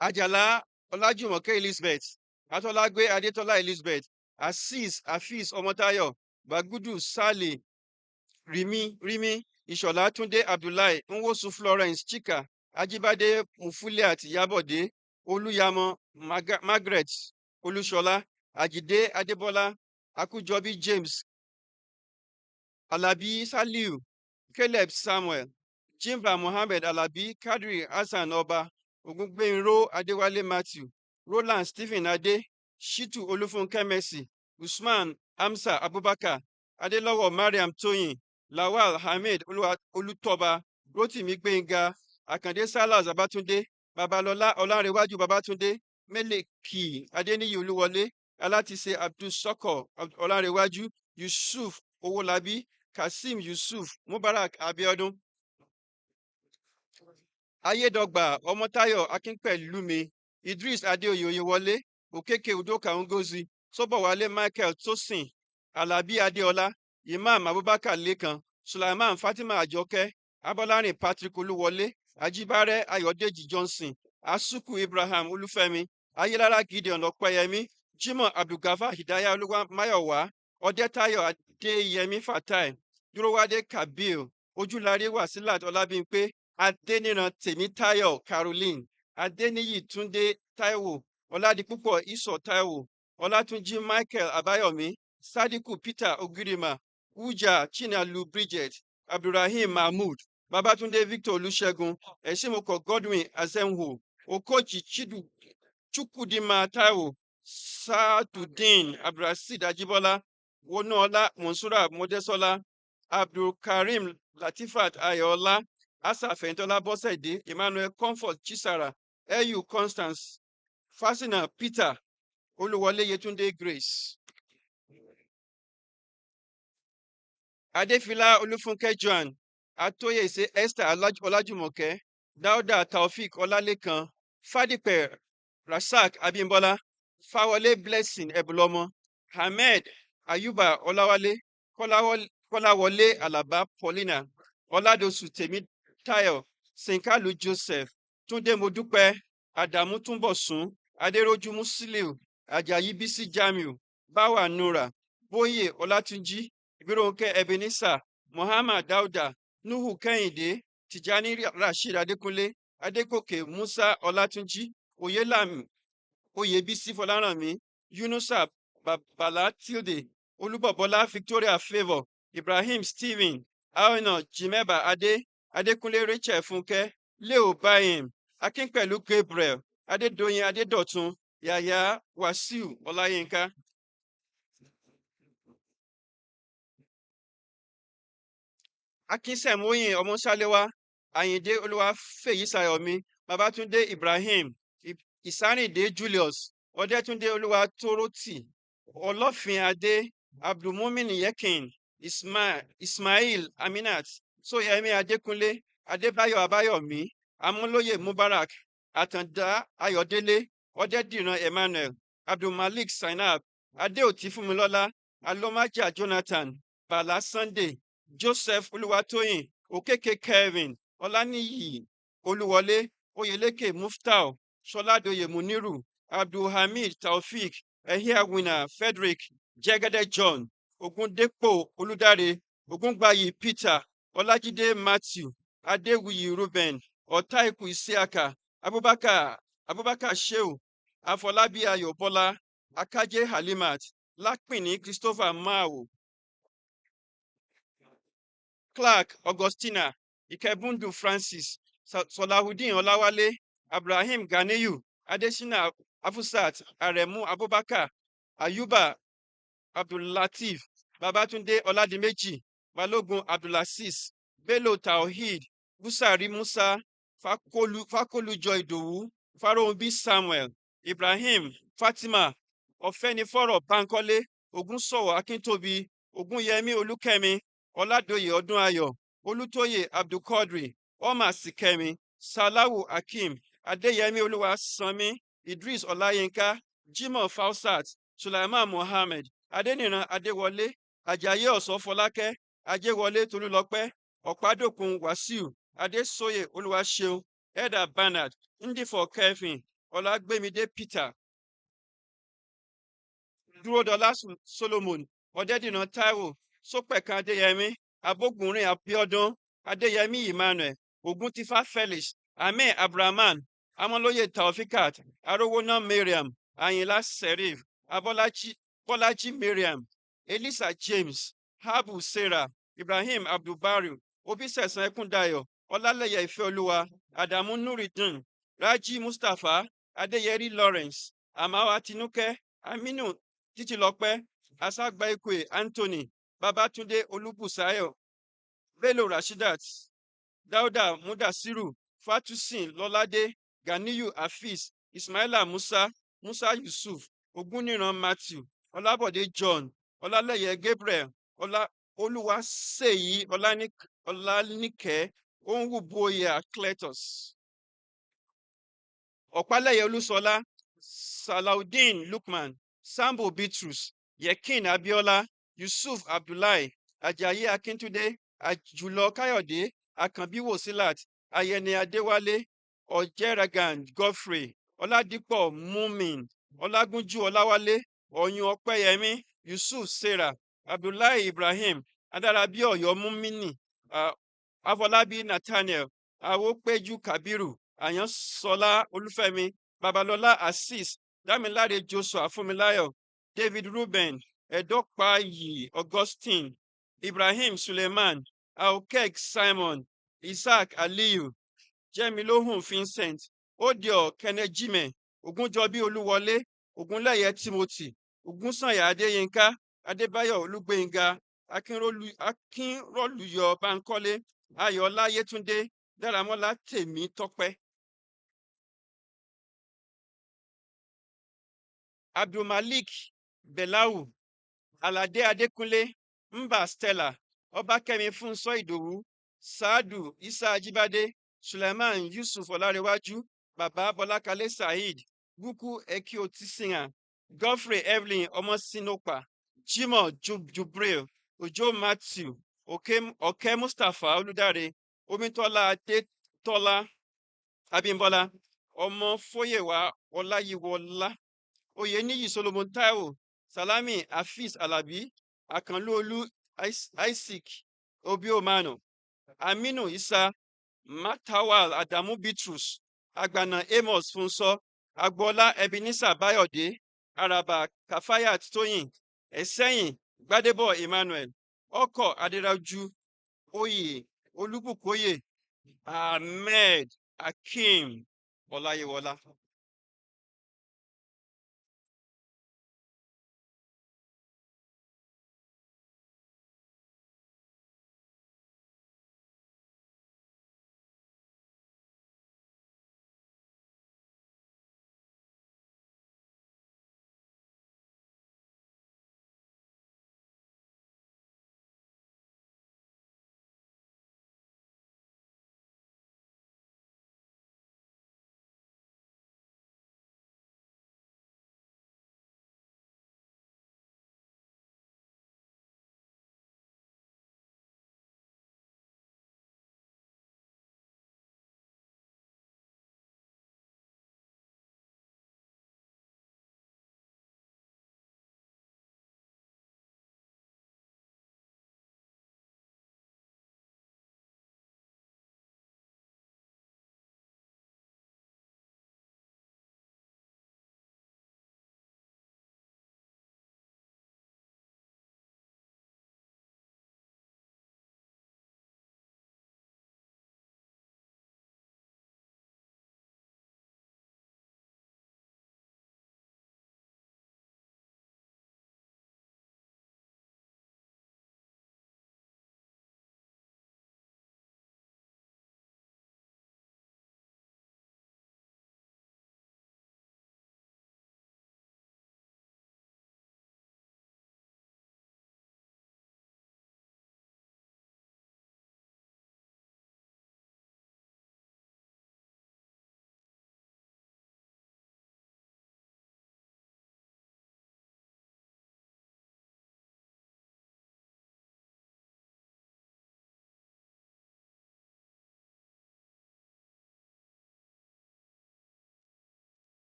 Àjàlá Ọlájùmọ̀kẹ́ Elizabeth, Atọ́lágbé Adétọ́lá Elizabeth, Azeez Hafiz Ọmọ́táyọ̀, Bagudu Sale, Rimi, Ìṣọ̀lá Túndé Abdullahi, Nwosu Florence Chika, Ajíbádé Mufuliat Yábọ̀dé, Olúyamọ Margaret Olúṣọlá, Àjídé Adébọ́lá, Akújọbí James, Alabi Saliu, Caleb Samuel, Jimba Mohammed Alabi, Kadri Hassan Ọba, Ògúngbénró Adéwálé Matthew, Roland Stephen Adé, Shitu Olúfúnkẹ́ Mercy, Usman Hamza Abubakar, Adélọ́wọ̀ Mariam Tóyìn, Lawal Hamid Olútọ́ba, Rótìmí Gbénga, Àkàndé Salas Babátúndé, Babalọ́lá Ọlárẹ̀wájú Babátúndé, Mélèkì Adéníyì Olúwọlé, Alátìsé Abdul Sọ́kọ̀ Ọlárẹ̀wájú, Yusuf Owólabí, Kasim Yusuf, Mubarak Abiodun, Ayédọ̀gbà Ọmọ́táyọ̀ Akínpẹ̀lúmi, Idris Adéoyè Oyèwọlé, Òkèkè Udoka Ngozi, Sọ́bọ̀wálé Michael Tosin, Alabi Adéọlá, Imam Abubakar Lékan, Sulaiman Fatima Àjọkẹ́, Abọ́lárìn Patrick Olúwọlé, Ajíbárẹ́ Ayọ̀dèjì Johnson, Asuku Ibrahim Olúfẹ́mi, Ayélára Gideon Ọpẹ́yẹmí, Jimoh Abdulgafar Hidaya Olúwamáyọ̀wá, Ọdẹ́táyọ̀ Adéyẹmí Fatai, Dúrówádé Kabir, Ojúlárí Wasilat Ọlábímpé, Adéníran Tèmítáyọ̀ Caroline, Adéníyì Túndé Táíwò, Ọládipúpọ̀ Ìsọ̀ Táíwò, Ọlátúnjí Michael Àbáyọ̀mí, Sadiku Peter Ogirima, Uja Chinalu Bridget, Abdulrahim Mahmood, Babatunde Victor Olúṣẹ́gun, Ẹ̀sìnmọ́kọ̀ Godwin Azenwo, Okochi Chukwudima Táíwò, Saadudeen Abdulrasheed Ajíbọ́lá, Wọnúọlá Monsura Mọ́dẹ́sọ́lá, Abdulkarim Latifat Ayọ̀ọ́lá, Asa Fẹ̀yìntọ́lá Bọ́sẹ̀dé, Emmanuel Comfort Chisara, Eyu Constance, Fásinà Peter, Olúwọlé Yétúndé Grace. Adéfilá Olúfúnkẹ́ Joan, Atóyèsé Esther Ọlájùmọ̀kẹ́, Dáúdà Taofik Ọlálékan, Fádìpẹ̀ Rasak Abímbọ́lá, Fáwọlé Blessing Ẹ̀bùlọ́mọ, Ahmed Ayuba Ọláwálé, Kọ́láwọlé Àlàbá Paulina, Ọládòsù Tèmítáyọ̀, Sìnkálù Joseph, Túndé Modúpẹ́, Àdàmú Túnbọ̀sún, Adérójú Musiliu, Àjàyí Bísí Jamiu, Báwa Nura, Bóyè Ọlátúnjí, Gbérónkẹ́ Ebenezer, Muhammad Dauda, Nuhu Kẹ́hìndé, Tìjání Rasheed Adékúnlé, Adégòkè Musa Ọlátúnjí, Oyèlámì Oyèbísí Fọlárànmí, Yunusa Bàbálá Tilde, Olúbọ̀bọ́lá Victoria Favour, Ibrahim Stephen, Aona Jimeba Adé, Adékúnlé Rachel Fúnkẹ́, Leo Bayem, Akínpẹ̀lú Gabriel, Adédoyin Adédọ̀tun, Yàyà Wàsíù Ọláyínká. Akínsẹ̀móyìn Ọmọ́ṣáléwá, Àyìndé Olúwafèyísayọ̀mí, Babátúndé Ibrahim, Ìsárìndé Julius, Ọdẹ́túndé Olúwatórótì, Ọlọ́fin Adé, Abdulmumin Yekin, Ismail Aminat, Sóyẹmí Adékúnlé, Adébáyọ̀ Abáyọ̀mí, Amúlóyè Mubarak, Àtàndá Ayọ̀délé, Ọdẹ́dìran Emmanuel, Abdulmalik Zainab, Adéòtí Fúnmilọ́lá, Alọ́májà Jonathan, Bàlá Sunday, Joseph Olúwatóyìn, Òkèkè Kevin, Ọláníyì Olúwọlé, Oyèlékè Muftau, Ṣọládòyè Muniru, Abdulhamid Taofik, Ehiawina Frederick, Jẹ́gẹ́dẹ́ John, Ògúndépò Olúdáre, Ògúngbàyí Peter, Ọlájídé Matthew, Adéwuyì Reuben, Ọ̀taiku Isiaka, Abubakar Shehu, Afolabi Ayobola, Akaje Halimat, Lakpini Christopher Mao, Clark Augustina, Ikebundu Francis, Solahudin Olawale, Abraham Ganiyu, Adesina Afusat, Aremu Abubakar, Ayuba Abdullateef, Babatunde Oladimeji, Balogun Abdulaziz, Bello Tawheed, Busari Musa, Fakolujo Idowu, Farounbi Samuel, Ibrahim Fatima, Ọ̀fẹ́nifọ́rọ̀ Bankole, Ogunsowo Akintobi, Ogunyemi Olukemi, Oladoye Odunayọ̀, Olutoye Abdulquadri, Omar Sikemi, Salawu Hakeem, Adeyemi Oluwasanmi, Idris Olayinka, Jimoh Fausat, Sulaiman Mohammed, Adeniran Adewole, Ajayi Ọ̀sọ́fọlákẹ́, Ajéwọlé Tolúlọpẹ́, Ọ̀pádòkun Wàsíù, Adéṣóyè Olúwaṣeun, Elder Bernard, Ndífọ̀ Kevin, Ọlágbémidé Peter, Dúródọlá Solomon, Ọ̀dẹ́dìran Táíwò, Sópẹ̀kan Adéyẹmí, Abógunrin Abíọ́dún, Adéyẹmí Emmanuel, Ògúntífá Felix, Ahmed Abrahaman, Amọ́lóyè Taofikat, Arówóná Mariam, Àyìnlá Serif, Bọ́lájí Mariam, Elisa James, Habu Sarah, Ibrahim Abdulbari, Obisesan Ẹkúndayọ̀, Ọlálẹyẹ Ìfẹ́olúwa, Adamu Nuruddin, Raji Mustapha, Adéyẹrí Lawrence, Amawa Tinúkẹ́, Aminu Títílọpẹ́, Asagbaikwe Anthony, Babatunde Olúbùsáyọ̀, Bello Rashidat, Dauda Mudasiru, Fatusin Lọ́ládé, Ganiyu Hafiz, Ismaila Musa, Musa Yusuf, Ògúnníran Matthew, Ọlábọ̀dé John, Ọlálẹyẹ Gabriel, Olúwaṣèyí Ọláníkẹ́, Onwubuoye Cletus, Ọ̀pálẹ̀yẹ Olúṣọlá, Salaudeen Lukman, Sambo Bitrus, Yekin Abiola, Yusuf Abdullahi, Ajayi Akíntúndé, Àjùlọ Káyọ̀dé, Àkànbí Wòsílát, Ayẹni Adéwálé, Ọ̀jẹ̀rẹ̀gàn Godfrey, Ọládípọ̀ Mumin, Ọlágúnjú Ọláwálé, Ọ̀yún Ọpẹ́yẹmí, Yusuf Sarah, Abdullahi Ibrahim, Adárábí Ọ̀yọ́ Múmínì, Afọlábí Nathaniel, Awópéjú Kabiru, Àyànsọlá Olúfẹ́mi, Babalọlá Azeez, Dámiláre Joshua Fúnmiláyọ̀, David Reuben, Ẹ̀dọ́pàyì Augustine, Ibrahim Suleiman, Aokek Simon, Isaac Aliyu, Jẹ́milóhùn Vincent, Odio Kenejime, Ògúnjọbí Olúwọlé, Ògúnlẹ̀yẹ Timothy, Ògúnsànyà Adéyínká, Adébáyọ̀ Olúgbénga, Akínrọ́lùyọ̀ Bankole, Ayọ̀ọ́lá Yétúndé, Dáramọ́lá Tèmítọ́pẹ́, Abdulmalik Belau, Aládé Adékúnlé, Mba Stella, Ọbákẹ́mi Fúnṣọ́ Ìdòwú, Saadu Isa Ajíbádé, Suleiman Yusuf Ọlárẹ̀wájú, Bàbá Bọ́lákalé Saheed, Bukku Ekiotisinha, Godfrey Evelyn Ọmọsínópà, Jimoh Jubril, Òjó Matthew, Ọ̀kẹ́ Mustapha Olúdáre, Omítọ́lá Adétọ́lá Abímbọ́lá, Ọmọfóyèwá Ọláyíwọlá, Oyèníyì Solomon Taiwo, Salami Hafiz Alabi, Àkànlóolú Isaac Obiomano, Aminu Isa, Matawal Adamu Bitrus, Agbana Amos Funso, Agboola Ebenezer Bayode, Araba Kafayat Tóyìn, Ẹ̀sẹ́yìn Gbádébọ̀ Emmanuel, Ọkọ̀ Adéraju, Oyè Olúbùkóyè, Ahmed Hakeem Ọláyíwọlá.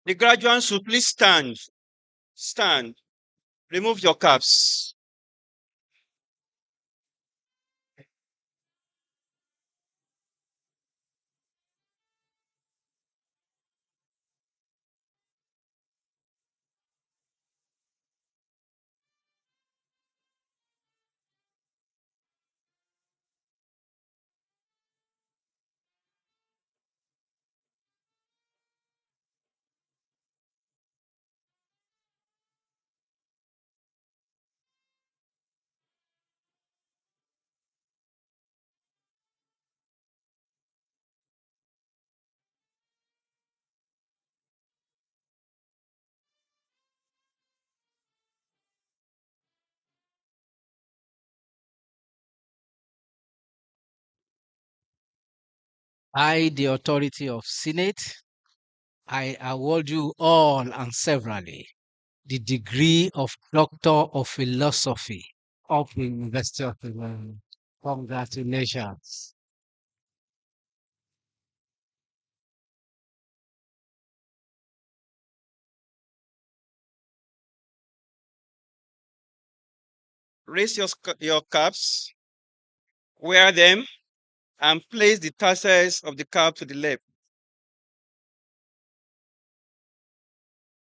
The graduates should please stand. Stand. Remove your caps. I, the authority of Senate, I award you all and severally the degree of Doctor of Philosophy of the University of Ilorin. Congratulations. Raise your caps, wear them, and place the tassels of the cap to the left.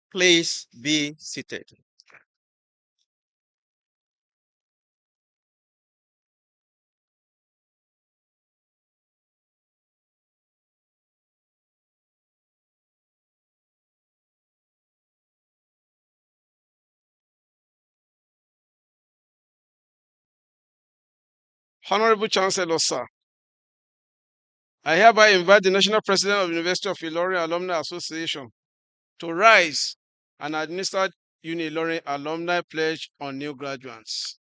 Please be seated. Honorable Chancellor, sir, I hereby invite the National President of the University of Ilorin Alumni Association to rise and administer Uni-Ilorin Alumni Pledge on new graduates.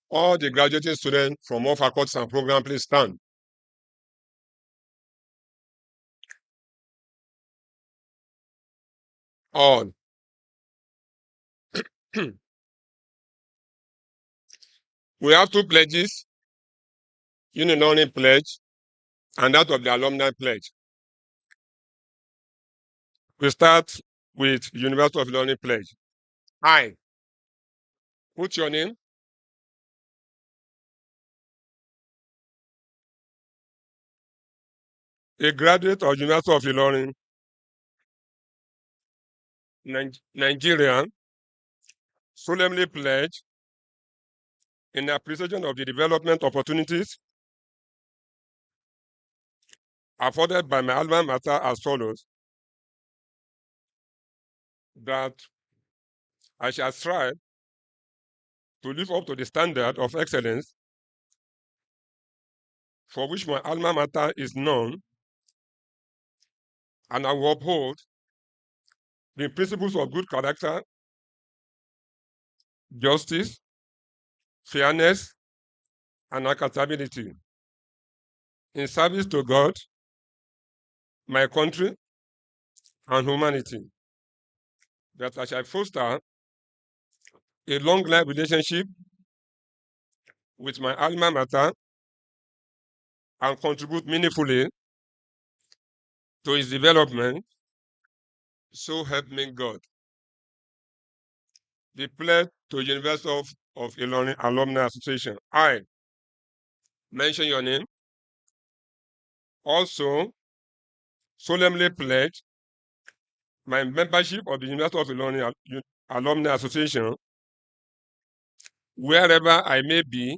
All the graduating students from all faculties and programs, please stand. All. We have two pledges, Uni-Ilorin Pledge and that of the Alumni Pledge. We start with University of Ilorin Pledge. I. Put your name. A graduate of University of Ilorin, Nigerian, solemnly pledge in appreciation of the development opportunities afforded by my alma mater as follows: that I shall strive to live up to the standard of excellence for which my alma mater is known, and I will uphold the principles of good character, justice, fairness, and accountability in service to God, my country, and humanity. That I shall foster a long life relationship with my alma mater and contribute meaningfully to its development. So help me God. The pledge to University of Ilorin Alumni Association. I mention your name. Also, solemnly pledge my membership of the University of Ilorin Alumni Association. Wherever I may be,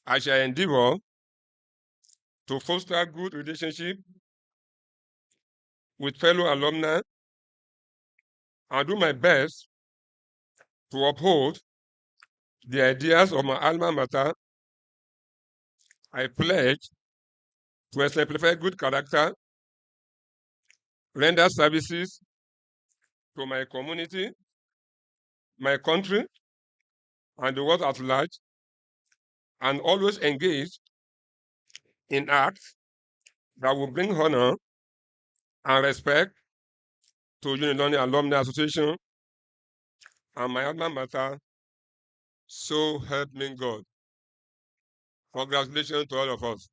I shall endeavor to foster good relationship with fellow alumni and do my best to uphold the ideas of my alma mater. I pledge to exemplify good character, render services to my community, my country, and the world at large, and always engage in acts that will bring honor and respect to Unilearning Alumni Association and my alma mater. So help me God. Congratulations to all of us.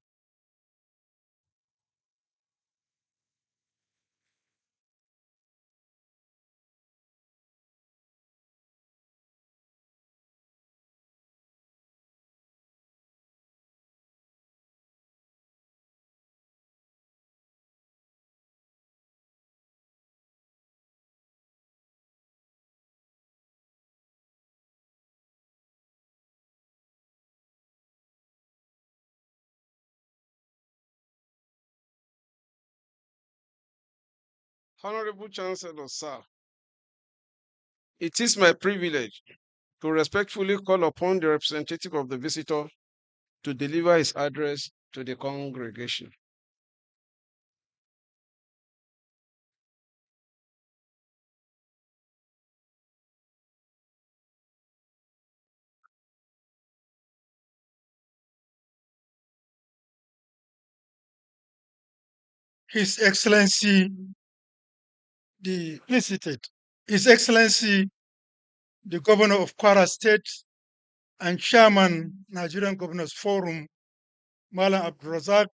Honorable Chancellor, sir, it is my privilege to respectfully call upon the representative of the visitor to deliver his address to the congregation. His Excellency, the visited, His Excellency, the Governor of Kwara State and Chairman, Nigerian Governors Forum, Malam Abdulrazak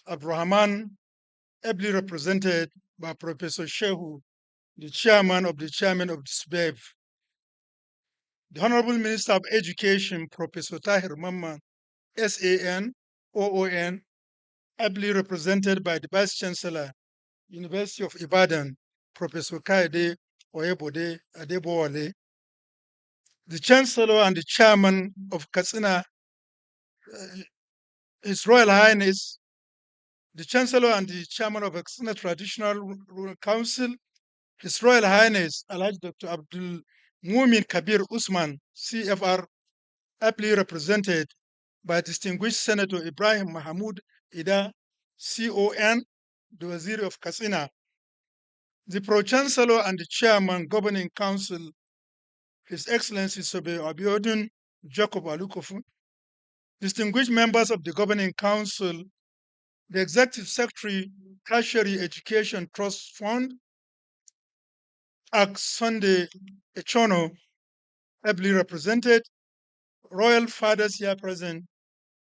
Abdurrahman, ably represented by Professor Shehu, the Chairman of the SBEV. The Honorable Minister of Education, Professor Tahir Mamman, SAN, OON, ably represented by the Vice Chancellor, University of Ibadan, Professor Kaide Oyebode Adebowale, the Chancellor and the Chairman of Katsina, His Royal Highness, the Chancellor and the Chairman of Katsina Traditional Rural Council, His Royal Highness Alhaji Dr. Abdul Mumin Kabir Usman, CFR, aptly represented by distinguished Senator Ibrahim Mahmoud Ida, CON, the Waziri of Katsina, the Pro-Chancellor and the Chairman Governing Council, His Excellency Sobe Abiodun Jacob Alukofu, distinguished members of the Governing Council, the Executive Secretary, Tertiary Education Trust Fund, Ak Sunday Echono, ably represented, Royal Fathers here present,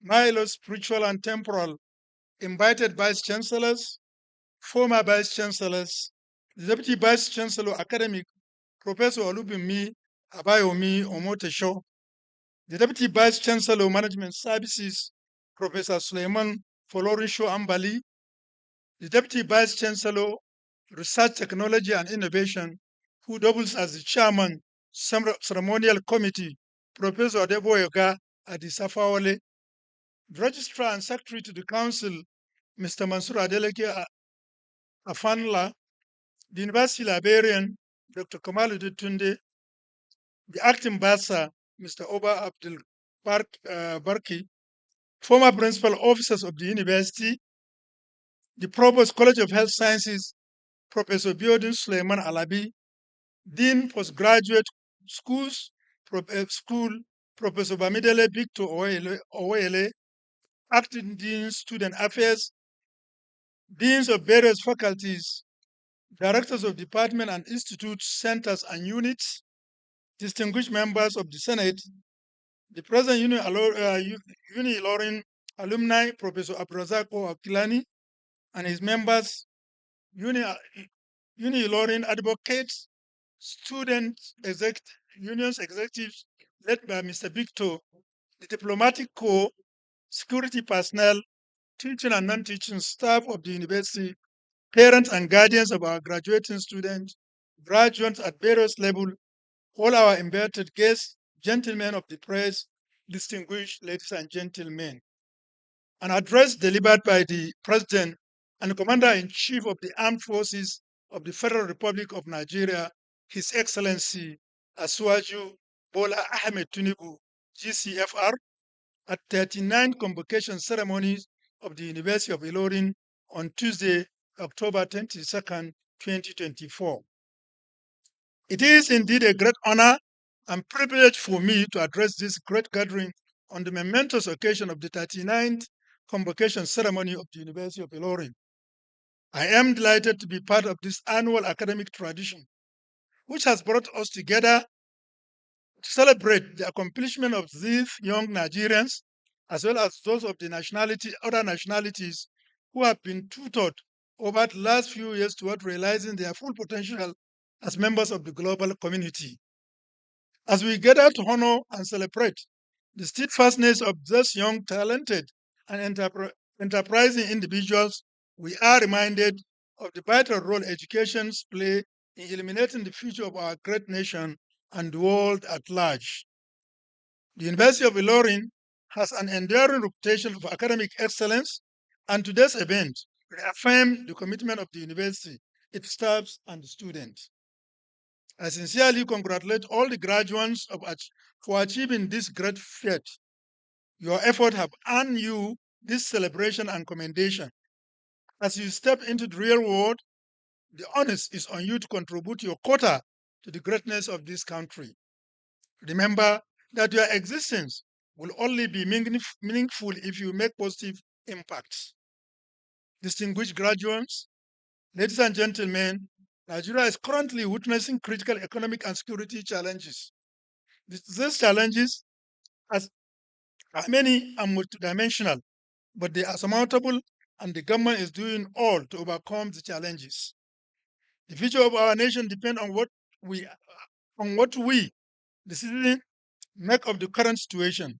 Milo spiritual and temporal, invited Vice Chancellors, former Vice Chancellors, the Deputy Vice Chancellor Academic, Professor Olubimi Abayomi Omotesho, the Deputy Vice Chancellor Management Services, Professor Suleiman Folorisho Ambali, the Deputy Vice Chancellor Research Technology and Innovation, who doubles as the Chairman Ceremonial Committee, Professor Adeboyoga Adisafawale, the Registrar and Secretary to the Council, Mr. Mansour Adeleke Afanla, the University Librarian, Dr. Kamaluddin Tunde, the Acting Bursar, Mr. Oba Abdul Barki, former principal officers of the university, the Provost College of Health Sciences, Professor Biodun Suleiman Alabi, Dean Postgraduate Schools, Professor Bamidele Victor Owele, Acting Dean Student Affairs, Deans of various faculties, Directors of Department and Institutes, Centers and Units, distinguished members of the Senate, the present Ilorin alumni, Professor Abrazako Akilani, and his members, Ilorin advocates, student unions executives led by Mr. Victor, the diplomatic corps, security personnel, teaching and non-teaching staff of the university, parents and guardians of our graduating students, graduates at various levels, all our invited guests, gentlemen of the press, distinguished ladies and gentlemen. An address delivered by the President and Commander-in-Chief of the Armed Forces of the Federal Republic of Nigeria, His Excellency Asuwaju Bola Ahmed Tinubu, GCFR, at 39 convocation ceremonies of the University of Ilorin on Tuesday, October 22nd, 2024. It is indeed a great honor and privilege for me to address this great gathering on the momentous occasion of the 39th Convocation Ceremony of the University of Ilorin. I am delighted to be part of this annual academic tradition, which has brought us together to celebrate the accomplishment of these young Nigerians, as well as those of the other nationalities who have been tutored over the last few years toward realizing their full potential as members of the global community. As we gather to honor and celebrate the steadfastness of these young, talented, and enterprising individuals, we are reminded of the vital role education plays in illuminating the future of our great nation and the world at large. The University of Ilorin has an enduring reputation for academic excellence, and today's event reaffirms the commitment of the university, its staff, and students. I sincerely congratulate all the graduates for achieving this great feat. Your efforts have earned you this celebration and commendation. As you step into the real world, the onus is on you to contribute your quota to the greatness of this country. Remember that your existence will only be meaningful if you make positive impacts. Distinguished graduates, ladies and gentlemen, Nigeria is currently witnessing critical economic and security challenges. These challenges are many and multidimensional, but they are surmountable, and the government is doing all to overcome the challenges. The future of our nation depends on what we, the citizens, make of the current situation.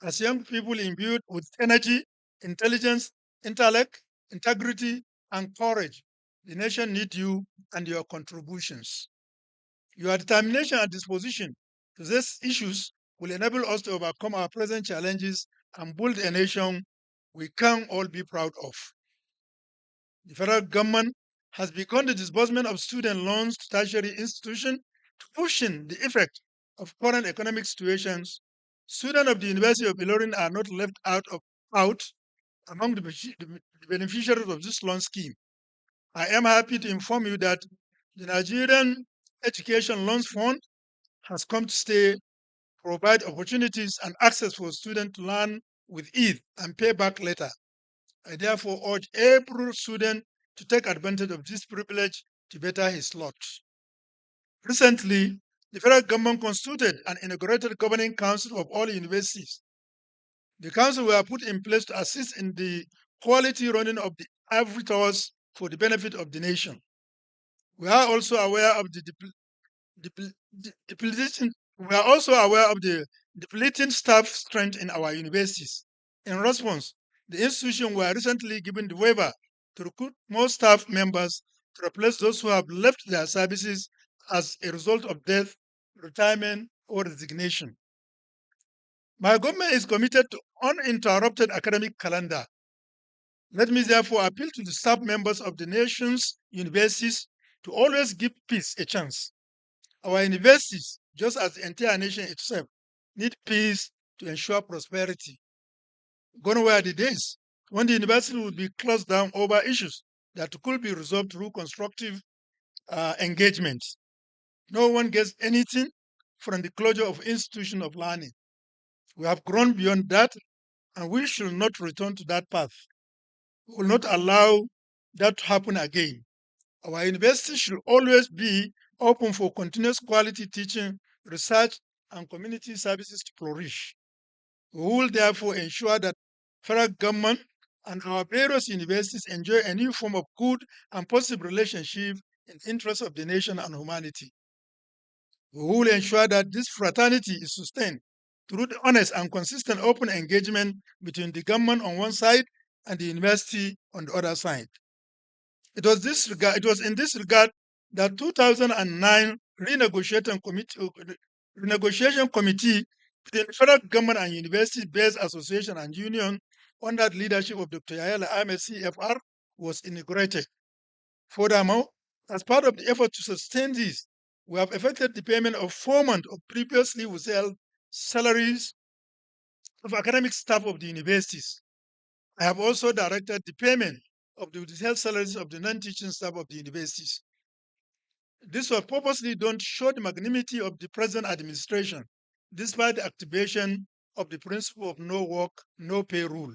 As young people imbued with energy, intelligence, intellect, integrity, and courage, the nation needs you and your contributions. Your determination and disposition to these issues will enable us to overcome our present challenges and build a nation we can all be proud of. The federal government has begun the disbursement of student loans to tertiary institutions to cushion the effect of current economic situations. Students of the University of Ilorin are not left out among the beneficiaries of this loan scheme. I am happy to inform you that the Nigerian Education Loans Fund has come to stay, provide opportunities and access for students to learn with ease and pay back later. I therefore urge every student to take advantage of this privilege to better his lot. Recently, the federal government constituted and inaugurated governing council of all universities. The council were put in place to assist in the quality running of the ivory towers for the benefit of the nation. We are also aware of the depleting staff strength in our universities. In response, the institution were recently given the waiver to recruit more staff members to replace those who have left their services as a result of death, retirement, or resignation. My government is committed to uninterrupted academic calendar. Let me therefore appeal to the staff members of the nation's universities to always give peace a chance. Our universities, just as the entire nation itself, need peace to ensure prosperity. Gone were the days when the university would be closed down over issues that could be resolved through constructive engagement. No one gets anything from the closure of institution of learning. We have grown beyond that, and we should not return to that path. We will not allow that to happen again. Our university should always be open for continuous quality teaching, research, and community services to flourish. We will therefore ensure that federal government and our various universities enjoy a new form of good and positive relationship in the interest of the nation and humanity. We will ensure that this fraternity is sustained through the honest and consistent open engagement between the government on one side and the university on the other side. It was in this regard that 2009 renegotiation committee between the federal government and university-based association and union under the leadership of Dr. Yahya Ahmed CFR was inaugurated. Furthermore, as part of the effort to sustain this, we have effected the payment of 4 months of previously withheld salaries of academic staff of the universities. I have also directed the payment of the withheld salaries of the non-teaching staff of the universities. This was purposely done to show the magnanimity of the present administration, despite the activation of the principle of no work, no pay rule.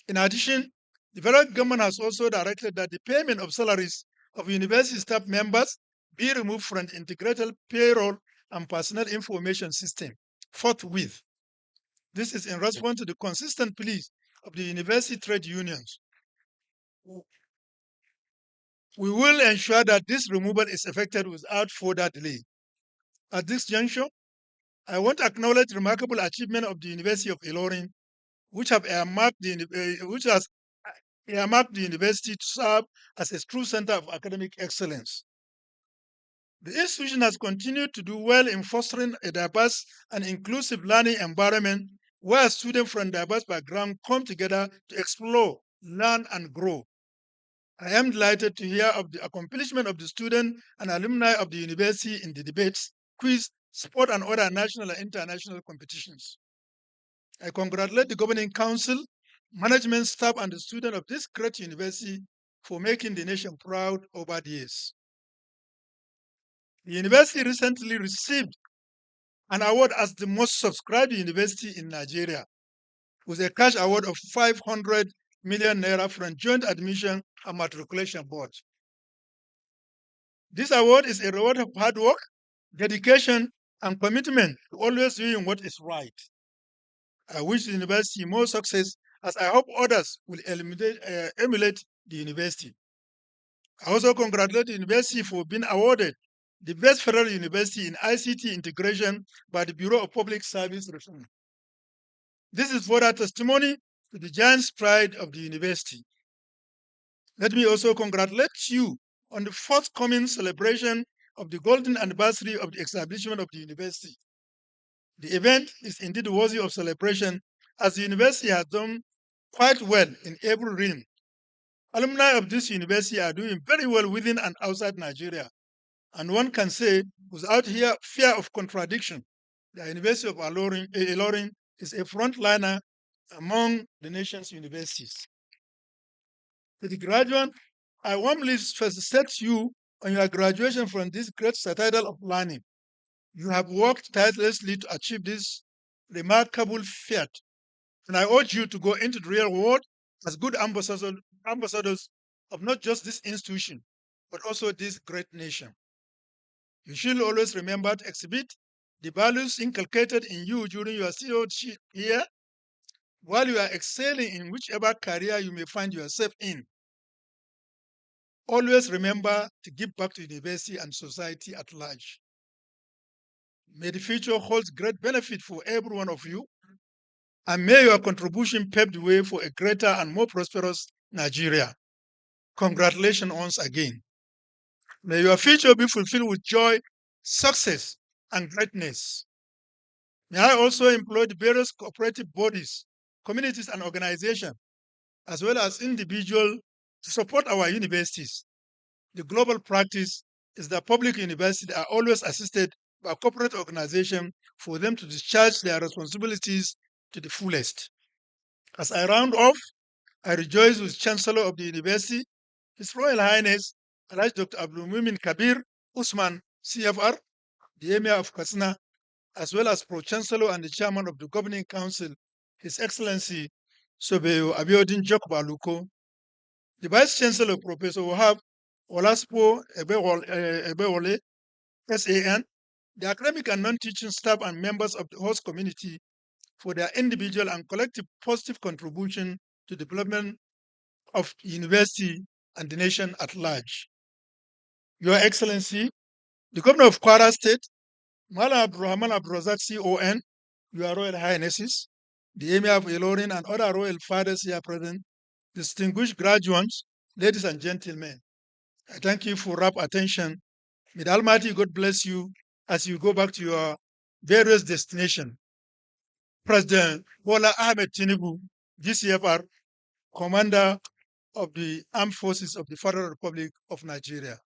In addition, the federal government has also directed that the payment of salaries of university staff members be removed from the integrated payroll and personnel information system forthwith. This is in response to the consistent pleas of the university trade unions. We will ensure that this removal is effected without further delay. At this juncture, I want to acknowledge the remarkable achievement of the University of Ilorin, which has earmarked the university to serve as a true center of academic excellence. The institution has continued to do well in fostering a diverse and inclusive learning environment where students from diverse backgrounds come together to explore, learn, and grow. I am delighted to hear of the accomplishment of the students and alumni of the university in the debates, quiz, sport, and other national and international competitions. I congratulate the governing council, management staff, and the students of this great university for making the nation proud over the years. The university recently received an award as the most subscribed university in Nigeria, with a cash award of 500 million naira from Joint Admission and Matriculation Board. This award is a reward of hard work, dedication, and commitment to always doing what is right. I wish the university more success, as I hope others will emulate the university. I also congratulate the university for being awarded the best federal university in ICT integration by the Bureau of Public Service Reform. This is further testimony to the giant pride of the university. Let me also congratulate you on the forthcoming celebration of the golden anniversary of the establishment of the university. The event is indeed worthy of celebration, as the university has done quite well in every realm. Alumni of this university are doing very well within and outside Nigeria, and one can say, without fear of contradiction, the University of Ilorin is a frontliner among the nation's universities. To the graduate, I warmly felicitate you on your graduation from this great citadel of learning. You have worked tirelessly to achieve this remarkable feat, and I urge you to go into the real world as good ambassadors of not just this institution, but also this great nation. You should always remember to exhibit the values inculcated in you during your stewardship here, while you are excelling in whichever career you may find yourself in. Always remember to give back to the university and society at large. May the future hold great benefit for every one of you, and may your contribution pave the way for a greater and more prosperous Nigeria. Congratulations once again. May your future be fulfilled with joy, success, and greatness. May I also employ the various cooperative bodies, communities, and organizations, as well as individuals, to support our universities. The global practice is that public universities are always assisted by corporate organizations for them to discharge their responsibilities to the fullest. As I round off, I rejoice with Chancellor of the University, His Royal Highness Alhaji Dr. Abdul Mumin Kabir Usman, CFR, the Emir of Katsina, as well as Pro-Chancellor and the Chairman of the Governing Council, His Excellency Sobeyo Abiodun Jokbaluko, the Vice Chancellor, Professor Wahab Olaspo Ebewole, SAN, the academic and non-teaching staff and members of the host community for their individual and collective positive contribution to the development of the university and the nation at large. Your Excellency, the Governor of Kwara State, Malam Abdurrahman Abdurazak CON, Your Royal Highnesses, the Emir of Ilorin and other royal fathers here present, distinguished graduates, ladies and gentlemen, I thank you for rapt attention. May the Almighty God bless you as you go back to your various destinations. President Bola Ahmed Tinubu, GCFR, Commander of the Armed Forces of the Federal Republic of Nigeria.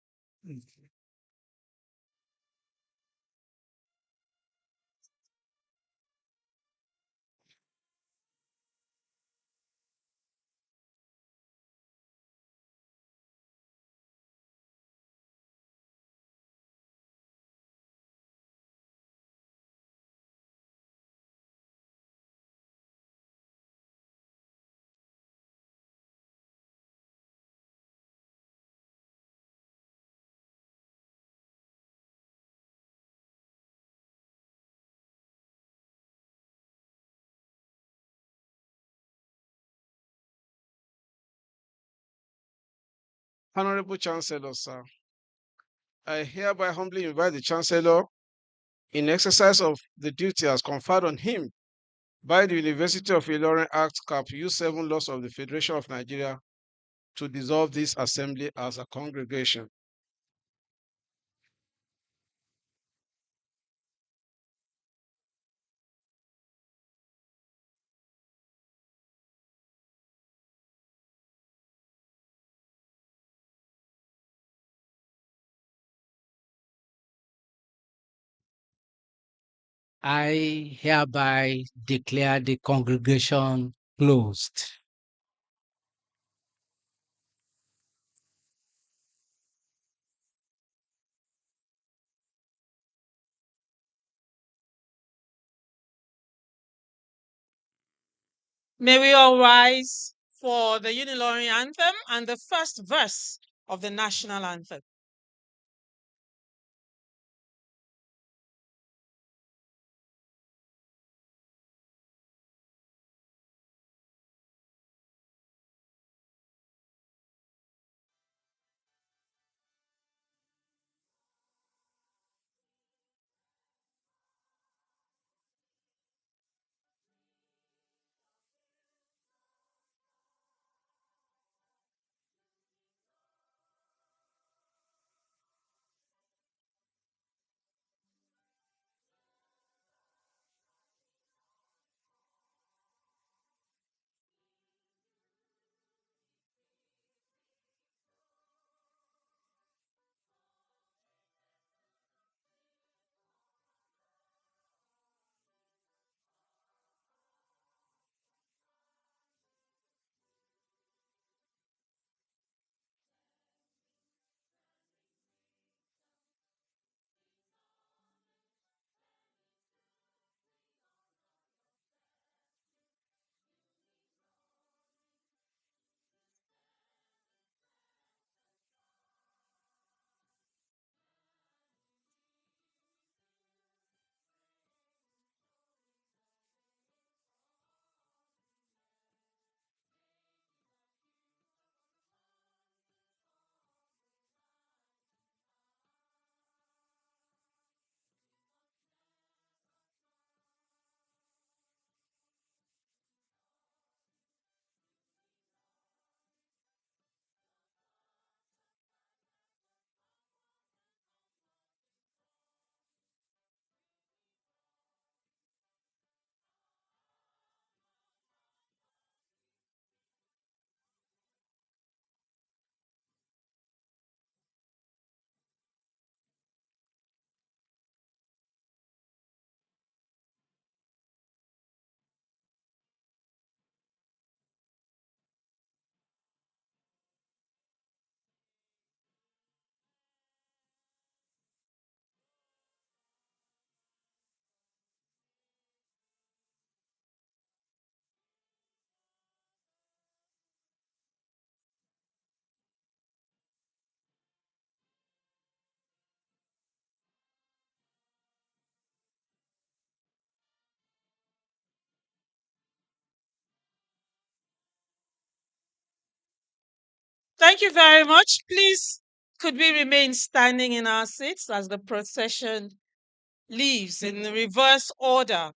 Honorable Chancellor, sir, I hereby humbly invite the Chancellor, in exercise of the duty as conferred on him by the University of Ilorin Act Cap U7 laws of the Federation of Nigeria, to dissolve this assembly as a congregation. I hereby declare the congregation closed. May we all rise for the Ilorin anthem and the first verse of the national anthem. Thank you very much. Please, could we remain standing in our seats as the procession leaves in the reverse order?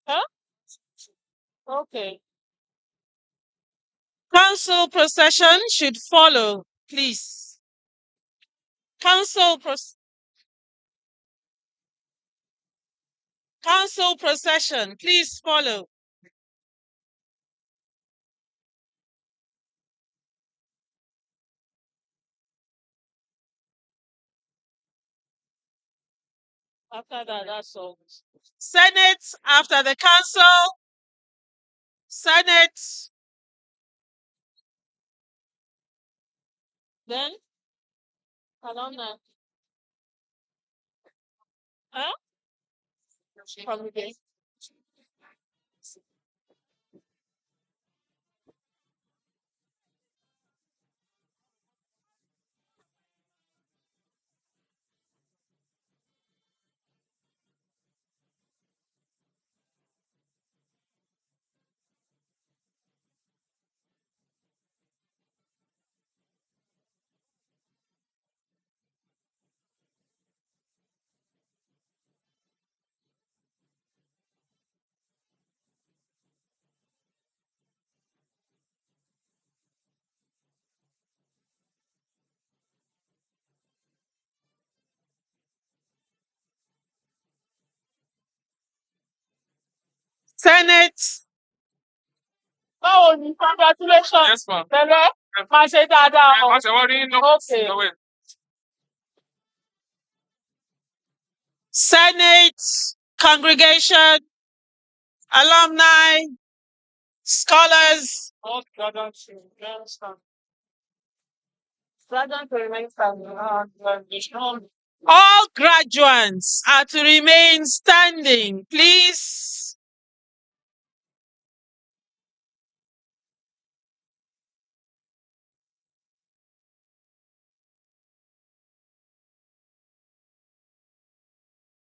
Huh? Okay. Council procession should follow, please. Council procession, please follow. After that, that's all. Senate after the council. Senate. Then alumni. Huh? Congregation. Senate. Báwo ni congratulations? Yes, ma'am. Bẹ̀rẹ̀ máa ṣe dáadáa o. Okay. Senate, congregation, alumni, scholars. All graduates are to remain standing, please.